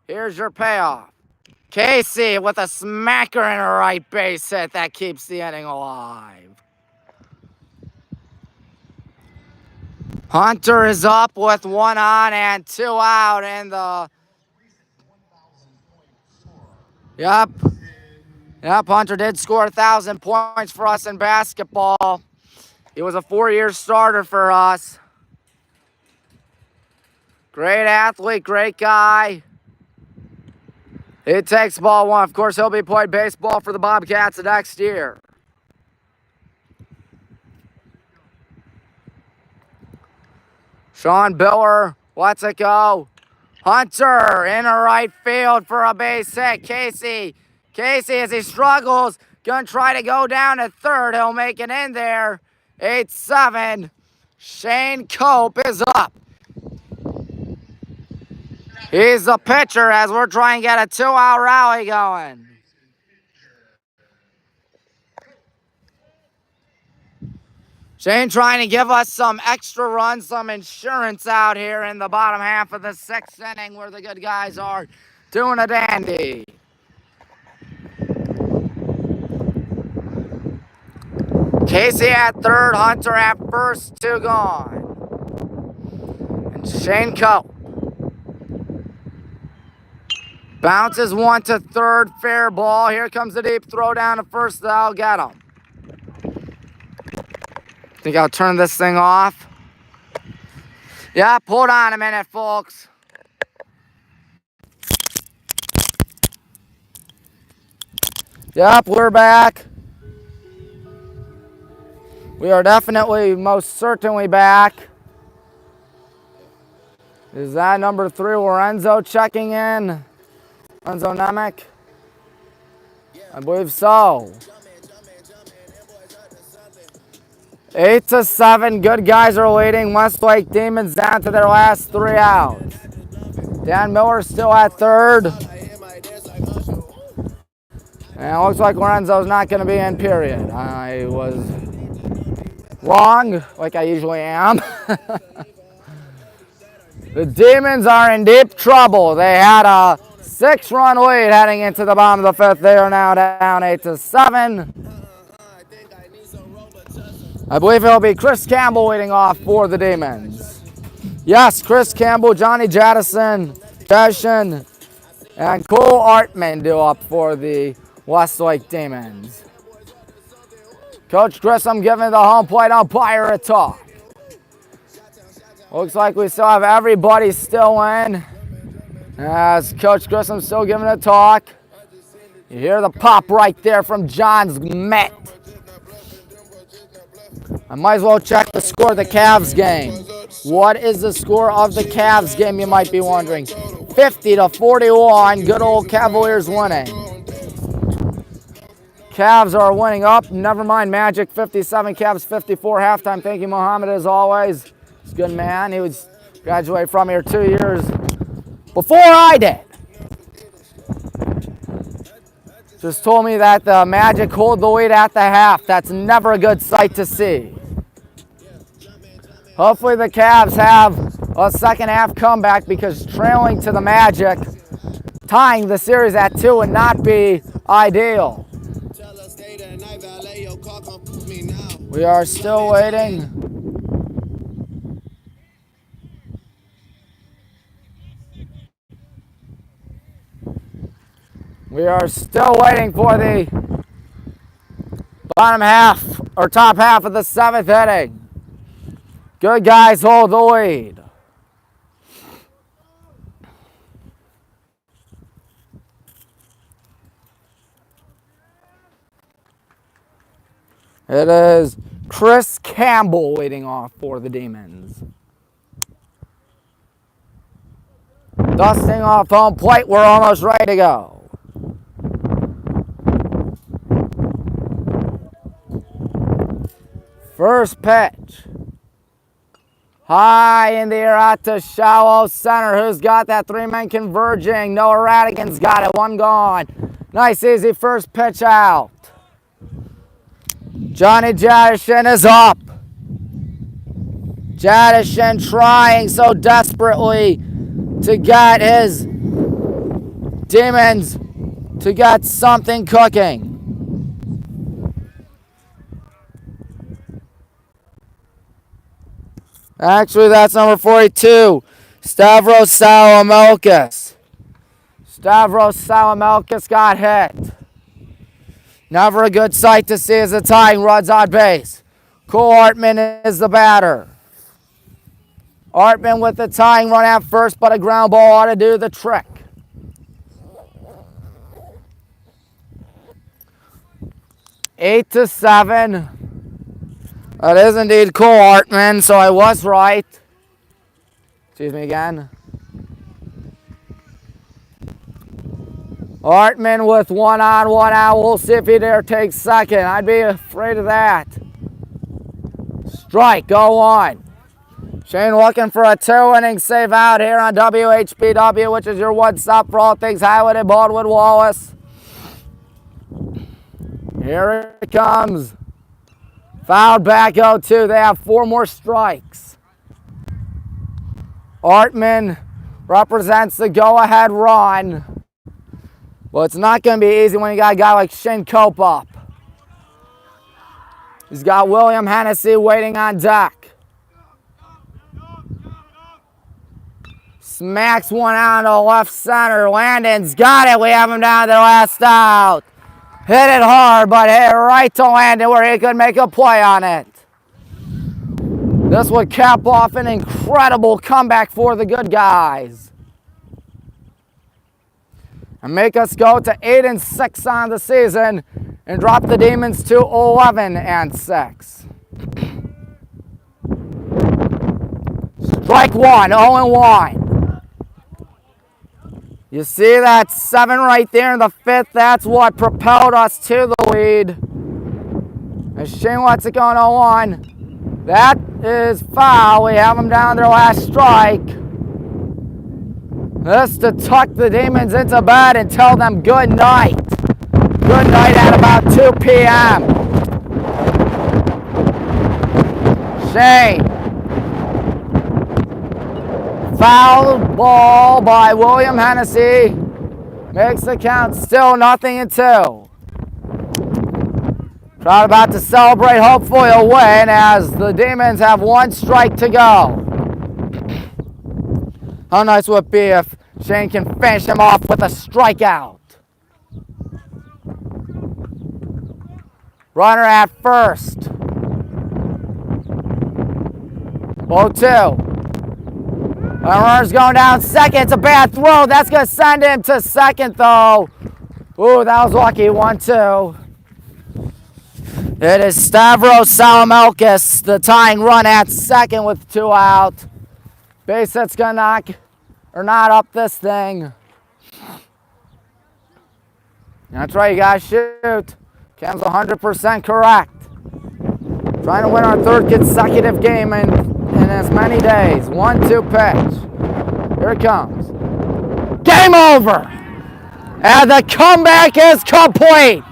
Here's your payoff. Casey with a smacker and a right base hit that keeps the inning alive. Hunter is up with 1 on and 2 out in the... Yep, Hunter did score 1,000 points for us in basketball. He was a 4-year starter for us. Great athlete, great guy. He takes ball 1. Of course, he'll be playing baseball for the Bobcats next year. Sean Biller lets it go. Hunter in the right field for a base hit. Casey, as he struggles, gonna try to go down to third. He'll make it in there. 8-7. Shane Cope is up. He's the pitcher as we're trying to get a 2-out rally going. Shane trying to give us some extra runs, some insurance out here in the bottom half of the 6th inning where the good guys are doing a dandy. Casey at third, Hunter at first, 2 gone. And Shane Cope bounces 1 to third, fair ball. Here comes the deep throw down to first, that'll get him. Think I'll turn this thing off. Yeah, hold on a minute, folks. Yep, we're back. We are definitely, most certainly back. Is that number 3, Lorenzo checking in? Lorenzo Nemec? I believe so. 8-7, good guys are leading. Westlake Demons down to their last 3 outs. Dan Miller still at third. And it looks like Lorenzo's not going to be in, period. I was wrong, like I usually am. The Demons are in deep trouble. They had a 6-run lead heading into the bottom of the 5th. They are now down 8-7. I believe it'll be Chris Campbell leading off for the Demons. Yes, Chris Campbell, Johnny Jettison, Deshin, and Cole Artman do up for the Westlake Demons. Coach Grissom giving the home plate umpire a talk. Looks like we still have everybody still in. As Coach Grissom still giving a talk. You hear the pop right there from John's mitt. I might as well check the score of the Cavs game. What is the score of the Cavs game, you might be wondering. 50-41, good old Cavaliers winning. Cavs are winning up. Never mind Magic 57, Cavs 54 halftime. Thank you, Mohammed, as always. He's a good man. He was graduated from here 2 years before I did. Just told me that the Magic hold the lead at the half. That's never a good sight to see. Hopefully the Cavs have a second half comeback because trailing to the Magic, tying the series at 2 would not be ideal. We are still waiting. We are still waiting for the bottom half or top half of the 7th inning. Good guys hold the lead. It is Chris Campbell leading off for the Demons. Dusting off home plate, we're almost ready to go. First pitch. High in the air out to shallow center. Who's got that? 3-man converging. Noah Radigan's got it. One gone. Nice, easy first pitch out. Johnny Jadishin is up. Jadishin trying so desperately to get his Demons to get something cooking. Actually, that's number 42, Stavros Salamelkis. Stavros Salamelkis got hit. Never a good sight to see as the tying runs on base. Cole Hartman is the batter. Hartman with the tying run at first, but a ground ball ought to do the trick. Eight to 7. That is indeed Cole Hartman, so I was right. Excuse me again. Hartman with 1 on, 1 out. We'll see if he dare take second. I'd be afraid of that. Strike, go on. Shane looking for a 2-inning save out here on WHBW, which is your one stop for all things Highland and Baldwin Wallace. Here it comes. Fouled back 0-2. They have 4 more strikes. Hartman represents the go-ahead run. Well, it's not going to be easy when you got a guy like Shane Cope up. He's got William Hennessy waiting on deck. Smacks one out to left center. Landon's got it. We have him down to the last out. Hit it hard, but hit right to Landon where he could make a play on it. This would cap off an incredible comeback for the good guys. And make us go to 8-6 on the season and drop the Demons to 11-6. Strike one, 0-1. You see that 7 right there in the 5th? That's what propelled us to the lead. As Shane lets it go on 0-1. That is foul. We have them down their last strike. This to tuck the Demons into bed and tell them good night. Good night at about 2 p.m. Shane. Foul ball by William Hennessy. Makes the count still 0-2. Crowd about to celebrate, hopefully a win, as the Demons have 1 strike to go. How nice would it be if Shane can finish him off with a strikeout? Runner at first. 0-2. Runner's going down second. It's a bad throw. That's going to send him to second, though. Ooh, that was lucky. 1-2. It is Stavros Salamelkis, the tying run at second with 2 out. Base hit's going to knock or not up this thing. That's right, you got to shoot. Cam's 100% correct. Trying to win our 3rd consecutive game in as many days. 1-2 pitch. Here it comes. Game over. And the comeback is complete.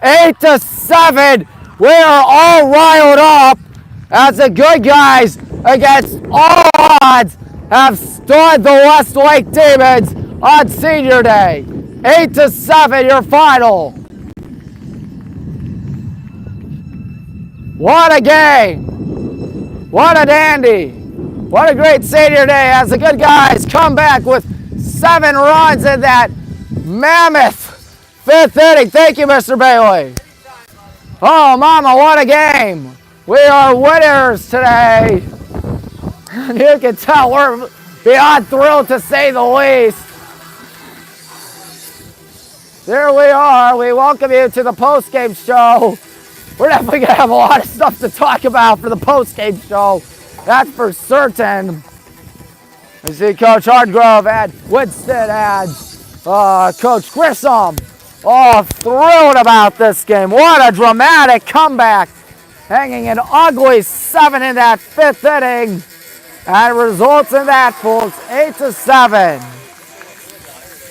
8-7. We are all riled up as the good guys against all odds have stood the Westlake Demons on Senior Day. 8-7, your final. What a game. What a dandy. What a great Senior Day as the good guys come back with 7 runs in that mammoth 5th inning. Thank you, Mr. Bailey. Oh, mama, what a game. We are winners today. And you can tell we're beyond thrilled, to say the least. There we are. We welcome you to the post-game show. We're definitely going to have a lot of stuff to talk about for the post-game show. That's for certain. You see Coach Hardgrove and Winston and Coach Grissom. Oh, thrilled about this game. What a dramatic comeback. Hanging an ugly 7 in that 5th inning. And it results in that, folks, 8-7.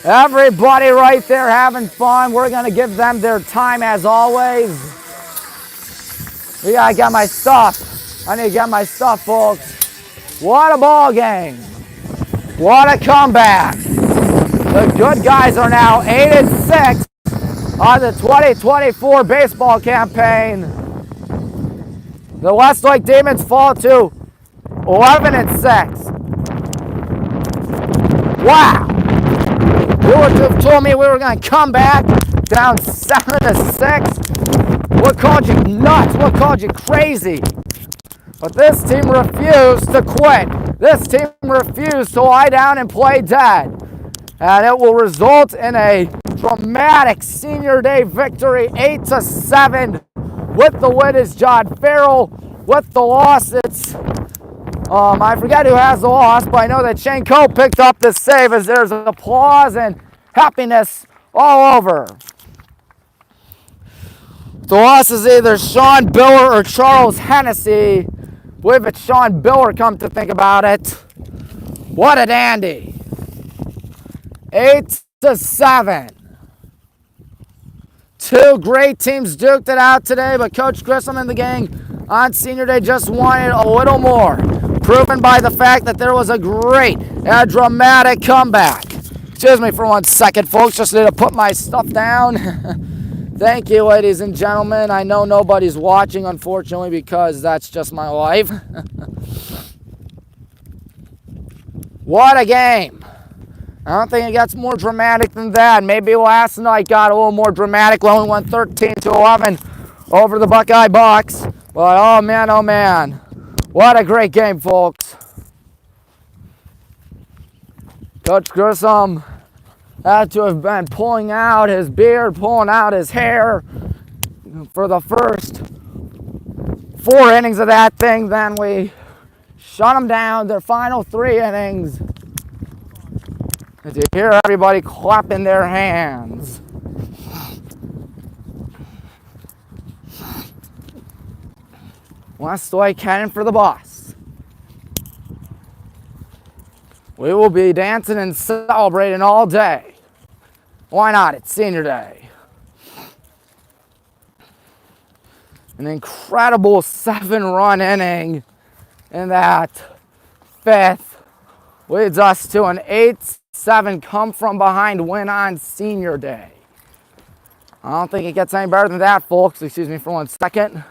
Everybody right there having fun. We're going to give them their time as always. We got to get my stuff. I need to get my stuff, folks. What a ball game. What a comeback. The good guys are now 8-6 on the 2024 baseball campaign. The Westlake Demons fall to 11-6. Wow. You would have told me we were going to come back down 7-6. What called you nuts? What called you crazy? But this team refused to quit. This team refused to lie down and play dead. And it will result in a dramatic Senior Day victory, 8-7. With the win is John Farrell. With the loss, it's I forget who has the loss, but I know that Shane Coe picked up the save as there's applause and happiness all over. The loss is either Sean Biller or Charles Hennessy. I believe it's Sean Biller, come to think about it. What a dandy. 8-7. 2 great teams duked it out today, but Coach Grissom and the gang on Senior Day just wanted a little more. Proven by the fact that there was a great and dramatic comeback. Excuse me for 1 second, folks. Just need to put my stuff down. Thank you, ladies and gentlemen. I know nobody's watching, unfortunately, because that's just my life. What a game. I don't think it gets more dramatic than that. Maybe last night got a little more dramatic. We only won 13-11 over the Buckeye Bucks. But oh man, what a great game, folks. Coach Grissom had to have been pulling out his beard, pulling out his hair for the first 4 innings of that thing. Then we shut them down. Their final 3 innings. As you hear everybody clapping their hands. Westlake heading for the bus. We will be dancing and celebrating all day. Why not? It's Senior Day. An incredible 7-run inning in that 5th leads us to an 8-7 come from behind win on Senior Day. I don't think it gets any better than that, folks. Excuse me for 1 second.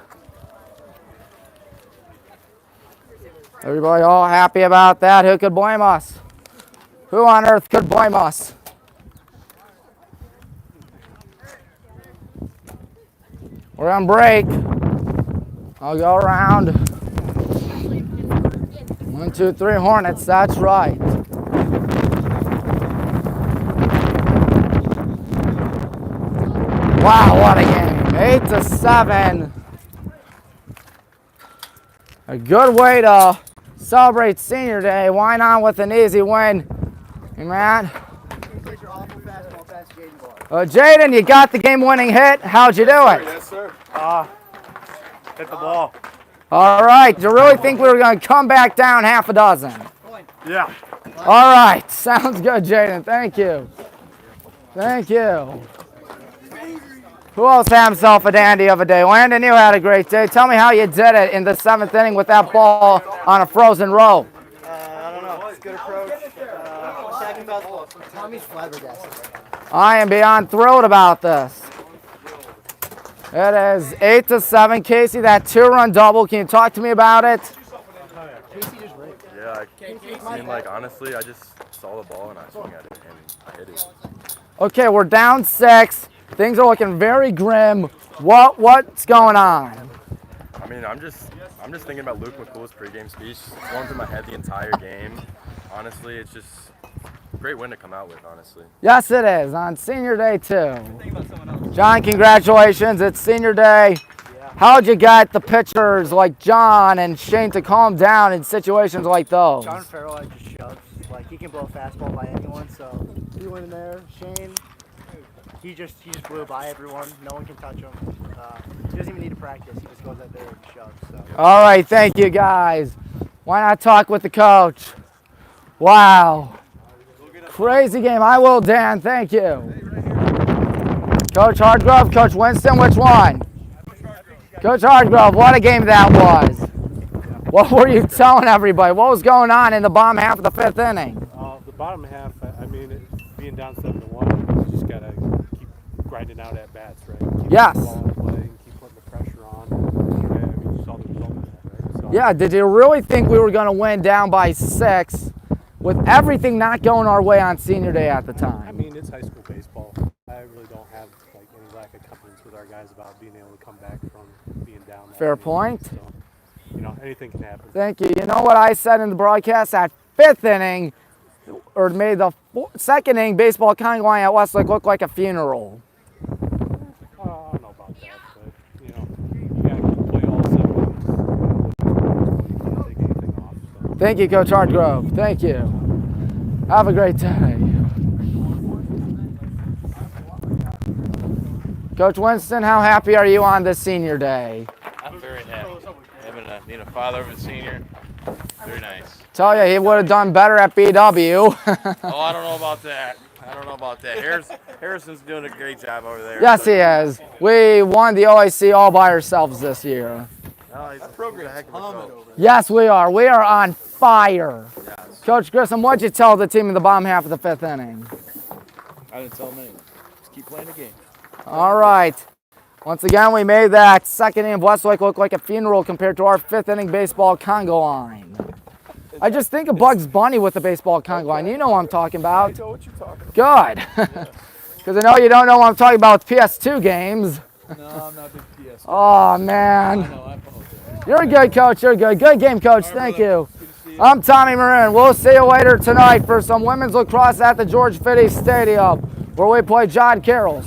Everybody all happy about that? Who could blame us? Who on earth could blame us? We're on break. I'll go around. 1, 2, 3 Hornets, that's right. Wow, what a game. 8-7. A good way to celebrate senior day. Why not with an easy win? Hey, Matt. Jaden, you got the game-winning hit. How'd you do it? Yes, sir. Hit the ball. All right. Do you really think we were going to come back down half a dozen? Yeah. All right. Sounds good, Jaden. Thank you. Thank you. Who else had himself a dandy of a day? Landon, you had a great day. Tell me how you did it in the 7th inning with that ball on a frozen rope. I don't know. It's a good approach. Attacking fastball. Tommy's flabbergasted. I am beyond thrilled about this. It is 8-7. Casey, that 2-run double. Can you talk to me about it? Yeah, I mean, like, honestly, I just saw the ball and I swung at it and I hit it. Okay, we're down 6. Things are looking very grim. What's going on? I mean, I'm just thinking about Luke McCool's pregame speech. It's going through my head the entire game. Honestly, it's just a great win to come out with, honestly. Yes, it is. On senior day, too. John, congratulations. It's senior day. How'd you get the pitchers like John and Shane to calm down in situations like those? John Farrell, I just shoves. Like, he can blow a fastball by anyone, so he went in there. Shane, he just blew by everyone. No one can touch him. He doesn't even need to practice. He just goes out there and shoves. So. All right, thank you, guys. Why not talk with the coach? Wow. Crazy game. I will, Dan. Thank you. Coach Hardgrove, Coach Winston, which one? Coach Hardgrove, what a game that was. What were you telling everybody? What was going on in the bottom half of the 5th inning? The bottom half, I mean, being down 7-1, you just got to keep grinding out at bats, right? Keep Yes. the ball in play and keep putting the pressure on. I mean, you saw the result of that, right? So, Yeah, did you really think we were going to win down by 6 with everything not going our way on senior day at the I time? mean, it's high school baseball. I really don't have like any lack of confidence with our guys about being able to come back from being down. that Fair many point. innings. So, you know, anything can happen. Thank you. You know what I said in the broadcast? That 5th inning, or made the 2nd inning, baseball Congo line at Westlake look like a funeral. I don't know about that, but you know, you got to play all 7 innings. Can't take anything off. So. Thank you, Coach Hardgrove. Thank you. Have a great day. Coach Winston, how happy are you on this senior day? I'm very happy. Being a father of a senior, very nice. Tell you, he would have done better at BW. Oh, I don't know about that. I don't know about that. Harrison's doing a great job over there. Yes, he is. We won the OAC all by ourselves this year. Oh, he's a heck of a coach. Yes, we are. We are on fire. Yes. Coach Grissom, what'd you tell the team in the bottom half of the 5th inning? I didn't tell him anything. Just keep playing the game. All right. Once again, we made that 2nd inning of Westlake look like a funeral compared to our 5th inning baseball Congo line. I just think of Bugs Bunny with the baseball Congo line. You know what I'm talking about. I know what you're talking about. Good. Because I know you don't know what I'm talking about with PS2 games. No, I'm not a big PS. Oh, man. I know, I apologize. You're a good coach. You're good. Good game, coach. Thank you. I'm Tommy Maroon. We'll see you later tonight for some women's lacrosse at the George Fitty Stadium where we play John Carroll.